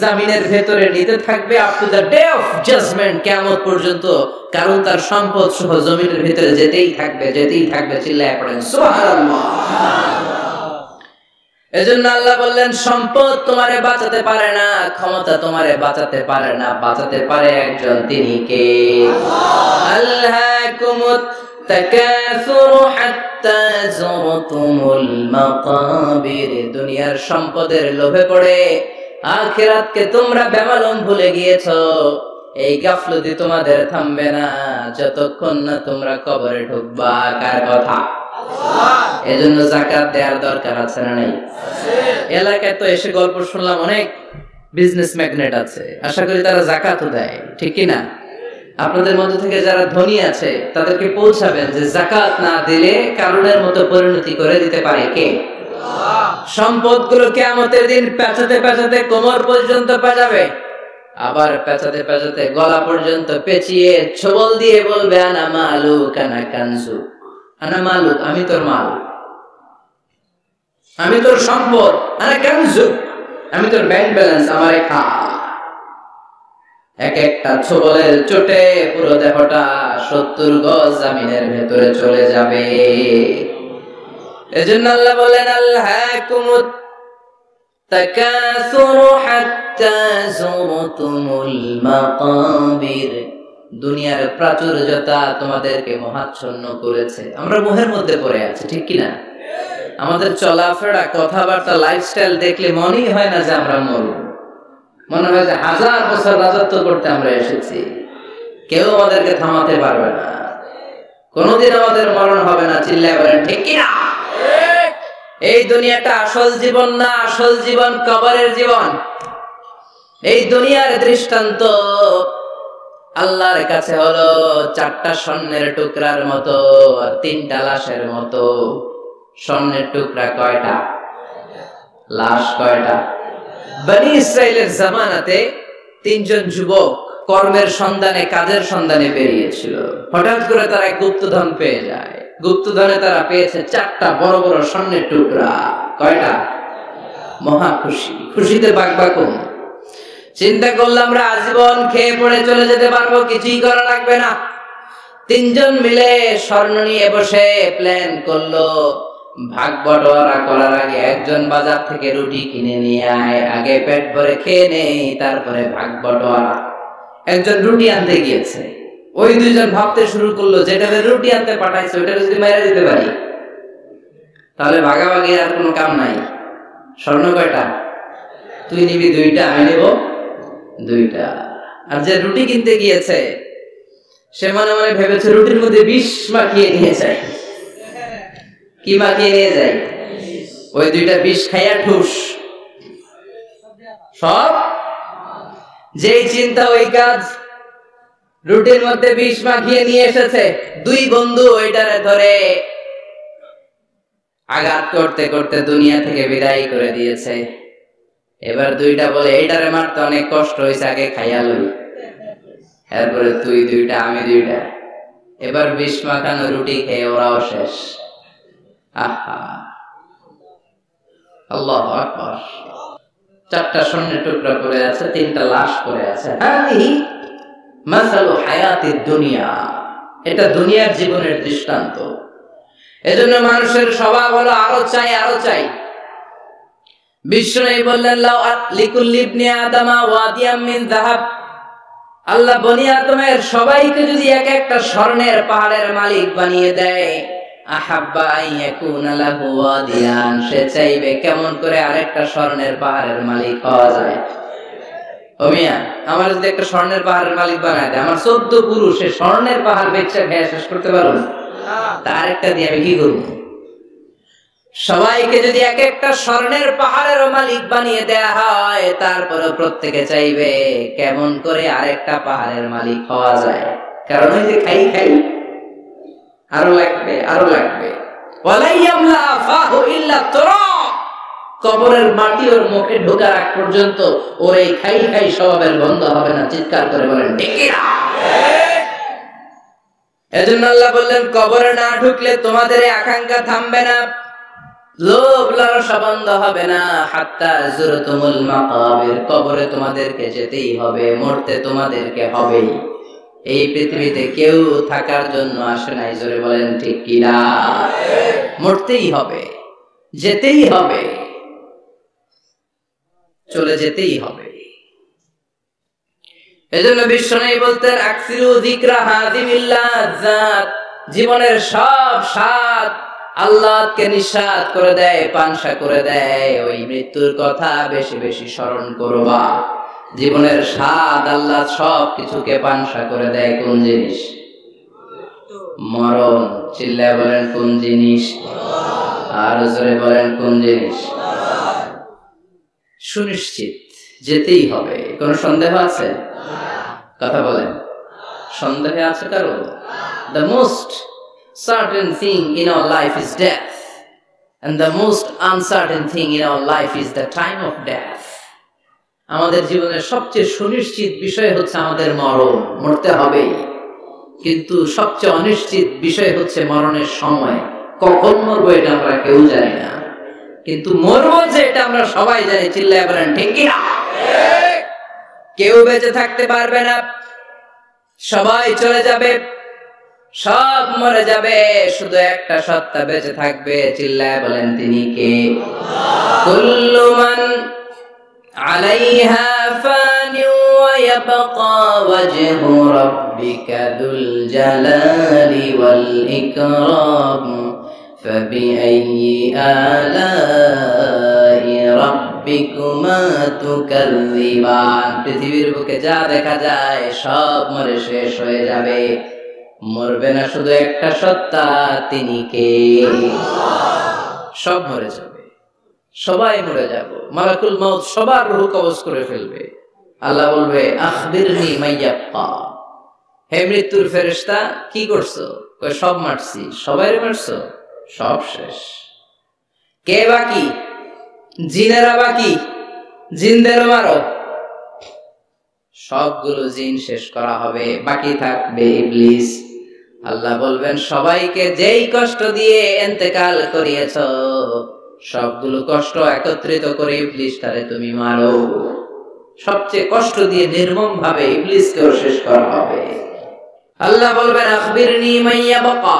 জমিনের ভেতরে নিতে থাকবে up to the day of judgement, কিয়ামত পর্যন্ত। কারণ তার সম্পদ সহ জমিনের ভিতরে যেতেই থাকবে, যেতেই থাকবে। চিল্লায় পড়েন সুবহানাল্লাহ। এজন্য আল্লাহ বললেন, সম্পদ তোমারে বাঁচাতে পারে না, ক্ষমতা তোমারে বাঁচাতে পারে না, বাঁচাতে পারে একজন, তিনি কে? আল্লাহকুমুত তাকাসুরু হাত্তা যুরতুমুল মাকাবির, দুনিয়ার সম্পদের লোভে পড়ে আখিরাতকে তোমরা বেমালুম ভুলে গিয়েছো। এই গাফলতি তোমাদের থামবে না যতক্ষণ না তোমরা কবরে ঢুকবা। কার কথা? এজন্য যাকাত দেওয়ার দরকার আছে না নাই? এলাকায় তো এসে গল্প শুনলাম, অনেক বিজনেস ম্যাগনেট আছে, আশা করি তারা যাকাতও দেয়, ঠিক কি না? আপনাদের মধ্যে থেকে যারা ধনী আছে তাদেরকে পৌঁছাবেন যে যাকাত না দিলে কারুনের মতো পরিণতি করে দিতে পারে কে? সম্পদগুলো কিয়ামতের দিন পেঁচাতে পেঁচাতে কোমর পর্যন্ত পেঁচাবে, আবার পেঁচাতে পেঁচাতে গলা পর্যন্ত পেঁচিয়ে ছবল দিয়ে বলবে, আনা মালুক আনা কানজু, আনা মালুক, আমি তোর মাল, আমি তোর সম্পদ, আনা কানজু, আমি তোর ব্যাংক ব্যালেন্স, আমারে খা। এক একটা ছবলের চোটে পুরো দেহটা 70 গজ জমিনের ভেতরে চলে যাবে। এজন্য আল্লাহ বলেন, আল্লাহকুমুত তাকাসুরু হাত্তা যুরতুমুল মাকাবির, দুনিয়ার প্রাচুর্যতা তোমাদেরকে মোহাচ্ছন্ন করেছে। আমরা মোহের মধ্যে পড়ে আছি, ঠিক কি না? আমাদের চলাফেরা, কথাবার্তা, লাইফস্টাইল দেখলে মনেই হয় না যে আমরা মরব, মনে হয় যে 1000 বছর রাজত্ব করতে আমরা এসেছি, কেউ আমাদেরকে থামাতে পারবে না, কোনদিন আমাদের মরণ হবে না। চিল্লায় বলেন ঠিক কি না? এই দুনিয়াটা আসল জীবন না, আসল জীবন কবরের জীবন। এই দুনিয়ার দৃষ্টান্ত আল্লাহর কাছে হলো 4টা স্বর্ণের টুকরার মতো আর 3টা লাশের মতো। স্বর্ণের টুকরা কয়টা? লাশ কয়টা? বনি ইসরাইলের জামানাতে 3 জন যুবক কর্মের সন্ধানে, কাজের সন্ধানে বেরিয়েছিল। হঠাৎ করে তারা গুপ্তধন পেয়ে যায়। গুপ্তধনে তারা পেয়েছে 4টা বড় বড় স্বর্ণের টুকরা। কয়টা? মহা খুশি, খুশিতে বাকবাকুম। চিন্তা করলাম আমরা আজীবন খেয়ে পড়ে চলে যেতে পারবো, কিছুই করা লাগবে না। 3 জন মিলে স্বর্ণ নিয়ে বসে প্ল্যান করলো, ভাগ বটোয়ারা করার আগে একজন বাজার থেকে রুটি কিনে নিয়ে আয়, আগে পেট ভরে খেয়ে নেই, তারপরে ভাগ বটোয়ারা। একজন রুটি আনতে গিয়েছে, ওই 2 জন ভাবতে শুরু করলো, যেটা রুটি আনতে পাঠাইছে ওইটা যদি মেরে দিতে পারি তাহলে ভাগাভাগি আর কোনো কাম নাই। স্বর্ণ কয়টা? তুই নিবি 2টা, আমি নেব 2টা। আর যে রুটি কিনতে গিয়েছে সে মনে মনে ভেবেছে রুটির মধ্যে বিষ মাখিয়ে নিয়ে যায়। কি মাখিয়ে নিয়ে যায়? ওই 2টা বিষ খাইয়া ঠুস। সব যেই চিন্তা ওই কাজ। রুটির মধ্যে বিষ মাখিয়ে নিয়ে এসেছে। 2 বন্ধু ওইটারে ধরে আঘাত করতে করতে দুনিয়া থেকে বিদায় করে দিয়েছে। এবার 2টা বলে এইটারে মারতে অনেক কষ্ট হয়েছে, আগে খাইয়া লই। এরপরে তুই 2টা, আমি 2টা। এবার বিষ মাখানো রুটি খেয়ে ওরাও শেষ। আহা, আল্লাহু আকবার। 4টা স্বর্ণের টুকরা পড়ে আছে, 3টা লাশ পড়ে আছে। হাদিহি মাসালু হায়াতিদ দুনিয়া, এটা দুনিয়ার জীবনের দৃষ্টান্ত। এজন্য মানুষের স্বভাব হলো আরো চাই, আরো চাই। বিষ্ণু বললেন লাউ লিকুল্লি ইবনি আদামা ওয়াদিয়াম মিন যাহাব, আল্লাহ বনি আদমের সবাইকে যদি এক একটা স্বর্ণের পাহাড়ের মালিক বানিয়ে দেয়, আহাব্বা আইয়াকুনা লাহু ওয়াদিয়ান, সে চাইবে কেমন করে আরেকটা স্বর্ণের পাহাড়ের মালিক হওয়া যায়। ও মিয়া, আমার যদি একটা স্বর্ণের পাহাড়ের মালিক বানায় দেয়, আমার 14 পুরুষে স্বর্ণের পাহাড় বেচে খেয়ে শেষ করতে পারবো না। তার একটা দিয়ে আমি কি করবো? সবাইকে যদি এক একটা স্বর্ণের পাহাড়ের মালিক বানিয়ে দেয়া হয়, তারপরে প্রত্যেকে চাইবে কেমন করে আরেকটা পাহাড়ের মালিক হওয়া যায়। কারণ ওই যে খাই খাই, আরো লাগবে, আরো লাগবে। ওয়ালাইয়ামলা ফাহু ইল্লা তুরাব, কবরের মাটি ওর মুখে ঢোকার আগ পর্যন্ত ওর এই খাই খাই স্বভাবের বন্ধ হবে না। চিৎকার করে বলেন ঠিক না? এজন্য আল্লাহ বললেন কবরে না ঢুকলে তোমাদের এই আকাঙ্ক্ষা থামবে না, লোভ লালসা বন্ধ হবে না। হাত্তা যুরতুমুল মাকাবির, কবরে তোমাদেরকে যেতেই হবে, মরতে তোমাদেরকে হবেই। এই পৃথিবীতে কেউ থাকার জন্য আসে নাই, জোরে বলেন ঠিক কি না? মরতেই হবে, যেতেই হবে, চলে যেতেই হবে। এজন্য বিশ্বনবী বলতেন আকসিরু যিকরা হাযিমিল লাযাত, জীবনের সব স্বাদ আল্লাহকে নিঃস্বাদ করে দেয়, পানসা করে দেয়। ওই মৃত্যুর কথা বেশি বেশি স্মরণ করবা। জীবনের স্বাদ আল্লাহ সব কিছুকে পানসা করে দেয়। কোন জিনিস? মরণ। চিল্লায় বলেন কোন জিনিস? আর জোরে বলেন কোন জিনিস? সুনিশ্চিত যেতেই হবে। কোন সন্দেহ আছে? কথা বলেন, সন্দেহ আছে কারো? The most certain thing in our life is death, and the most uncertain thing in our life is the time of death. আমাদের জীবনের সবচেয়ে সুনিশ্চিত বিষয় হচ্ছে আমাদের মরণ, মরতে হবেই। কিন্তু সবচেয়ে অনিশ্চিত বিষয় হচ্ছে মরণের সময়। কখন মরবো এটা আমরা কেউ জানি না, কিন্তু মরবো যে এটা আমরা সবাই জানি। চিল্লায় বলেন ঠিক কি না? কেউ বেঁচে থাকতে পারবে না, সবাই চলে যাবে, সব মরে যাবে, শুধু একটা সত্তা বেঁচে থাকবে। চিল্লায় বলেন তিনি কে? কুল্লু মান আলাইহা ফানি ওয়া ইয়াবকা ওয়াজহু রাব্বিকা যুল জালালি ওয়াল ইকরাম ফাবিআইয়ি আলাই রাব্বিকুমা তুকাযযিবান। পৃথিবীর বুকে যা দেখা যায় সব মরে শেষ হয়ে যাবে, মরবে না শুধু একটা সত্তা, তিনি কে? সব মরে যাবে, সবাই মরে যাব। মালাকুল মউত সবার রূহ কবজ করে ফেলবে। আল্লাহ বলবে আখবিরনি মাইয়াবকা, হে মৃত্যুর ফেরেশতা কি করছো? কই সব মারছি। সবাইরে মারছো? সব শেষ। কে বাকি? জিনেরা বাকি, জিনদের মারো। সবগুলো জিন শেষ করা হবে, বাকি থাকবে ইবলিস। আল্লাহ বলবেন সবাইকে যেই কষ্ট দিয়ে ইন্তেকাল করিয়েছ সবগুলো কষ্ট একত্রিত করে ইবলিসটারে তুমি মারো। সবচেয়ে কষ্ট দিয়ে নির্মম ভাবে ইবলিসকেও শেষ করা হবে। আল্লাহ বলবেন আখবিরনি মাইয়া বাকা,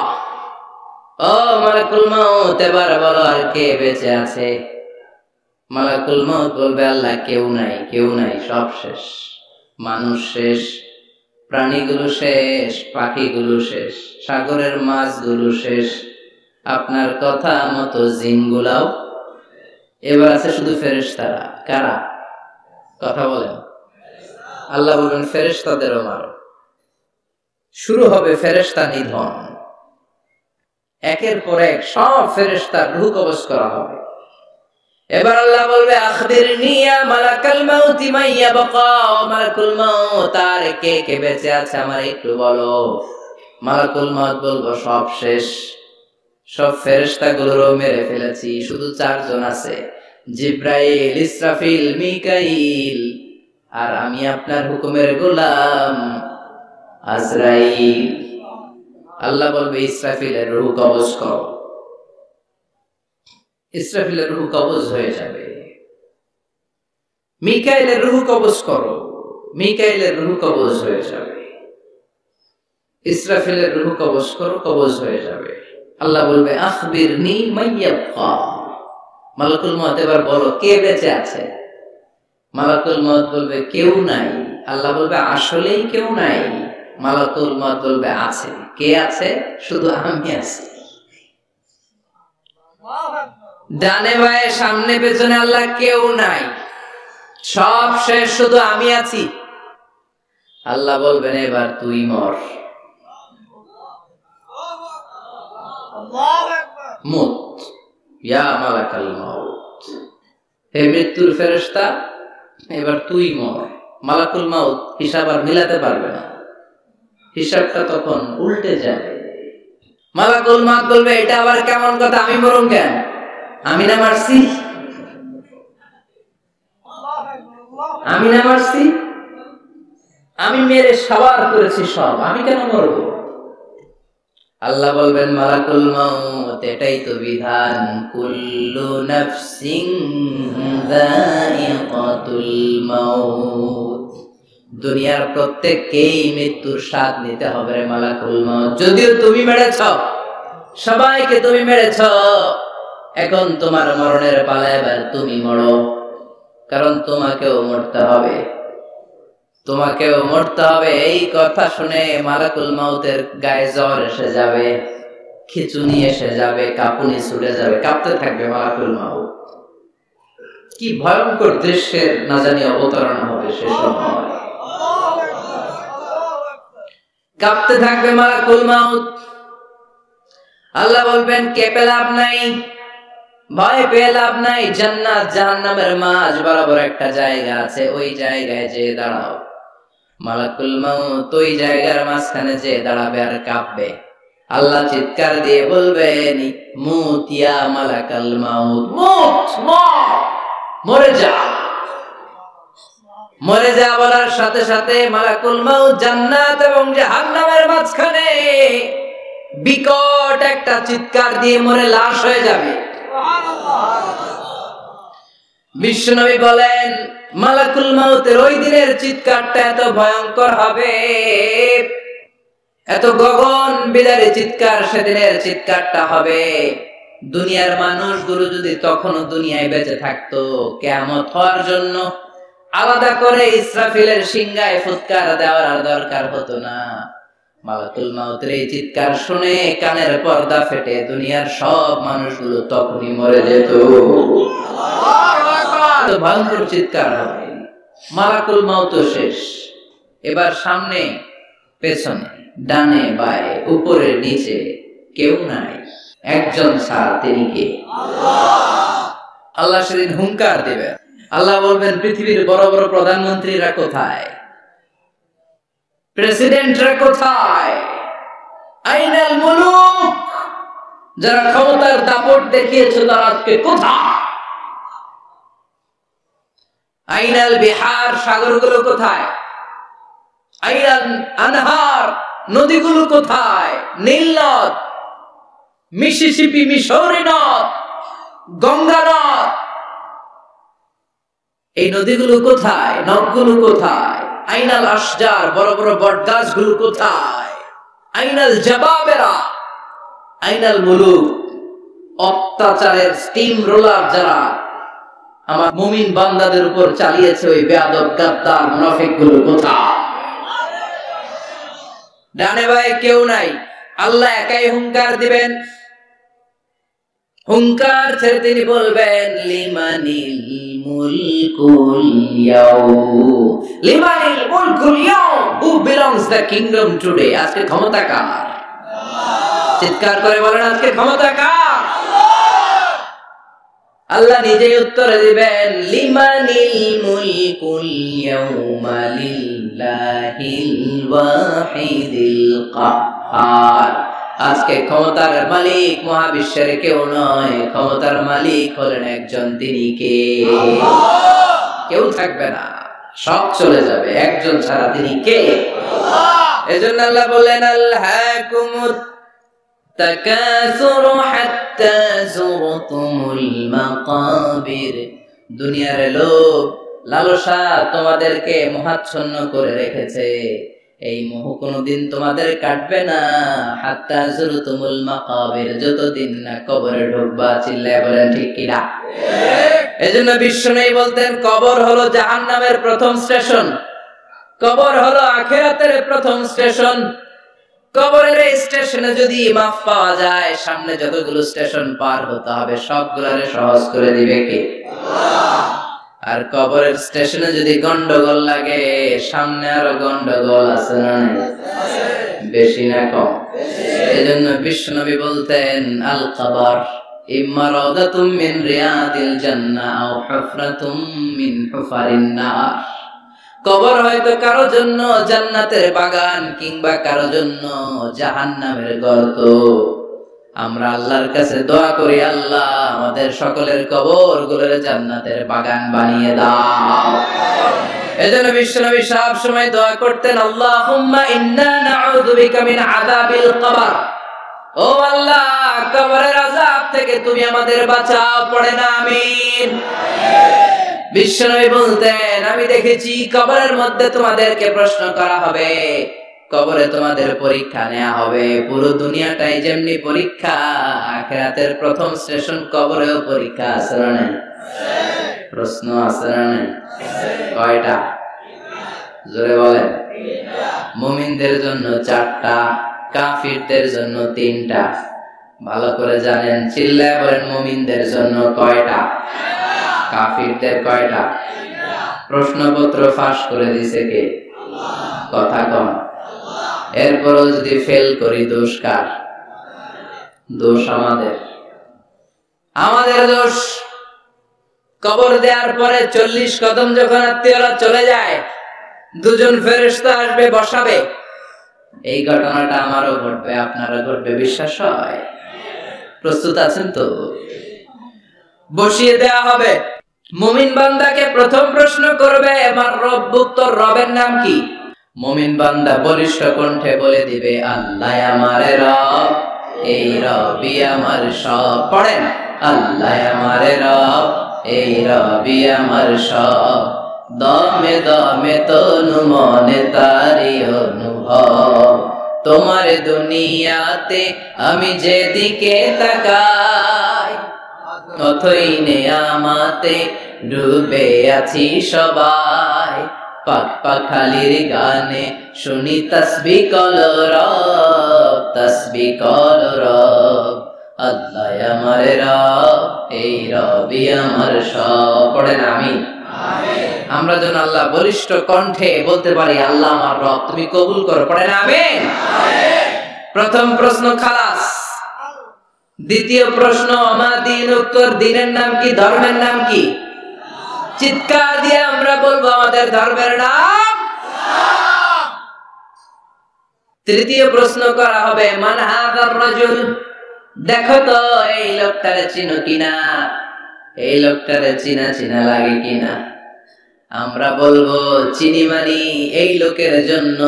ও মালাকুল মউত এবার বলো আর কে বেঁচে আছে। মালাকুল মউত বলবে আল্লাহ কেউ নাই, কেউ নাই, সব শেষ। মানুষ শেষ, প্রাণীগুলো শেষ, পাখিগুলো শেষ, সাগরের মাছগুলো শেষ, আপনার কথা মতো জিনগুলাও। এবার আছে শুধু ফেরেশতারা। কারা? কথা বলেন। আল্লাহ বলবেন ফেরেশতাদেরও মারো। শুরু হবে ফেরেশতা নিধন। একের পর এক সব ফেরেশতার রূহ কবজ করা হবে। এবার আল্লাহ বলবে আখবিরনি ইয়া মালাকাল মাউত মান ইয়াবকা, মালাকুল মাউত আর কে কে বেঁচে আছে আমার একটু বলো। মালাকুল মাউত বলবো সব শেষ, সব ফেরেশতাগুলোরও মেরে ফেলেছি, শুধু 4 জন আছে, জিব্রাইল, ইসরাফিল, মিকাইল, আর আমি আপনার হুকুমের গোলাম আজরাইল। আল্লাহ বলবে ইসরাফিলের রূহ কবজ করো। ইসরাফিলের রূহ কবজ হয়ে যাবে। মিকাইলের রূহ কবজ করো, মিকাইলের রূহ কবজ হয়ে যাবে। ইসরাফিলের রূহ কবজ করো, কবজ হয়ে যাবে। আল্লাহ বলবে আখবিরনি মাইয়াবকা, মালাকুল মউত এবার বলো কে বেঁচে আছে। মালাকুল মউত বলবে কেউ নাই। আল্লাহ বলবে আসলেই কেউ নাই। মালাকুল মউত বলবে আছে। কে আছে? শুধু আমি আছি। ডানে বায়ে সামনে পেছনে আল্লাহ কেউ নাই, সব শেষ, শুধু আমি আছি। আল্লাহ বলবেন এবার তুই মর। মুত ইয়া মালাকাল মাউত, হে মৃত্যুর ফেরেশতা এবার তুই মর। মালাকুল মাউত হিসাব আর মিলাতে পারবে না, হিসাবটা তখন উল্টে যাবে। মালাকুল মাউত বলবে এটা আবার কেমন কথা, আমি মরুম কেন? আমি না মারছি, আমি না মারছি, আমি মেরে সাবার করেছি সব, আমি কেন মরব? আল্লাহ বলবেন মালাকুল মাউত এটাই তো বিধান, কুল্লু নাফসিন যায়িকাতুল মাউত, দুনিয়ার প্রত্যেককেই মৃত্যুর স্বাদ নিতে হবে রে মালাকুল মাউত। যদিও তুমি মেরেছ, সবাইকে তুমি মেরেছ, এখন তোমার মরণের পালা, এবার তুমি মরো, কারণ তোমাকেও মরতে হবে, তোমাকেও মরতে হবে। এই কথা শুনে মালাকুল মাউতের গায়ে জ্বর এসে যাবে, খিঁচুনি এসে যাবে, কাঁপুনি ছুটে যাবে, কাঁপতে থাকবে মালাকুল মাউত। কি ভয়ঙ্কর দৃশ্যের না জানি অবতারণা হবে সে সময়। কাঁপতে থাকবে মালাকুল মাউত। আল্লাহ বলবেন কেঁপে লাভ নাই, ভয় পেয়ে লাভ নাই, জান্নাত জাহান্নামের মাঝ বরাবর একটা জায়গা আছে, ওই জায়গায় যে দাঁড়াও। মালাকুল মাউত ওই জায়গার মাঝখানে যে দাঁড়াবে আর কাঁপবে। আল্লাহ চিৎকার দিয়ে বলবেন মুত ইয়া মালাকাল মাউত, মুত, মরে যা, মরে যা। বলার সাথে সাথে মালাকুল মাউত জান্নাত এবং জাহান্নামের মাঝখানে বিকট একটা চিৎকার দিয়ে মরে লাশ হয়ে যাবে। বিশ্বনবী বলেন মালাকুল মাউতের ওই দিনের চিৎকারটা এত ভয়ঙ্কর হবে, এত গগন বিদারী চিৎকার সেদিনের চিৎকারটা হবে। দুনিয়ার মানুষগুলো যদি তখনও দুনিয়ায় বেঁচে থাকতো, কিয়ামত হওয়ার জন্য আলাদা করে ইসরাফিলের সিংহায় ফুৎকার দেওয়ার আর দরকার হতো না। মালাকুল মাউতের এই চিৎকার শুনে কানের পর্দা ফেটে দুনিয়ার সব মানুষগুলো তখনই মরে যেত। ভয়ঙ্কর চিৎকার হবে। মালাকুল মাউত শেষ। এবার সামনে পেছনে ডানে বায়ে উপরে নিচে কেউ নাই, একজন ছাড়া, তিনি কে? আল্লাহ সেদিন হুঙ্কার দেবেন। আল্লাহ বলবেন পৃথিবীর বড় বড় প্রধানমন্ত্রীরা কোথায়, প্রেসিডেন্টরা কোথায়, আইনাল মুলুক, যারা ক্ষমতার দাপট দেখিয়েছে তারা আজকে কোথায়? আইনাল বিহার, সাগরগুলো কোথায়? আইনাল আনহার, নদীগুলো কোথায়? নীল নদ, মিসিসিপি, মিসৌরি নদ, গঙ্গা নদ, এই নদীগুলো কোথায়? নদগুলো কোথায়? আইনাল আশজার, বড় বড় বট গাছগুলো কোথায়? আইনাল জাবাবেরা, আইনাল মুলুক, অত্যাচারের স্টিম রোলার যারা আমার মুমিন বান্দাদের উপর চালিয়েছে, ওই বেয়াদব গাদ্দার মুনাফিক গুলো কোথায়? ডানে বায়ে কেউ নাই, আল্লাহ একাই হুঙ্কার দিবেন। হুঙ্কার ছেড়ে তিনি বলবেন, লিমানিল মুলকুল ইয়াউম, লিমানিল মুলকুল ইয়াউম, who belongs the kingdom today. আজকে ক্ষমতা কার? চিৎকার করে বলেন, আজকে ক্ষমতা কার? আল্লাহ নিজেই উত্তরে দিবেন, লিমানিল মুলকুল ইয়াউমা লিল্লাহিল ওয়াহিদিল কাহ্হার। আজকে ক্ষমতার মালিক মহাবিশ্বের কেউ নয়, ক্ষমতার মালিক হলেন একজন, তিনি কে? কেউ থাকবে না, সব চলে যাবে, একজন ছাড়া, তিনি কে? এজন্য আল্লাহ বললেন, আলহাকুমুত তাকাসুরু হাত্তা যুরতুমুল মাকাবির। দুনিয়ার লোভ লালসা তোমাদেরকে মোহাচ্ছন্ন করে রেখেছে, এই মোহ কোনদিন তোমাদের কাটবে না। হাত্তা যুরতুমুল মাকাবির, যতদিন না কবরে ঢুকবা। চিল্লায় বলেন ঠিক কিনা? এজন্য বিশ্বনবী বলতেন, কবর হলো জাহান্নামের প্রথম স্টেশন, কবর হলো আখিরাতের প্রথম স্টেশন। কবরের এই স্টেশনে যদি মাফ পাওয়া যায়, সামনে যতগুলো স্টেশন পার হতে হবে সবগুলোরে সহজ করে দিবে কে? আর কবরের স্টেশনে যদি গন্ডগোল লাগে, সামনে আরো গন্ডগোল আছে না? বেশি না কম? এজন্য বিশ্বনবী বলতেন, আল কবর ইম্মা রাউদাতুম মিন রিয়াদিল জান্নাহ আও হুফরাতুম মিন হুফারিন নার। কবর হয়তো কারো জন্য জান্নাতের বাগান, কিংবা কারো জন্য জাহান্নামের গর্ত। আমরা আল্লাহর কাছে দোয়া করি, আল্লাহ আমাদের সকলের কবর গুলোরে জান্নাতের বাগান বানিয়ে দাও। এজন্য বিশ্বনবী সব সময় দোয়া করতেন, আল্লাহুম্মা ইন্না নাউযু বিকা মিন আযাবিল কবর। ও আল্লাহ, কবরের আযাব থেকে তুমি আমাদের বাঁচাও। পড়েন আমিন। বিশ্বনবী বলতেন, আমি দেখেছি কবরের মধ্যে তোমাদেরকে প্রশ্ন করা হবে, কবরে তোমাদের পরীক্ষা নেওয়া হবে। পুরো দুনিয়াটাই যেমনি পরীক্ষা, আখিরাতের প্রথম স্টেশন কবরেও পরীক্ষা আছে না নাই? প্রশ্ন আছে না নাই? কয়টা? জোরে বলেন। মুমিনদের জন্য 4টা, কাফিরদের জন্য 3টা। ভালো করে জানেন, চিল্লায় বলেন, মুমিনদের জন্য কয়টা? কাফিরদের কয়টা? প্রশ্নপত্র ফাঁস করে দিছে কে? কথা কম। এরপরও যদি ফেল করি, দোষ কার? দোষ আমাদের, আমাদের দোষ। কবর দেওয়ার পরে 40 কদম যখন আত্মীয়রা চলে যায়, দুজন ফেরেশতা আসবে, বসাবে। এই ঘটনাটা আমারও ঘটবে, আপনারও ঘটবে, বিশ্বাস হয়? প্রস্তুত আছেন তো? বসিয়ে দেয়া হবে। মুমিন বান্দাকে প্রথম প্রশ্ন করবে, আমার রব্বুক, তোর রবের নাম কি? মুমিন বান্দা বলিষ্ঠ কণ্ঠে বলে দিবে, আল্লাহ আমার রব, এই রবই আমার সব। পড়েন, আল্লাহ আমার রব, এই রবই আমার সব। দমে দমে তনু মনে তারি অনুভব। তোমার দুনিয়াতে আমি যেদিকে তাকাই, অথই নেয়ামাতে ডুবে আছি সবাই। পাক পাখালির গানে শুনি তাসবিহ কলরব, তাসবিহ কলরব। আল্লাহ আমার রব, এই রবই আমার সব। পড়েন আমিন। আমরা যেন আল্লাহ বলিষ্ঠ কণ্ঠে বলতে পারি, আল্লাহ আমার রব, তুমি কবুল করো। পড়েন আমিন। প্রথম প্রশ্ন খালাস। দ্বিতীয় প্রশ্ন, আমার দিন উত্তর, দিনের নাম কি, ধর্মের নাম কি? চিৎকার দিয়ে আমরা বলবো, আমাদের ধর্মের নাম। তৃতীয় প্রশ্ন করা হবে, মান হাযার রাজুল, দেখো তো এই লোকটারে চিনো কিনা, এই লোকটারে চিনা চিনা লাগে কিনা। আমরা বলবো চিনিমানি এই লোকের জন্য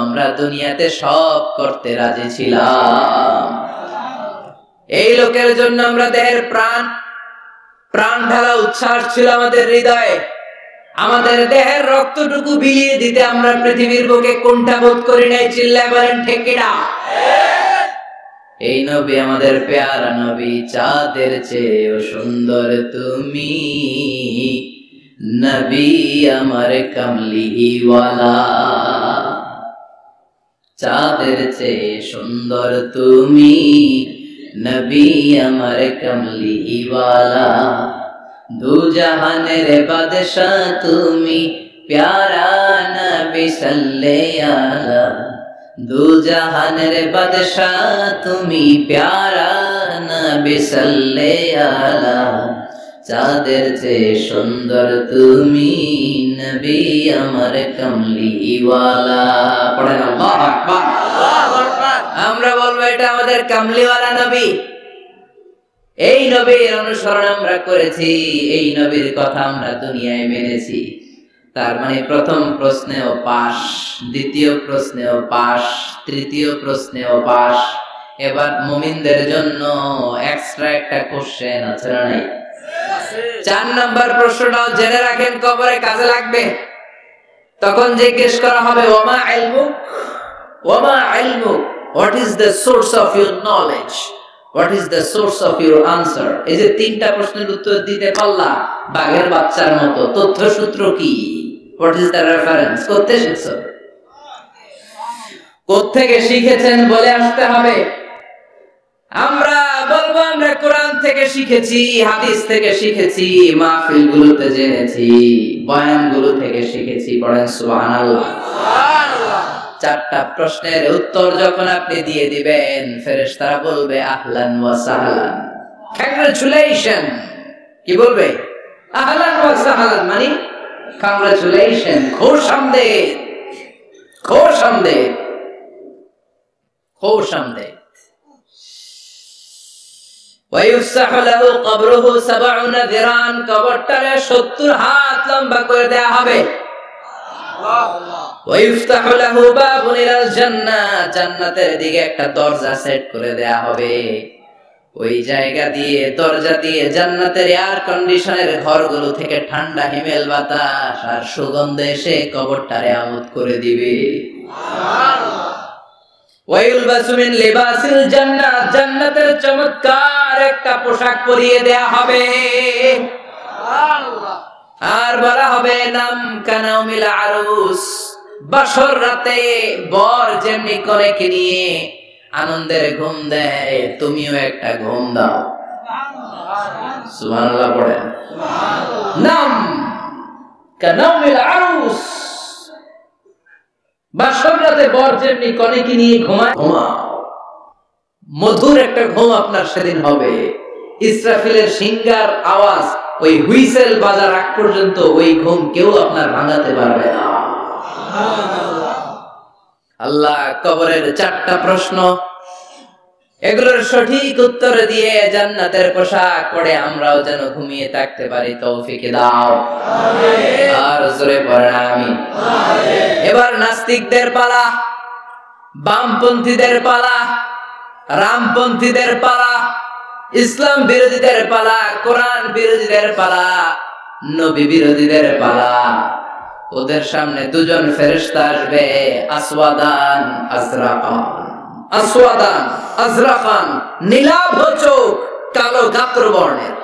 আমরা দুনিয়াতে সব করতে রাজি ছিলাম। এই লোকের জন্য আমরা দেহের প্রাণ ঢালা উচ্ছ্বাস ছিল আমাদের হৃদয়ে। আমাদের দেহের রক্তটুকু বিলিয়ে দিতে আমরা পৃথিবীর বুকে কোনটা বোধ করি নাই। চিল্লায় বলেন ঠিক কিনা? এই নবী আমাদের প্যারা নবী, চাঁদের চেয়েও সুন্দর তুমি নবী আমার কামলিওয়ালা। চাঁদের চেয়ে সুন্দর তুমি নবী আমার কামলিওয়ালা। দু জাহানের বাদশাহ তুমি প্যারা নবী সাল্লাল্লাহু আলা। দু জাহানের বাদশাহ তুমি প্যারা নবী সাল্লাল্লাহু আলা। চাঁদের চেয়ে সুন্দর তুমি নবী আমার কামলিওয়ালা। পড়েন আল্লাহু আকবার। আমরা বলবো এটা আমাদের কামলিওয়ালা নবী। এই নবীর অনুসরণ আমরা করেছি, এই নবীর কথা আমরা দুনিয়ায় মেনেছি। তার মানে প্রথম প্রশ্নেও পাস, দ্বিতীয় প্রশ্নেও পাস, তৃতীয় প্রশ্নেও পাস। এবার মুমিনদের জন্য এক্সট্রা একটা কোশ্চেন আছে না নাই? 4 নাম্বার প্রশ্নটাও জেনে রাখেন, কবরে কাজে লাগবে। তখন জিজ্ঞেস করা হবে ওমা ইলমুক, ওমা ইলমুক, what is the source of your knowledge, what is the source of your answer. এই যে 3টা প্রশ্নের উত্তর দিতে পারলা বাঘের বাচ্চার মতো, তথ্যসূত্র কি? What is the reference? কোত্থেকে শিখছো, কোত্থেকে শিখেছেন বলে আসতে হবে। আমরা বলবো আমরা কোরআন থেকে শিখেছি, হাদিস থেকে শিখেছি, মাহফিলগুলোতে জেনেছি, বয়ানগুলো থেকে শিখেছি। পড়েন সুবহানাল্লাহ। 4টা প্রশ্নের উত্তর যখন আপনি দিয়ে দিবেন, ফেরেশতারা বলবে আহলান ওয়া সাহলান, কংগ্রাচুলেশন। কি বলবে? আহলান ওয়া সাহলান মানে কংগ্রাচুলেশন, খুশামদেদ, খুশামদেদ, খুশামদেদ। ওয়ায়ুফসাহু লাহু কবরুহু 70 যিরান, কবরটারে 70 হাত লম্বা করে দেয়া হবে। ওয়ায়ুফতাহু লাহু বাবুন ইলাল জান্নাহ, জান্নাতের দিকে একটা দরজা সেট করে দেয়া হবে। ওই জায়গা দিয়ে, দরজা দিয়ে জান্নাতের এয়ার কন্ডিশনের ঘরগুলো থেকে ঠান্ডা হিমেল বাতাস আর সুগন্ধ এসে কবরটারে আমোদ করে দিবে। সুবহানাল্লাহ। ওয়ায়ুলবাসু মিন লিবাসিল জান্নাহ, জান্নাতের চমৎকার একটা পোশাক পরিয়ে দেয়া হবে। সুবহানাল্লাহ। আর বলা হবে নাম কানাউমিল আরুস, বাসর রাতে বর যেমনি কনেকে নিয়ে আনন্দের ঘুম দেয়, তুমিও একটা ঘুম দাও। সুবহানাল্লাহ পড়েন। নাম কানাউমিল আরুস, বাসর রাতে বর যেমনি কনেকে নিয়ে ঘুমায়, ঘুমাও। মধুর একটা ঘুম আপনার সেদিন হবে। ইসরাফিলের সিংগার আওয়াজ, ওই হুইসেল বাজার আগ পর্যন্ত ওই ঘুম কেউ আপনার ভাঙাতে পারবে না। আল্লাহ কবরের 4টা প্রশ্ন, এগুলোর সঠিক উত্তর দিয়ে জান্নাতের পোশাক পরে আমরাও যেন ঘুমিয়ে থাকতে পারি, তৌফিক দাও। আর জোরে পড়েন আমিন। এবার নাস্তিকদের পালা, বামপন্থীদের পালা, রামপন্থীদের পালা, ইসলাম বিরোধীদের পালা, কোরআন বিরোধীদের পালা, নবী বিরোধীদের পালা। ওদের সামনে 2জন ফেরেশতা আসবে, আসওয়াদান আজরাকান, আসওয়াদান আজরাকান, নীলাভ চোখ, কালো গাত্র বর্ণের।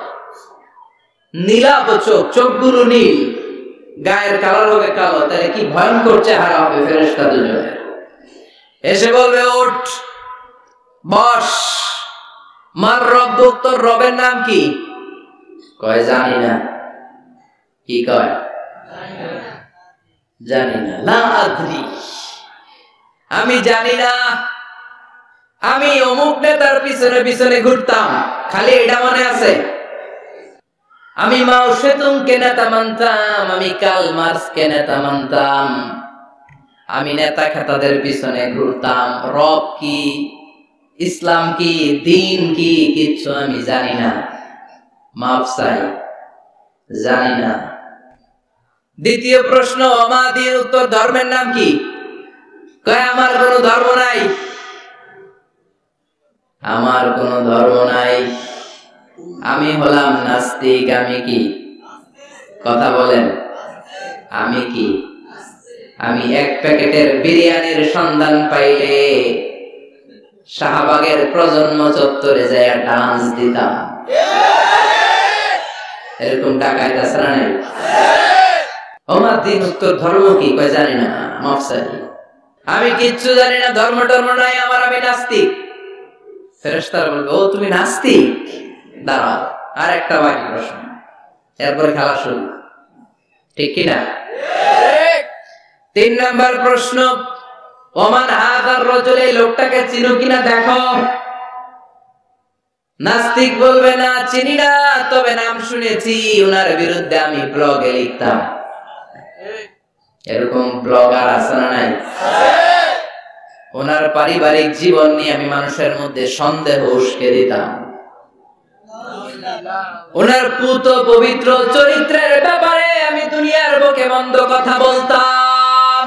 নীলাভ চোখ, চোখগুলো নীল, গায়ের কালার হবে কালো। তাহলে কি ভয়ঙ্কর চেহারা হবে ফেরেশতা 2জনের। এসে বলবে ওঠ, বস। মার রব্বুক, তোর রবের নাম কি? কয় জানি না। কি কয়? জানি না। লা আদরি, আমি জানি না। আমি অমুক নেতার পিছনে পিছনে ঘুরতাম, খালি এটা মনে আছে। আমি মাও সেতুংকে নেতা মানতাম, আমি কার্ল মার্কসকে নেতা মানতাম, আমি নেতা খেতাদের পিছনে ঘুরতাম। রব কি, ইসলাম কি, দিন কি, কিচ্ছু আমি জানি না। মাফ চাই, জানি না। দ্বিতীয় প্রশ্ন, ওমা দিন, উত্তর ধর্মের নাম কি? কয় আমার কোনো ধর্ম নাই, আমার কোনো ধর্ম নাই, আমি হলাম নাস্তিক। আমি কি? কথা বলেন, আমি কি? আমি এক প্যাকেটের বিরিয়ানির সন্ধান পাইলে শাহবাগের প্রজন্ম চত্বরে যায় ডান্স দিতাম। এরকম টাকায় তাছাড়া নেই। ওমার দিন, উত্তর ধর্ম কি? কয় জানি না, মফসালি, আমি কিচ্ছু জানি না, ধর্ম টর্ম নাই আমার, আমি নাস্তিক। ফেরেশতারা বলবে, ও তুমি নাস্তিক, দাঁড়াও আর একটা বাকি প্রশ্ন, এরপরে খেলা শুরু। ঠিক কিনা? তিন নাম্বার প্রশ্ন, ওমান হাযার রাজুল, এই লোকটাকে চিনো কিনা দেখো। নাস্তিক বলবে না, চিনি না, তবে নাম শুনেছি, ওনার বিরুদ্ধে আমি ব্লগে লিখতাম। এরকম ব্লগার আছে না নাই? ওনার পারিবারিক জীবন নিয়ে আমি মানুষের মধ্যে সন্দেহ উস্কে দিতাম। ওনার পুত পবিত্র চরিত্রের ব্যাপারে আমি দুনিয়ার বুকে মন্দ কথা বলতাম।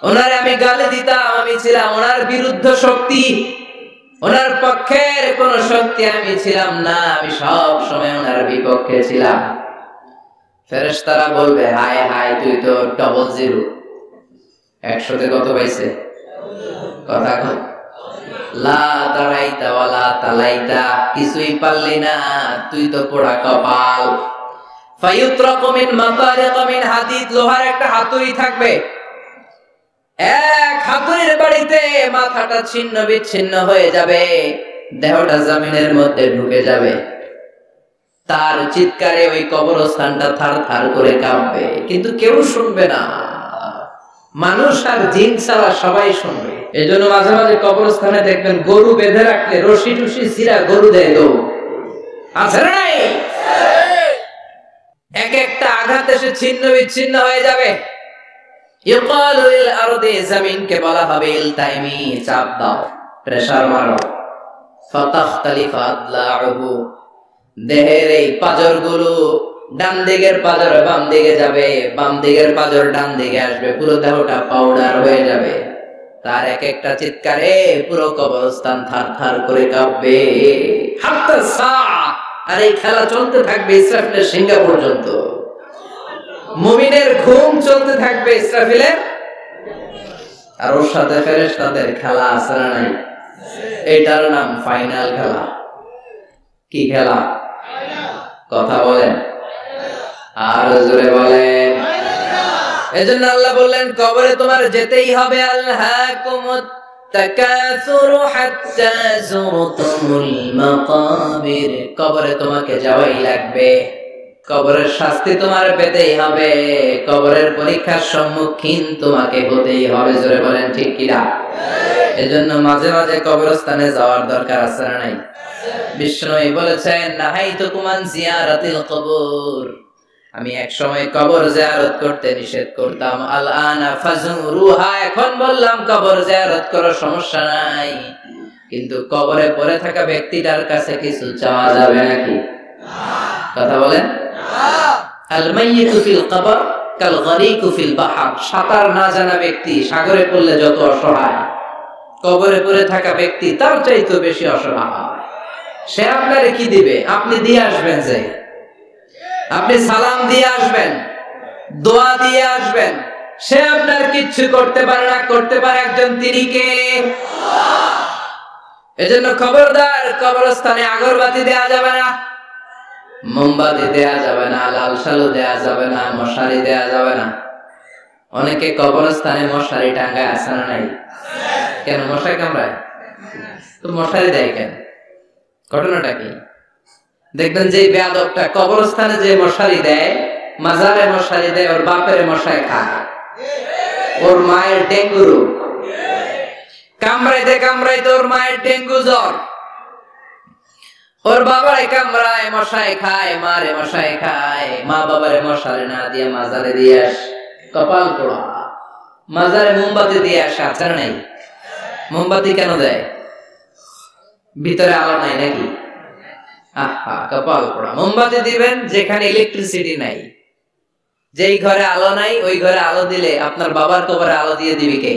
ওনারে আমি গালি দিতাম। আমি ছিলাম ওনার বিরুদ্ধ শক্তি, ওনার পক্ষের কোন শক্তি আমি ছিলাম না, আমি সব সময় ওনার বিপক্ষে ছিলাম। ফেরেশতারা বলবে, হায় হায়, তুই তো ডবল জিরো। 100 তে কত পাইছে? কথা কর। লা তারাইতা ওয়ালা তালাইতা, কিছুই পারলি না, তুই তো পোড়া কপাল। ফায়ুত্রাকু মিন মাতারিক মিন হাদিদ, লোহার একটা হাতুড়ি থাকবে, এক হাতুড়ির বাড়িতে মাথাটা ছিন্ন বিচ্ছিন্ন হয়ে যাবে, দেহটা জমিনের মধ্যে ঢুকে যাবে। তার চিৎকারে ওই কবরস্থানটা থার থার করে কাঁপবে, কিন্তু কেউ শুনবে না। মানুষ আর জিন ছাড়া সবাই শুনবে। এই জন্য মাঝে মাঝে কবরস্থানে দেখবেন গরু বেঁধে রাখলে রশি টুসি ছিঁড়া গরু দেয় দৌড়। আছে না নাই? এক একটা আঘাত এসে ছিন্ন বিচ্ছিন্ন হয়ে যাবে। ইউকালু লিল আরদি, জমিনকে বলা হবে ইলতাইমি, চাপ দাও, প্রেসার মারো। ফাতাখতালিফা আদলাউহু, দেহের এই পাঁজরগুলো ডান দিকের পাঁজর বাম দিকে যাবে, বাম দিকের পাঁজর ডান দিকে আসবে, পুরো দেহটা পাউডার হয়ে যাবে। তার এক একটা চিৎকারে পুরো কবরস্থান থার থার করে কাঁপবে। হাত্তা সাআ, আর এই খেলা চলতে থাকবে ইসরাফিলের সিংহা পর্যন্ত। মুমিনের ঘুম চলতে থাকবে ইসরাফিলের, আর ওর সাথে ফেরেশতাদের খেলা আছে না নাই? এটার নাম ফাইনাল খেলা। কি খেলা? কথা বলেন, আর জোরে বলেন। এজন্য আল্লাহ বললেন, কবরে তোমার যেতেই হবে। আলহাকুমুত তাকাসুরু হাত্তা যুরতুমুল মাকাবির, কবরে তোমাকে যাওয়াই লাগবে, কবরের শাস্তি তোমার পেতেই হবে, কবরের পরীক্ষার সম্মুখীন তোমাকে হতেই হবে। জোরে বলেন ঠিক কিনা? এজন্য মাঝে মাঝে কবরস্থানে যাওয়ার দরকার আছে না নাই? বিষ্ণু বলেছেন, নাহাইতুকুম আন জিয়ারাতিল কবর, আমি এক সময় কবর জিয়ারত করতে নিষেধ করতাম। আলআনা ফাজুরুহা, এখন বললাম কবর জিয়ারত করো, সমস্যা নাই, কিন্তু কবরে পড়ে থাকা ব্যক্তিটার কাছে কিছু চাওয়া যাবে নাকি? কথা বলেন। আল মাইয়িতু ফিল কবর কাল গরিকু ফিল বাহর, সাঁতার না জানা ব্যক্তি সাগরে পড়লে যত অসহায়, কবরে পড়ে থাকা ব্যক্তি তার চাইতে বেশি অসহায়। সে আপনারে কি দিবে? আপনি দিয়ে আসবেন, যে আপনি সালাম দিয়ে আসবেন, দোয়া দিয়ে আসবেন, সে আপনার কিচ্ছু করতে পারে না। করতে পারে একজন, তিনি কে? এজন্য খবরদার, কবরস্থানে আগরবাতি দেয়া যাবে না, মোমবাতি দেয়া যাবে না, লাল শালু দেয়া যাবে না, মশারি দেয়া যাবে না। অনেকে কবরস্থানে মশারি টাঙ্গায়, আছে না নাই? কেন মশাই কামড়ায়? তো মশারি দেয় কেন? ঘটনাটা কি? দেখবেন যে বেয়াদবটা কবরস্থানে যে মশারি দেয়, মাজারে মশারি দেয়, ওর বাপের মশাই খায়, ওর মায়ের ডেঙ্গু রোগ, কামড়াইতে কামড়াইতে ওর মায়ের ডেঙ্গু জ্বর, ওর বাবারে কামড়ায়, মশাই খায়, মারে মশাই খায়, মা বাবারে মশারি না দিয়ে মাজারে দিয়ে আস, কপাল পোড়া। মাজারে মোমবাতি দিয়ে আসে, আছে না নাই? মোমবাতি কেন দেয়? ভিতরে আলো নাই নাকি? আহা, কপাল পোড়া। মোমবাতি দিবেন যেখানে ইলেকট্রিসিটি নাই, যেই ঘরে আলো নাই ওই ঘরে আলো দিলে আপনার বাবার কবরে আলো দিয়ে দিবে কে?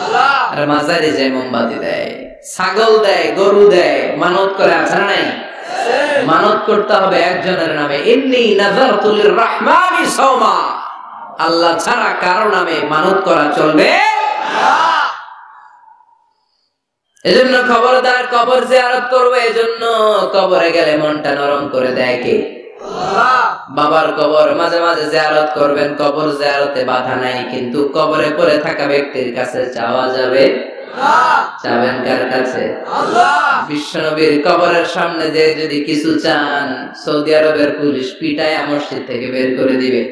আল্লাহ। আর মাজারে যে মোমবাতি দেয়, ছাগল দেয়, গরু দেয়, মানত করে, আছে না নাই? মানত করতে হবে একজনের নামে, ইন্নী নাযারতু লিররহমানি সাওমা, আল্লাহ ছাড়া কারো নামে মানত করা চলবে না। এজন্য খবরদার, কবর জিয়ারত করবে, এজন্য কবরে গেলে মনটা নরম করে দেয় কে? আল্লাহ। বাবার কবর মাঝে মাঝে জিয়ারত করবেন, কবর জিয়ারতে বাধা নাই, কিন্তু কবরে পড়ে থাকা ব্যক্তির কাছে চাওয়া যাবে না। চাবেন কার কাছে? আল্লাহ। বিশ্বনবীর কবরের সামনে যে যদি কিছু চান, সৌদি আরবের পুলিশ পিটায় মসজিদ থেকে বের করে দিবে।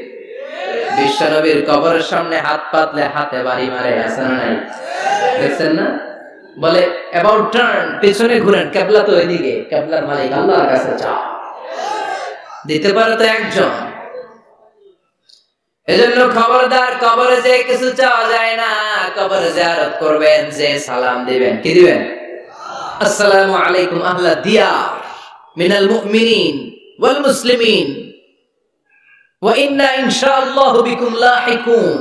বিশ্বনবীর কবরের সামনে হাত পাতলে হাতে বাড়ি মারে, আছে না নাই? দেখছেন না? বলে অ্যাবাউট টার্ন, পেছনে ঘুরেন, কিবলা তো ওইদিকে, কিবলার মালিক আল্লাহর কাছে চাও, দিতে পারে তো একজন। এজন্য খবরদার, কবরে যে কিছু চাওয়া যায় না, কবরে জিয়ারত করবেন, যে সালাম দিবেন, কি দিবেন? আসসালামু আলাইকুম আহলা দিয়ার মিনাল মুমিনিন ওয়াল মুসলিমিন ওয়া ইন্না ইনশাআল্লাহু বিকুম লাহিকুন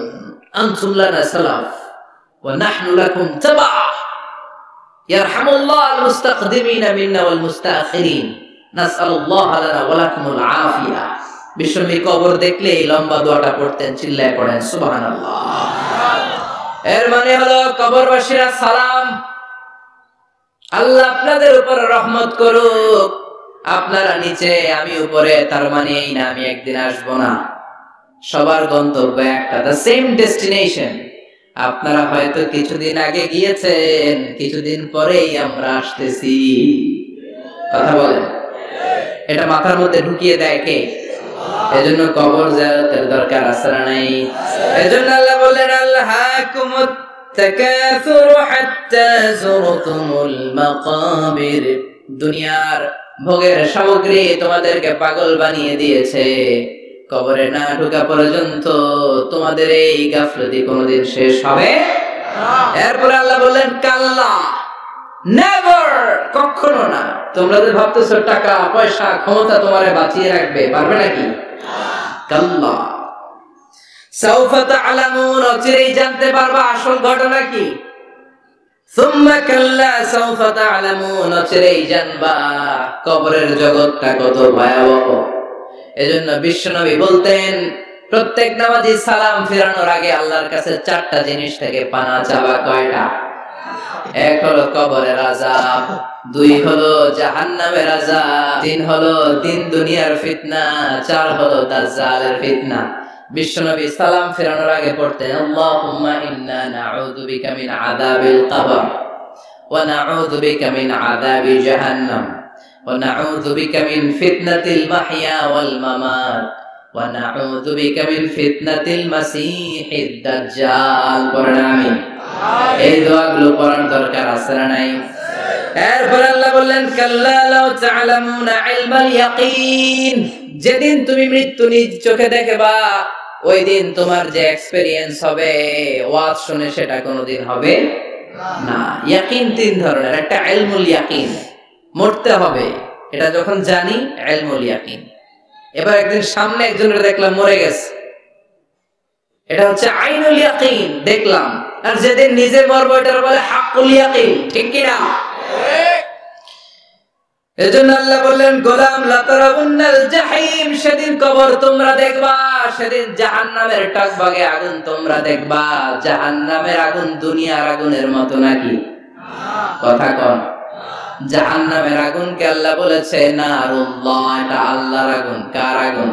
আনতুম লানা সালাফ ওয়া নাহনু লাকুম তাবা ইয়ারহামুল্লাহ আল মুস্তাকদিমিনা মিন্না ওয়াল মুস্তাখিরিন নাসআলুল্লাহ লানা ওয়া লাকুমুল আফিয়া। বিশ্বনবী কবর দেখলে এই লম্বা দোয়াটা পড়তেন, চিল্লায় পড়েন সুবহানাল্লাহ। এর মানে হলো কবরবাসীরা সালাম, আল্লাহ আপনাদের উপর রহমত করুক, আপনারা নিচে আমি উপরে, তার মানে এই না আমি একদিন আসবো না, সবার গন্তব্য একটা, দ্য সেম ডেস্টিনেশন। আপনারা হয়তো কিছুদিন আগে গিয়েছেন, কিছুদিন পরেই আমরা আসতেছি, কথা বলেন, এটা মাথার মধ্যে ঢুকিয়ে দেয় কে? এজন্য কবর জিয়ারতের দরকার আছে না নাই? এজন্য আল্লাহ বললেন আল্লাহাকুমুত তাকাসুরু হাত্তা যুরতুমুল মাকাবির, দুনিয়ার ভোগের সামগ্রী তোমাদেরকে পাগল বানিয়ে দিয়েছে, কবরে না ঢোকা পর্যন্ত তোমাদের এই গাফলতি কোনোদিন শেষ হবে না। এরপর আল্লাহ বললেন কাল্লা, নেভার, কখনো না। তোমরা যে ভাবতেছো টাকা পয়সা ক্ষমতা তোমারে বাঁচিয়ে রাখবে, পারবে নাকি? কাল্লা সাউফা তা'লামুন, অচিরেই জানতে পারবা আসল ঘটনা কি। সুম্মা কাল্লা সাউফা তা'লামুন, অচিরেই জানবা কবরের জগৎটা কত ভয়াবহ। এজন্য বিশ্বনবী বলতেন প্রত্যেক নামাজি সালাম ফেরানোর আগে আল্লাহর কাছে চারটা জিনিস থেকে পানা চাওয়া। কয়টা? এক হলো কবরের আযাব, দুই হলো জাহান্নামের আযাব, তিন হলো দিন দুনিয়ার ফিতনা, চার হলো দাজ্জালের ফিতনা। বিশ্বনবী সালাম ফেরানোর আগে পড়তেন আল্লাহুম্মা ইন্না নাউযু বিকা মিন আযাবিল কবর ওয়া নাউযু বিকা মিন আযাবি জাহান্নাম ওয়া নাউযু বিকা মিন ফিতনাতিল মাহইয়া ওয়াল মামাত ওয়া নাউযু বিকা মিন ফিতনাতিল মাসীহিদ দাজ্জাল। পড়েন আমিন। এই দোয়াগুলো পড়ার দরকার আছে না নাই? এরপর আল্লাহ বললেন কাল্লা লাউ তা'লামুনা ইলমাল ইয়াকিন, যেদিন তুমি মৃত্যু নিজ চোখে দেখবা ওই দিন তোমার যে এক্সপেরিয়েন্স হবে, ওয়াজ শুনে সেটা কোনোদিন হবে না। ইয়াকিন তিন ধরনের, একটা ইলমুল ইয়াকিন, মরতে হবে, এটা যখন জানি ইলমুল ইয়াকিন। এবার একদিন সামনে একজনের দেখলাম মরে গেছে, এটা হচ্ছে আইনুল ইয়াকিন, দেখলাম। আর যেদিন নিজে মরবো এটার বলে হাক্কুল ইয়াকিন, ঠিক কি না? এজন্য আল্লাহ বললেন গোলাম লা তারাউন্নাল জাহিম, সেদিন কবর তোমরা দেখবা, সেদিন জাহান্নামের টকবগে আগুন তোমরা দেখবা। জাহান্নামের আগুন দুনিয়ার আগুনের মতো নাকি? কথা কন। জাহান্নামের আগুনকে আল্লাহ বলেছে নারুল্লাহ, এটা আল্লাহর আগুন। কার আগুন?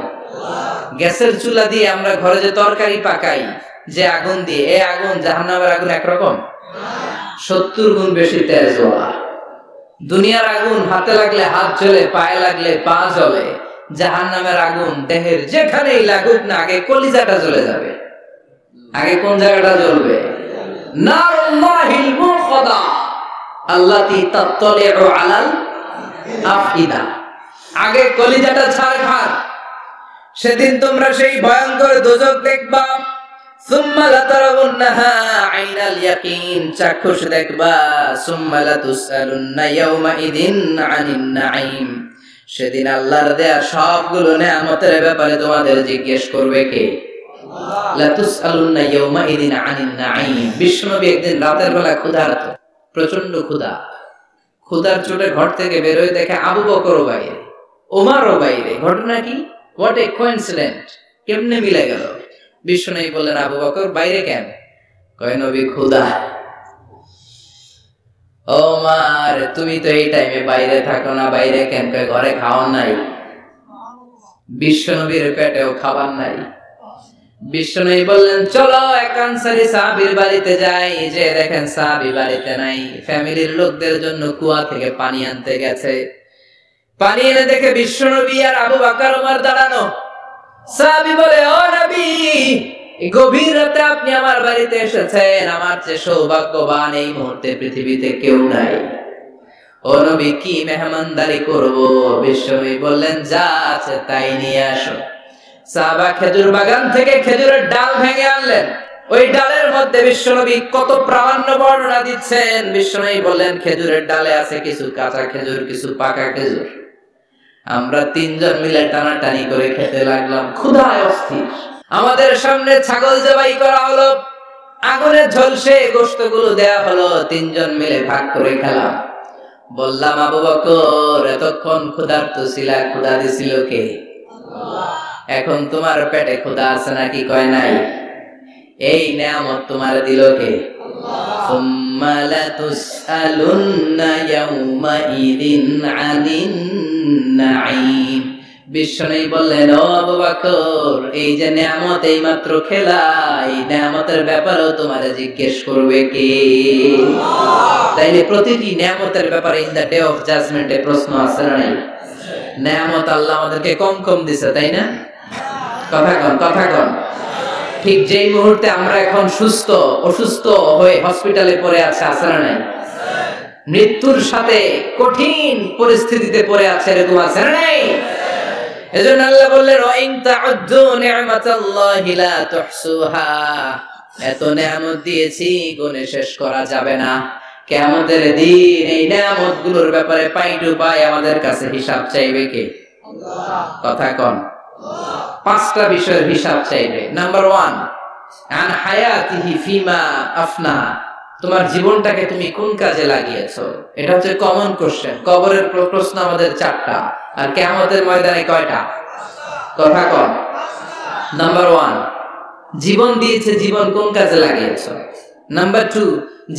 গ্যাসের চুলা দিয়ে আমরা ঘরে যে তরকারি পাকাই যে আগুন দিয়ে, এই আগুন জাহান্নামের আগুন একরকম? 70 গুণ বেশি তেজওয়ালা। দুনিয়ার আগুন হাতে লাগলে হাত জ্বলে, পায়ে লাগলে পা জ্বলে। জাহান্নামের আগুন দেহের যেখানেই লাগুক না, আগে কলিজাটা জ্বলে যাবে। আগে কোন জায়গাটা জ্বলবে? নারুল্লাহিল মুখদা আল্লাতী তাত্তালিউ আলাল আফইদা, আগে কলিজাটা ছারখার। সেদিন তোমরা সেই ভয়ঙ্কর দোজখ দেখবা। সুম্মা লাতারাউন্নাহা আইনাল ইয়াকিন, চাক্ষুষ দেখবা। সুম্মা লাতুসআলুন্না ইয়াওমা ইদিন আনিন নাঈম, সেদিন আল্লাহর দেয়া সবগুলো নেয়ামতের ব্যাপারে তোমাদের জিজ্ঞেস করবে কে? লা তুসআলুন্না ইয়াওমা ইদিন আনিন নাঈম। বিশ্বনবী একদিন রাতের বেলা ক্ষুধার্ত, প্রচন্ড ক্ষুধা। ক্ষুধার চোটে ঘর থেকে বের হয়ে দেখে আবু বকরও বাইরে, ওমরও বাইরে। ঘটনা কি? What a coincident! কেমনে মিলে গেল? বিশ্বনবী বললেন, আবু বকর বাইরে কেন? কয়, নবী ক্ষুধা। ওমর, তুমি তো এই টাইমে বাইরে থাকো না, বাইরে কেন? কয়, ঘরে খাওয়া নাই। বিশ্বনবীর পেটেও খাবার নাই। বিশ্বনবী বললেন, চলো এক আনসারী সাহাবীর বাড়িতে যাই। যে দেখেন সাহাবী বাড়িতে নাই, ফ্যামিলির লোকদের জন্য কুয়া থেকে পানি আনতে গেছে। পানি এনে দেখে বিশ্বনবী আর আবু বকর ওমর দাঁড়ানো। সাহাবী বলে, ও নবী, গভীর রাতে আপনি আমার বাড়িতে এসেছেন, আমার চেয়ে সৌভাগ্যবান এই মুহূর্তে পৃথিবীতে কেউ নাই। ও নবী, কি মেহমানদারি করব? বিশ্বনবী বললেন, যা আছে তাই নিয়ে আসো। সাহাবা খেজুর বাগান থেকে খেজুরের ডাল ভেঙে আনলেন। ওই ডালের মধ্যে বিশ্বনবী কত প্রামাণ্য বর্ণনা দিচ্ছেন। বিশ্বনবী বললেন, খেজুরের ডালে আছে কিছু কাঁচা খেজুর, কিছু পাকা খেজুর। আমরা তিনজন মিলে টানাটানি করে খেতে লাগলাম, ক্ষুধায় অস্থির। আমাদের সামনে ছাগল জবাই করা হলো, আগুনে ঝলসে গোশতগুলো দেয়া হলো, তিনজন মিলে ভাগ করে খেলাম। বললাম, আবু বকর, এতক্ষণ ক্ষুধার্ত ছিলা, ক্ষুধা দিছিল কে? এখন তোমার পেটে ক্ষুধা আছে নাকি? কয় নাই। এই নিয়ামত তোমার দিল কে? সুম্মা লাতুসআলুন্না ইয়াওমাইদিন আনিন নাঈম। বিশ্বনবী বললেন, ও আবু বকর, এই যে নিয়ামত এই মাত্র খেলা, এই নিয়ামতের ব্যাপারেও তোমারে জিজ্ঞেস করবে কে? তাইলে প্রতিটি নিয়ামতের ব্যাপারে ইন দা ডে অফ জাজমেন্টে প্রশ্ন আছে না নাই? নিয়ামত আল্লাহ আমাদেরকে কম কম দিছে, তাই না? কথা কন, কথা কন। ঠিক যেই মুহূর্তে আমরা এখন সুস্থ, অসুস্থ হয়ে হসপিটালে পড়ে আছে না নাই? মৃত্যুর সাথে কঠিন পরিস্থিতিতে পড়ে আছে, এরকম আছে না নাই? এজন্য আল্লাহ বললেন, ওয়া ইন তাউদ্দু নি'মাতাল্লাহি লা তুহসুহা। এত নিয়ামত দিয়েছি, গুণে শেষ করা যাবে না। কিয়ামতের দিন এই নিয়ামতগুলোর ব্যাপারে পাই টু পাই আমাদের কাছে হিসাব চাইবে কে? আল্লাহ। কথা কন। পাঁচটা বিষয়ের হিসাব চাইবে। নাম্বার 1, আন হায়াতিহি ফিমা আফনা। তোমার জীবনটাকে তুমি কোন কাজে লাগিয়েছো? এটা হচ্ছে কমন কোশ্চেন। কবরের প্রশ্ন আমাদের 4টা, আর কিয়ামতের ময়দানে কয়টা? কথা কন। নাম্বার 1, জীবন দিয়েছে, জীবন কোন কাজে লাগিয়েছো? নাম্বার 2,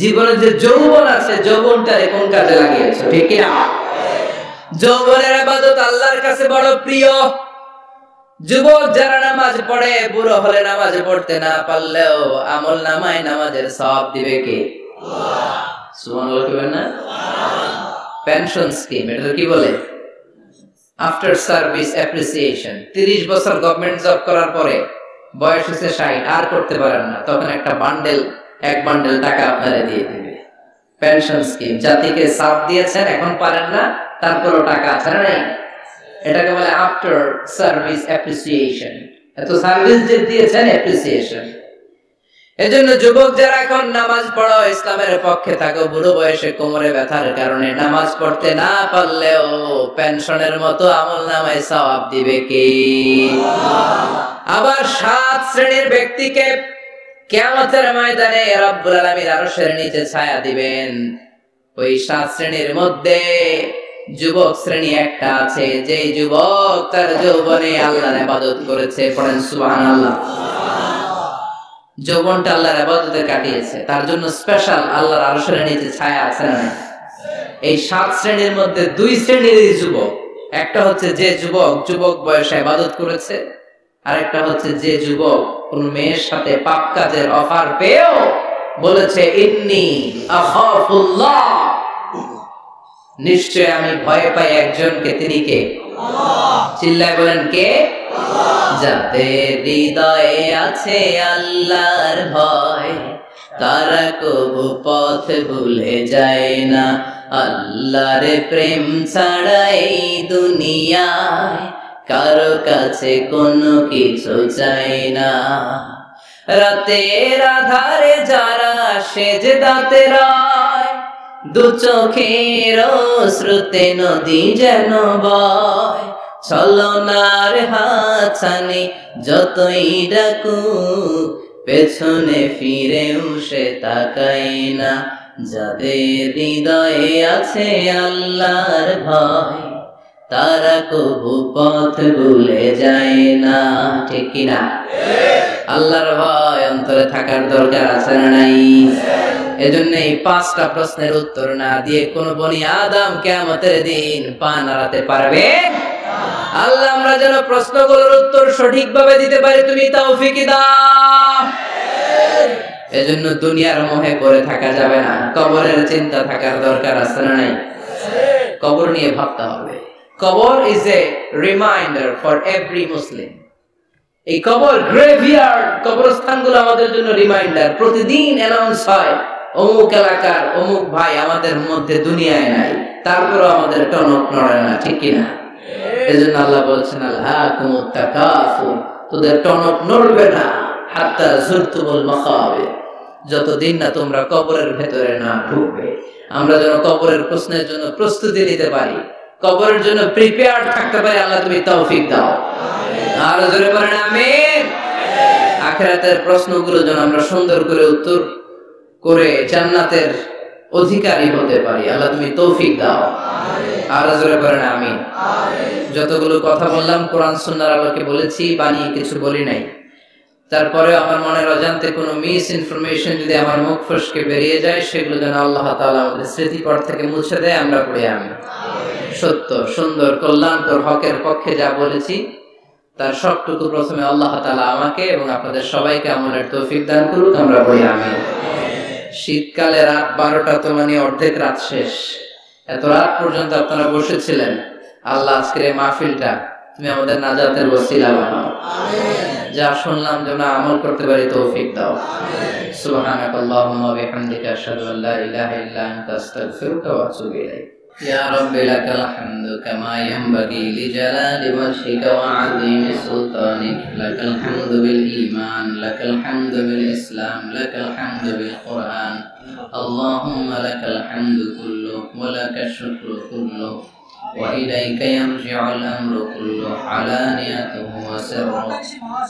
জীবনের যে যৌবন আছে, যৌবনটারে কোন কাজে লাগিয়েছো? ঠিক কি না? যৌবনের ইবাদত আল্লাহর কাছে বড় প্রিয়। যুবক যারা নামাজ পড়ে, বুড়ো হলে নামাজ পড়তে না পারলেও আমল নামায় নামাজের সওয়াব দিবে কে? আল্লাহ। সুবহানাল্লাহ বলেন না? পেনশন স্কিম, এটা কি বলে? After service appreciation. 30 বছর গভর্নমেন্ট জব করার পরে বয়স হচ্ছে 60, আর করতে পারেন না, তখন একটা বান্ডেল, এক বান্ডেল টাকা আপনারা দিয়ে দিবে। পেনশন স্কিম, জাতিকে সাথ দিয়েছেন, এখন পারেন না, তারপরও টাকা আছে না? এটাকে বলে আফটার সার্ভিস অ্যাপ্রিসিয়েশন। এত সার্ভিস যে দিয়েছেন, অ্যাপ্রিসিয়েশন। এজন্য যুবক যারা এখন নামাজ পড়ো, ইসলামের পক্ষে থাকো, বুড়ো বয়সে কোমরে ব্যথার কারণে নামাজ পড়তে না পারলেও পেনশনের মতো আমলনামায় সওয়াব দিবে কে? আবার 7 শ্রেণীর ব্যক্তিকে কিয়ামতের ময়দানে রব্বুল আলামিন আরশের নিচে ছায়া দিবেন। ওই 7 শ্রেণীর মধ্যে যুবক শ্রেণী একটা আছে, যে যুবক তার যৌবনে আল্লাহর ইবাদত করেছে। পড়েন সুবহানাল্লাহ। যৌবনটা আল্লাহর ইবাদতে কাটিয়েছে, তার জন্য স্পেশাল আল্লাহর আরশের নিচে ছায়া আছে না? এই 7 শ্রেণীর মধ্যে 2 শ্রেণীর যুবক। একটা হচ্ছে যে যুবক যুবক বয়সে ইবাদত করেছে, আর একটা হচ্ছে যে যুবক কোন মেয়ের সাথে পাপ কাজের অফার পেয়েও বলেছে, ইন্নী আখাফুল্লাহ, নিশ্চয় আমি ভয় পাই একজনকে। তিনি কে? আল্লাহ। চিল্লায় বলেন, কে? আল্লাহ। যাদের হৃদয়ে আছে আল্লাহর ভয়, তারা কবু পথ ভুলে যায় না। আল্লাহর প্রেম ছাড়া এই দুনিয়ায় কারো কাছে কোনো কিছু চাই না। রাতের আধারে যারা সেজদাতে রয়, দু চোখের শ্রুতে নদী যেন বয়, ছলনার হাতছানি যতই ডাকুক পেছনে ফিরেও সে তাকায় না। যাদের হৃদয়ে আছে আল্লাহর ভয় তারা কবু পথ ভুলে যায় না। ঠিক কিনা? আল্লাহর ভয় অন্তরে থাকার দরকার আছে না নাই? এজন্য এই 5টা প্রশ্নের উত্তর না দিয়ে কোন বনি আদম কিয়ামতের দিন পা নাড়াতে পারবে? আল্লাহ আমরা যেন প্রশ্নগুলোর উত্তর সঠিকভাবে দিতে পারি, তুমি তৌফিক দাও। এজন্য দুনিয়ার মোহে পড়ে থাকা যাবে না, কবরের চিন্তা থাকার দরকার আছে না নাই? কবর নিয়ে ভাবতে হবে। কবর is a reminder for every মুসলিম। এই কবর গ্রেভইয়ার্ড, কবরস্থানগুলো আমাদের জন্য রিমাইন্ডার। প্রতিদিন অ্যানাউন্স হয় অমুক এলাকার অমুক ভাই আমাদের মধ্যে দুনিয়ায় নাই, তারপরও আমাদের টনক নড়ে না। ঠিক কিনা? এজন্য আল্লাহ বলছেন আলহাকুমুত তাকাসুর, তোদের টনক নড়বে না হাত্তা যুরতুমুল মাকাবির, যতদিন না তোমরা কবরের ভেতরে না ঢুকবে। আমরা যেন কবরের প্রশ্নের জন্য প্রস্তুতি নিতে পারি, কবরের জন্য প্রিপেয়ার্ড থাকতে পারি। আল্লাহ তুমি তৌফিক দাও। আর জোরে বলেন আমিন। আখিরাতের প্রশ্নগুলো যেন আমরা সুন্দর করে উত্তর করে জান্নাতের অধিকারী হতে পারি। আল্লাহ তুমি তৌফিক দাও। আর জোরে বলেন আমিন। যতগুলো কথা বললাম কোরআন সুন্নাহর আলোকে বলেছি, বানিয়ে কিছু বলি নাই। তারপরে আমার মনের অজান্তে কোনো মিস ইনফরমেশন যদি আমার মুখ ফসকে বেরিয়ে যায়, সেগুলো যেন আল্লাহ তাআলা আমাদের স্মৃতিপট থেকে মুছে দেয়। আমরা পড়ে আমিন। সত্য, সুন্দর, কল্যাণকর, হকের পক্ষে যা বলেছি তার সবটুকু প্রথমে আল্লাহ তাআলা আমাকে এবং আপনাদের সবাইকে আমলের তৌফিক দান করুক। আমরা পড়ি আমিন। শীতকালে রাত 12টা তো মানে অর্ধেক রাত শেষ। এত রাত পর্যন্ত আপনারা বসেছিলেন। আল্লাহ আজকের এই মাহফিলটা তুমি আমাদের নাজাতের ওসিলা বানাও। যা শুনলাম যেন আমল করতে পারি, তৌফিক দাও। সুবহানাকাল্লাহুম্মা ওয়া বিহামদিকা আশহাদু আল্লা ইলাহা ইল্লা আনতা আস্তাগফিরুকা ওয়া আতুবু ইলাইক। ইয়া রাব্বি লাকাল হামদু কামা ইয়ানবাগি লিজালালি ওয়াজহিকা ওয়া আযীমি সুলতানিক। লাকাল হামদু বিল ঈমান, লাকাল হামদু বিল ইসলাম, লাকাল হামদু বিল কুরআন। আল্লাহুম্মা লাকাল হামদু কুল্লু ওয়া লাকাশ শুকরু কুল্লু وإليك يرجع الأمر كله علانيته وسره،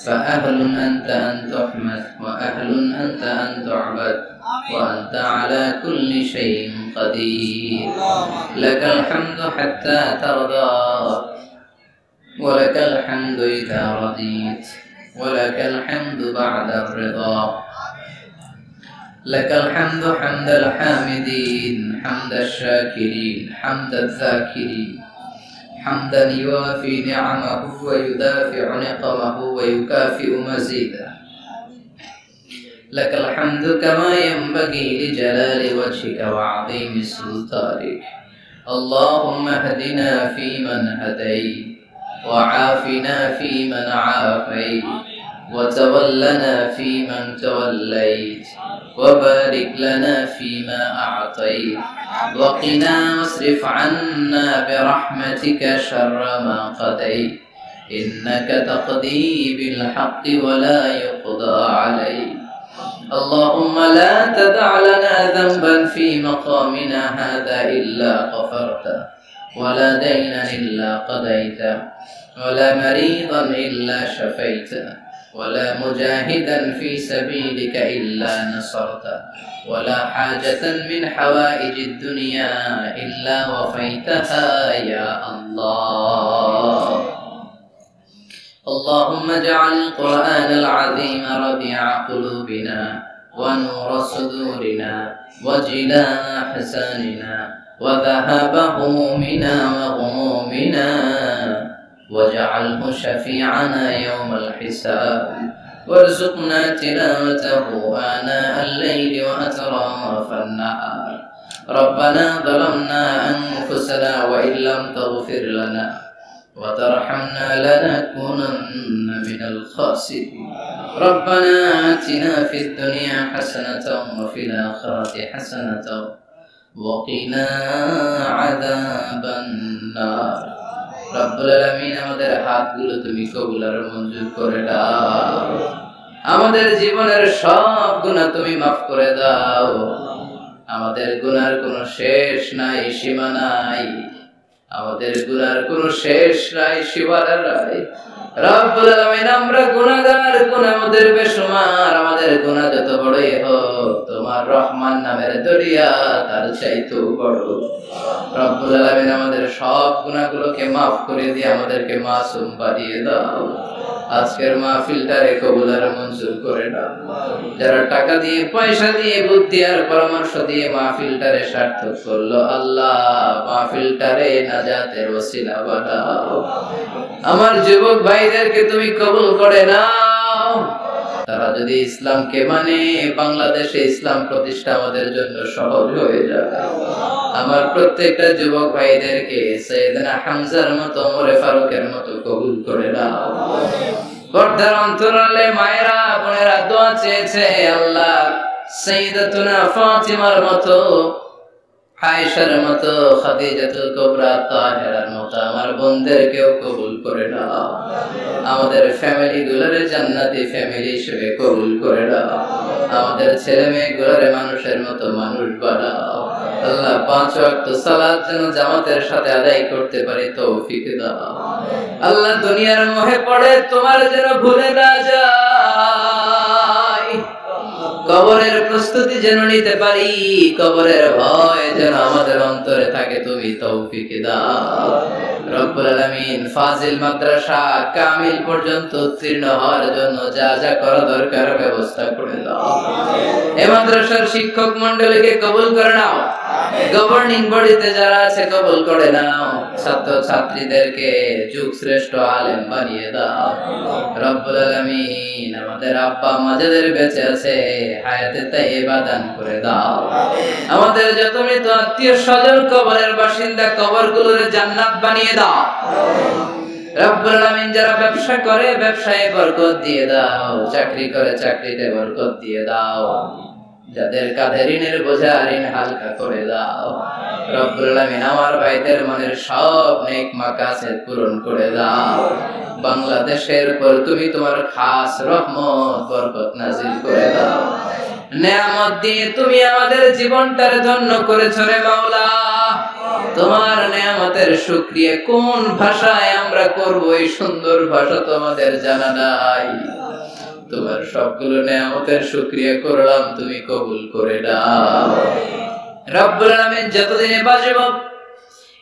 فأهل أنت أن تحمد وأهل أنت أن تعبد وأنت على كل شيء قدير. لك الحمد حتى ترضى ولك الحمد إذا رضيت ولك الحمد بعد الرضا. لك الحمد حمد الحامدين حمد الشاكرين حمد الذاكرين حمدا يوافي نعمه ويدافع نقمه ويكافئ مزيده. لك الحمد كما ينبغي لجلال وجهك وعظيم سلطانك. اللهم اهدنا فيمن هديت وعافنا فيمن عافيت وتولنا فيمن توليت وبارك لنا فيما أعطيت وقنا واصرف عنا برحمتك شر ما قضيت إنك تقضي بالحق ولا يقضى عليك. اللهم لا تدع لنا ذنبا في مقامنا هذا إلا غفرته ولا دينا إلا قضيته ولا مريضا إلا شفيته ولا مجاهدا في سبيلك إلا نصرته ولا حاجة من حوائج الدنيا إلا وفيتها يا الله. اللهم اجعل القرآن العظيم ربيع قلوبنا ونور صدورنا وجلاء أحزاننا وذهاب همومنا وغمومنا واجعله شفيعنا يوم الحساب وارزقنا تلاوته آناء الليل وأطراف النهار. ربنا ظلمنا أنفسنا وإن لم تغفر لنا وترحمنا لنكونن من الخاسرين. ربنا آتنا في الدنيا حسنة وفي الآخرة حسنة وقنا عذاب النار. রব্বুল আলামিন আমাদের হাতগুলো তুমি কবুল আর মঞ্জুর করে দাও। আমাদের জীবনের সব গুনাহ তুমি মাফ করে দাও। আমাদের গুনার কোনো শেষ নাই, সীমা নাই। আমাদের গুনার কোনো শেষ নাই, সীমানা নাই। রব্বুল আলামিন আমরা গুনাহগার, গুনাহ আমাদের বেশুমার। আমাদের গুনাহ যত বড়ই হোক, তোমার রহমান নামের দরিয়া তার চাইতেও বড়। রব্বুল আলামিন আমাদের সব গুনাহগুলোকে মাফ করে দিয়ে আমাদেরকে মাসুম বানিয়ে দাও। আজকের মাহফিলটারে কবুল আর মঞ্জুর করে নাও। যারা টাকা দিয়ে, পয়সা দিয়ে, বুদ্ধি আর পরামর্শ দিয়ে মাহফিলটারে সার্থক করলো, আল্লাহ মাহফিলটারে নাজাতের ওসিলা বানাও। আমার যুবক ভাইদেরকে তুমি কবুল করে নাও। তারা যদি ইসলামকে মানে, বাংলাদেশে ইসলাম প্রতিষ্ঠা আমাদের জন্য সহজ হয়ে যাবে। আমার প্রত্যেকটা যুবক ভাইদেরকে সাইয়েদনা হামজার মতো, ওমরে ফারুকের মতো কবুল করে নাও। পর্দার অন্তরালে মায়েরা, বোনেরা দোয়া চেয়েছে, আল্লাহ সাইয়্যিদাতুনা ফাতিমার মতো, আয়েশার মতো, খাদিজাতুল কুবরা, তাহেরার মতো আমার বোনদেরকেও কবুল করে নাও। আমাদের ফ্যামিলি গুলোরে জান্নাতি ফ্যামিলি হিসেবে কবুল করে নাও। আমাদের ছেলে মেয়েগুলোরে মানুষের মতো মানুষ বানাও। আল্লাহ 5 ওয়াক্ত সালাত যেন জামাতের সাথে আদায় করতে পারি তৌফিক দাও। আল্লাহ দুনিয়ার মোহে পড়ে তোমার যেন ভুলে না যাই। কবরের প্রস্তুতি যেন নিতে পারি, কবরের ভয় যেন আমাদের অন্তরে থাকে, তুমি তৌফিক দাও। রব্বুল আলামিন ফাজিল মাদ্রাসা কামিল পর্যন্ত উত্তীর্ণ হওয়ার জন্য যা যা করা দরকার ব্যবস্থা করে দাও। এই মাদ্রাসার শিক্ষক মণ্ডলীকে কবুল করে নাও। গভর্নিং বডিতে যারা আছে কবুল করে নাও। ছাত্র ছাত্রীদেরকে যুগ শ্রেষ্ঠ আলেম বানিয়ে দাও। রব্বুল আলামিন আমাদের আব্বা আম্মা যাদের বেঁচে আছে হায়াতে তাইয়্যিবা দান করে দাও। আমাদের যত মৃত আত্মীয় স্বজন কবরের বাসিন্দা, কবরগুলোরে জান্নাত বানিয়ে দাও। রব্বুল আলামিন যারা ব্যবসা করে ব্যবসায়ে বরকত দিয়ে দাও, চাকরি করে চাকরিতে বরকত দিয়ে দাও। যাদের কাঁধে ঋণের বোঝা, ঋণ হালকা করে দাও। রব্বুল আলামিন আমার ভাইদের মনের সব নেক মাকাসেদ পূরণ করে দাও। বাংলাদেশের উপর তুমি তোমার খাস রহমত বরকত নাযিল করে দাও। নেয়ামত দিয়ে তুমি আমাদের জীবনটার ধন্য করেছো রে মাওলা। তোমার নেয়ামতের শুকরিয়া কোন ভাষায় আমরা করব, এই সুন্দর ভাষা তোমাদের জানা নাই। তোমার সবগুলো নেয়ামতের শুকরিয়া করলাম, তুমি কবুল করে দাও। রব্বুল আলামিন যতদিনে বাঁচব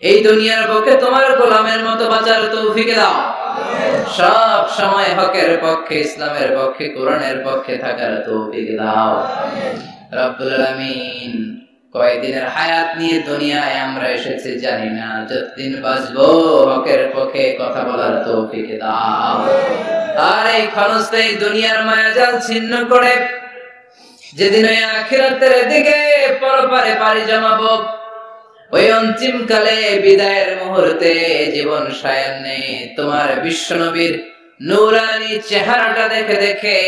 এই দুনিয়ার বুকে তোমার গোলামের মতো বাঁচার তৌফিক দাও। সব সময় হকের পক্ষে, ইসলামের পক্ষে, কোরআনের পক্ষে থাকার তৌফিক দাও। রব্বুল আলামিন কয়দিনের হায়াত নিয়ে দুনিয়ায় আমরা এসেছি জানি না, যতদিন বাঁচবো হকের পক্ষে কথা বলার তৌফিক দাও। আর এই ক্ষণস্থায়ী দুনিয়ার মায়াজাল ছিন্ন করে যেদিন ওই আখিরাতের দিকে পরপারে পাড়ি জমাবো, ওই অন্তিম কালে বিদায়ের মুহূর্তে জীবন সায়ান্নে তোমার বিশ্বনবীর নূরানি চেহারাটা দেখে দেখে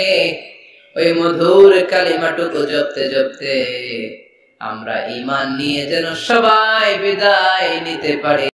ওই মধুর কালিমাটুকু জপতে জপতে আমরা ঈমান নিয়ে যেন সবাই বিদায় নিতে পারি।